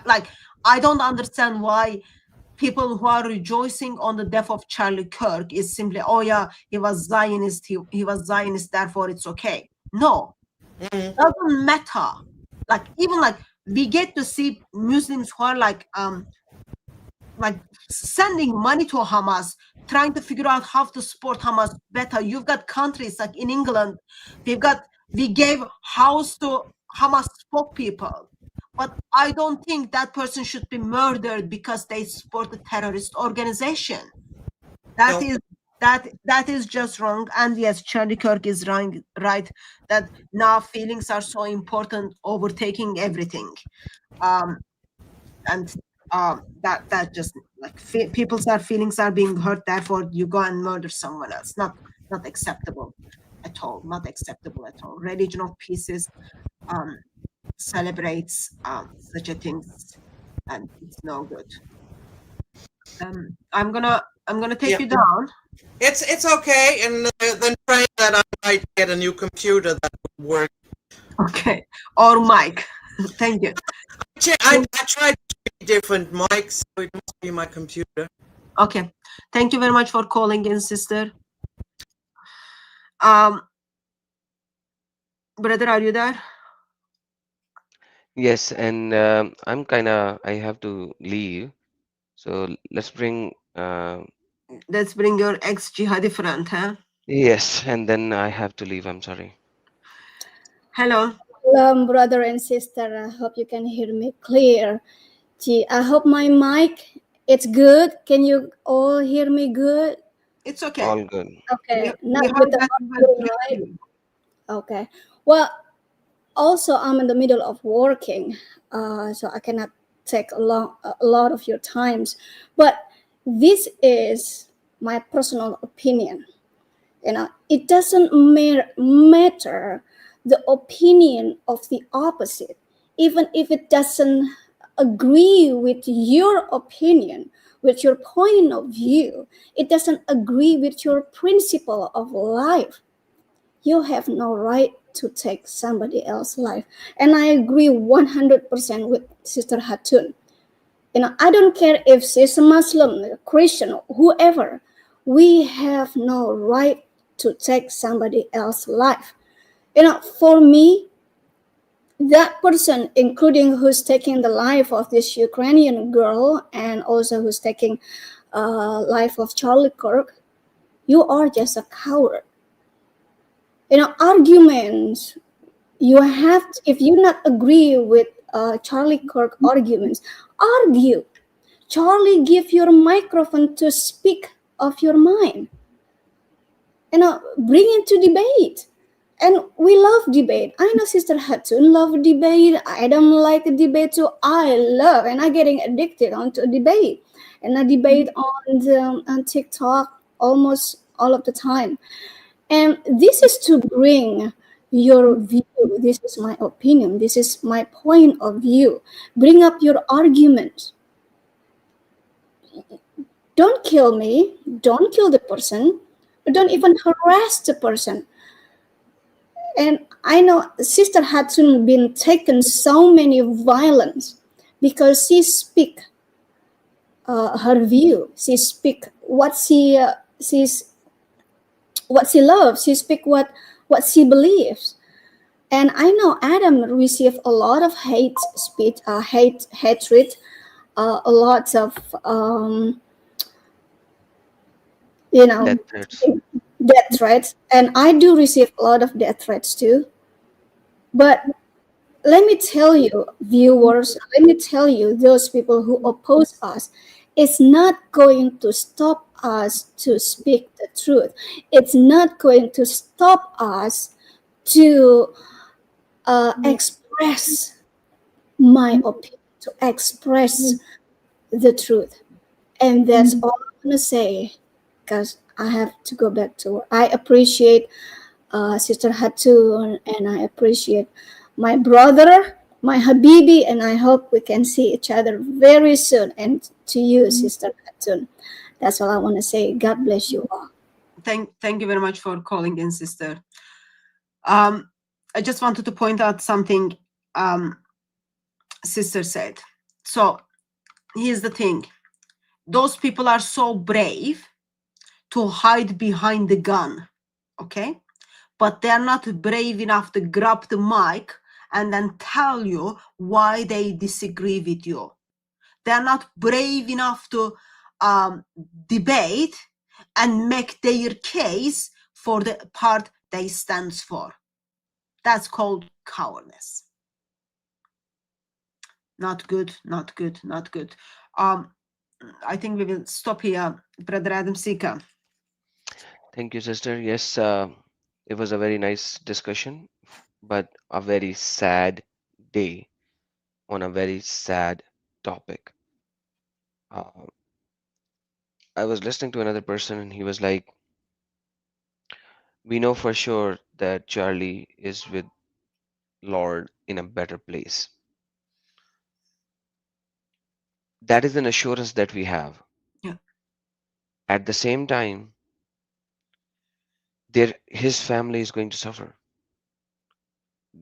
like I don't understand why people who are rejoicing on the death of Charlie Kirk is simply, oh yeah, he was Zionist, he was Zionist, therefore it's okay. No, doesn't matter. Like, even like we get to see Muslims who are like sending money to Hamas, trying to figure out how to support Hamas better. You've got countries like in England, we gave house to Hamas spokespeople. But I don't think that person should be murdered because they support a terrorist organization. That No. is that is just wrong. And yes, Charlie Kirk is right that now feelings are so important, overtaking everything. And that just like people's feelings are being hurt, therefore you go and murder someone else. Not acceptable at all. Not acceptable at all. Religion of Peace celebrates such a things, and it's no good. I'm gonna take you down. It's okay, and then pray that I might get a new computer that would work. Okay, or mic. Thank you. I tried 3 different mics, so it must be my computer. Okay, thank you very much for calling in, sister. Brother, are you there? Yes, and I have to leave. So let's bring. Let's bring your ex-jihadi friend, huh? Yes, and then I have to leave. I'm sorry. Hello. Brother and sister. I hope you can hear me clear. Gee, I hope my mic it's good. Can you all hear me good? It's okay. All good. Okay, not with the audio, right? Okay. Well, also I'm in the middle of working, so I cannot take a lot of your times. But this is my personal opinion. It doesn't matter the opinion of the opposite, even if it doesn't agree with your opinion, with your point of view. It doesn't agree with your principle of life. You have no right to take somebody else's life. And I agree 100% with Sister Hatun. I don't care if she's a Muslim, a Christian, whoever. We have no right to take somebody else's life. For me, that person, including who's taking the life of this Ukrainian girl and also who's taking life of Charlie Kirk, you are just a coward. Arguments, you have to, if you not agree with Charlie Kirk arguments, argue. Charlie, give your microphone to speak of your mind. Bring it to debate. And we love debate. I know Sister Hatun love debate. I don't like debate too. I love, and I'm getting addicted onto debate. And I debate on TikTok almost all of the time. And this is to bring your view. This is my opinion. This is my point of view. Bring up your argument. Don't kill me. Don't kill the person. Don't even harass the person. And I know Sister Hatun been taken so many violence because she speak her view. She speak what she loves. She speak what she believes. And I know Adam received a lot of hate speech, hatred, a lot of death threats, and I do receive a lot of death threats too. But let me tell you, viewers, let me tell you, those people who oppose us, it's not going to stop us to speak the truth. It's not going to stop us to express my opinion, to express the truth. And that's all I'm going to say, because I have to go back to work. I appreciate Sister Hatun, and I appreciate my brother, my Habibi, and I hope we can see each other very soon. And to you, Sister Hatun, that's all I want to say. God bless you all. Thank you very much for calling in, sister. I just wanted to point out something sister said. So here's the thing. Those people are so brave to hide behind the gun, okay? But they're not brave enough to grab the mic and then tell you why they disagree with you. They're not brave enough to debate and make their case for the part they stand for. That's called cowardice. Not good, not good, not good. I think we will stop here. Brother Adam Sika. Thank you, sister. Yes, it was a very nice discussion, but a very sad day on a very sad topic. Uh, I was listening to another person, and he was like, "We know for sure that Charlie is with Lord in a better place." That is an assurance that we have. Yeah. At the same time, his family is going to suffer.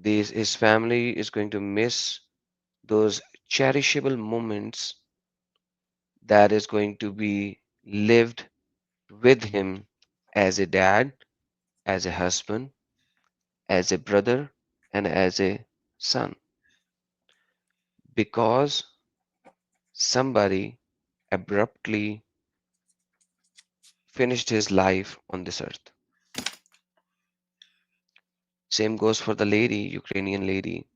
His family is going to miss those cherishable moments that is going to be lived with him as a dad, as a husband, as a brother, and as a son, because somebody abruptly finished his life on this earth. Same goes for the lady, Ukrainian lady.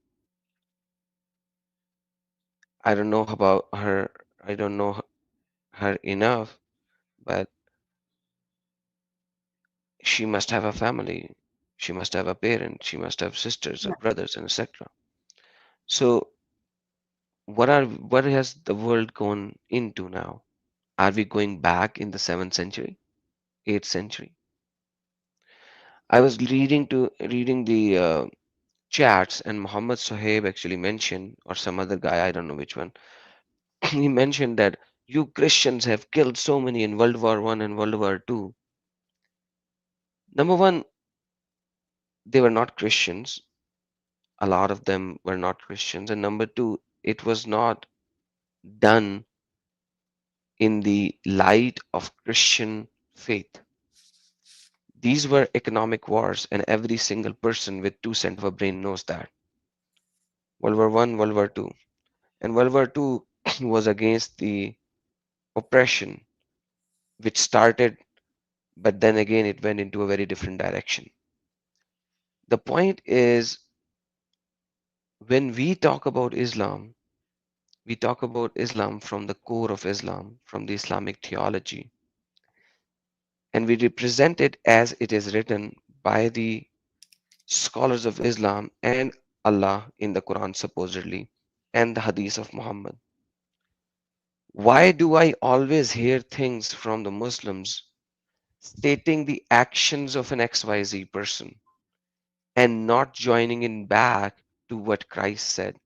I don't know about her, I don't know her enough, but she must have a family. She must have a parent. She must have sisters or Yeah. brothers, and etc. So, what has the world gone into now? Are we going back in the 7th century, 8th century? I was reading the chats, and Muhammad Sohaib actually mentioned, or some other guy, I don't know which one. He mentioned that you Christians have killed so many in World War One and World War Two. Number one, they were not Christians. A lot of them were not Christians, and number two, it was not done in the light of Christian faith. These were economic wars, and every single person with 2 cents of a brain knows that. World War One, World War Two, and World War Two was against the oppression, which started, but then again it went into a very different direction. The point is, when we talk about Islam, we talk about Islam from the core of Islam, from the Islamic theology, and we represent it as it is written by the scholars of Islam and Allah in the Quran, supposedly, and the Hadith of Muhammad. Why do I always hear things from the Muslims stating the actions of an XYZ person and not joining in back to what Christ said?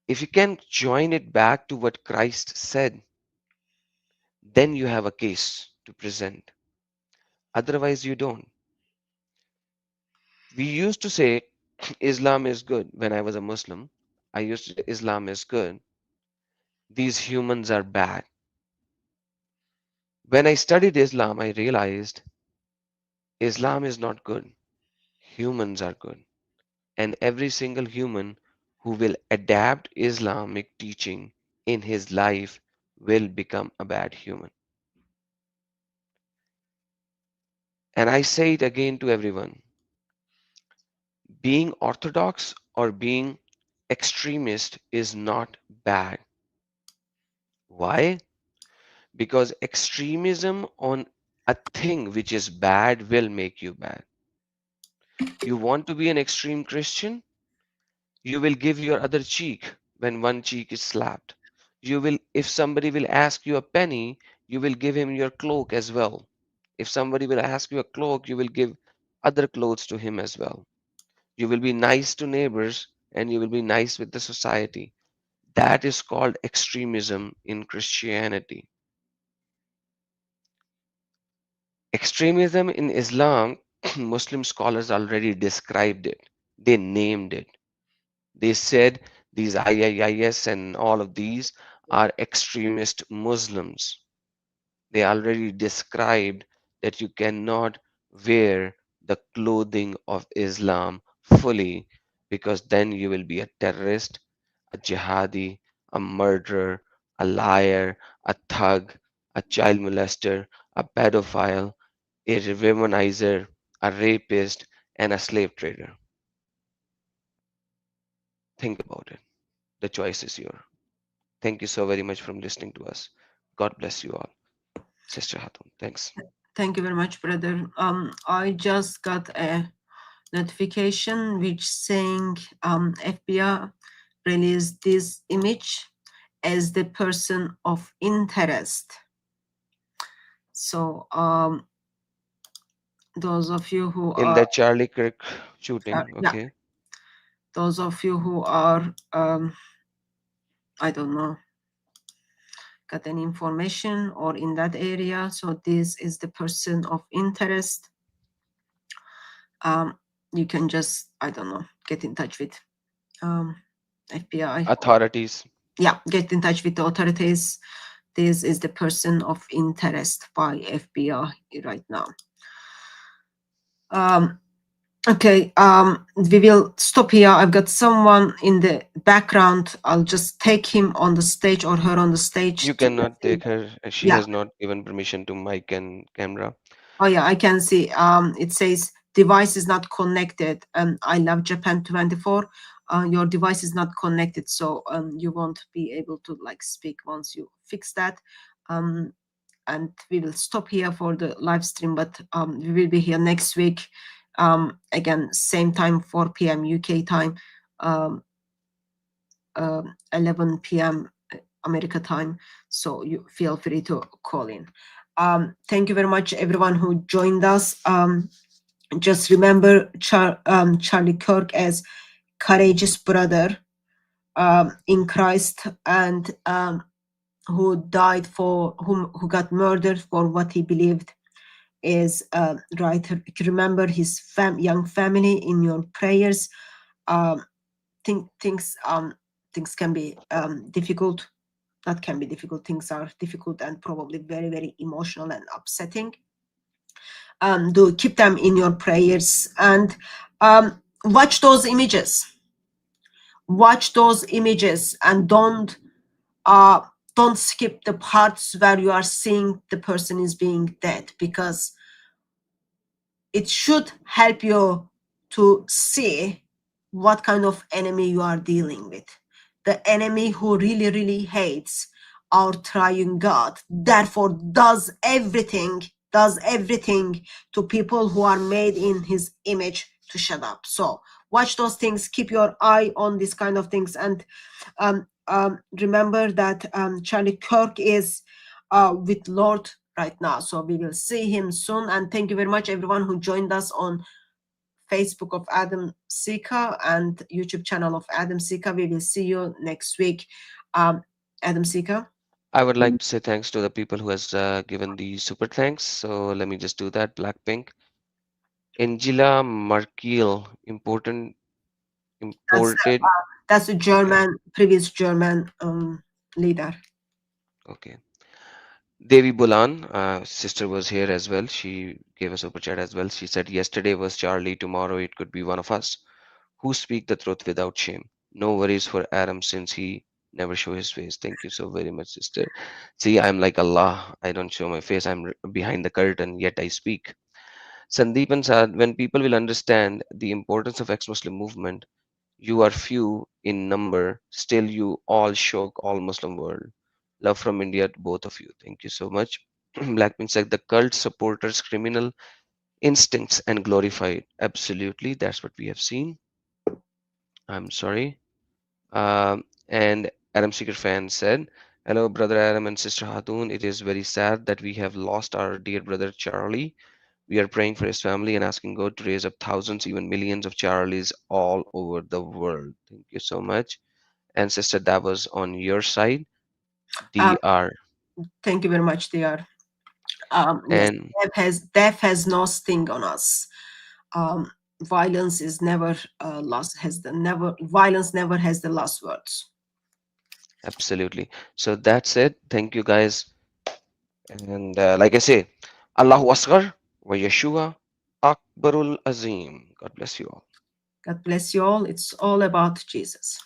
If you can join it back to what Christ said, then you have a case to present. Otherwise, you don't. We used to say Islam is good when I was a Muslim. I used to say Islam is good. These humans are bad. When I studied Islam, I realized Islam is not good. Humans are good. And every single human who will adapt Islamic teaching in his life will become a bad human. And I say it again to everyone, being orthodox or being extremist is not bad. Why? Because extremism on a thing which is bad will make you bad. You want to be an extreme Christian? You will give your other cheek when one cheek is slapped. You will, if somebody will ask you a penny, you will give him your cloak as well. If somebody will ask you a cloak, you will give other clothes to him as well. You will be nice to neighbors and you will be nice with the society. That is called extremism in Christianity. Extremism in Islam, Muslim scholars already described it. They named it. They said these IIIS and all of these are extremist Muslims. They already described that you cannot wear the clothing of Islam fully because then you will be a terrorist, a jihadi, a murderer, a liar, a thug, a child molester, a pedophile, a womanizer, a rapist, and a slave trader. Think about it. The choice is yours. Thank you so very much for listening to us. God bless you all. Sister Hatun, thanks. Thank you very much, brother. I just got a notification which saying FBI released this image as the person of interest. So those of you who In are that Charlie Kirk shooting, yeah, okay. those of you who are I don't know, got any information or in that area, so this is the person of interest. You can just, I don't know, get in touch with FBI. Authorities. Yeah, get in touch with the authorities. This is the person of interest by FBI right now. Okay, we will stop here. I've got someone in the background. I'll just take him on the stage or her on the stage. You cannot take her. She Yeah. has not given permission to mic and camera. Oh yeah, I can see. It says device is not connected. I love Japan 24. Your device is not connected, so you won't be able to like speak once you fix that. And we will stop here for the live stream, but we will be here next week. Again, same time, 4 p.m. UK time, 11 p.m. America time. So you feel free to call in. Thank you very much, everyone who joined us. Just remember Charlie Kirk as courageous brother in Christ, and who died for who got murdered for what he believed is right. Remember his young family in your prayers. Things can be difficult. That can be difficult. Things are difficult and probably very, very emotional and upsetting. Do keep them in your prayers, and watch those images. Watch those images and don't skip the parts where you are seeing the person is being dead, because it should help you to see what kind of enemy you are dealing with. The enemy who really, really hates our triune God, therefore does everything to people who are made in his image to shut up. So watch those things, keep your eye on these kind of things, and remember that Charlie Kirk is with Lord right now, so we will see him soon. And thank you very much, everyone who joined us on Facebook of Adam Sika and YouTube channel of Adam Sika. We will see you next week. Adam Sika. I would like to say thanks to the people who has given the super thanks. So let me just do that. Blackpink, Angela Merkel, imported. That's a German, previous German leader. Okay. Devi Bulan, sister was here as well. She gave a super chat as well. She said, yesterday was Charlie, tomorrow it could be one of us who speak the truth without shame. No worries for Adam since he never show his face. Thank you so very much, sister. See, I'm like Allah. I don't show my face. I'm behind the curtain, yet I speak. Sandeep and Saad, when people will understand the importance of ex-Muslim movement, you are few in number, still you all shock all Muslim world. Love from India to both of you. Thank you so much. Blackpink said the cult supporters criminal instincts and glorified. Absolutely, that's what we have seen. I'm sorry. And Adam Seeker fan said, hello, brother Adam and sister Hatun. It is very sad that we have lost our dear brother Charlie. We are praying for his family and asking God to raise up thousands, even millions of Charlies all over the world. Thank you so much. And sister, that was on your side. DR. Thank you very much, DR. Yes, And death has no sting on us. Violence is never violence never has the last words. absolutely. So that's it. Thank you guys. And like I say, Allahu Asghar wa Yeshua Akbarul Azim. God bless you all. God bless you all. It's all about Jesus.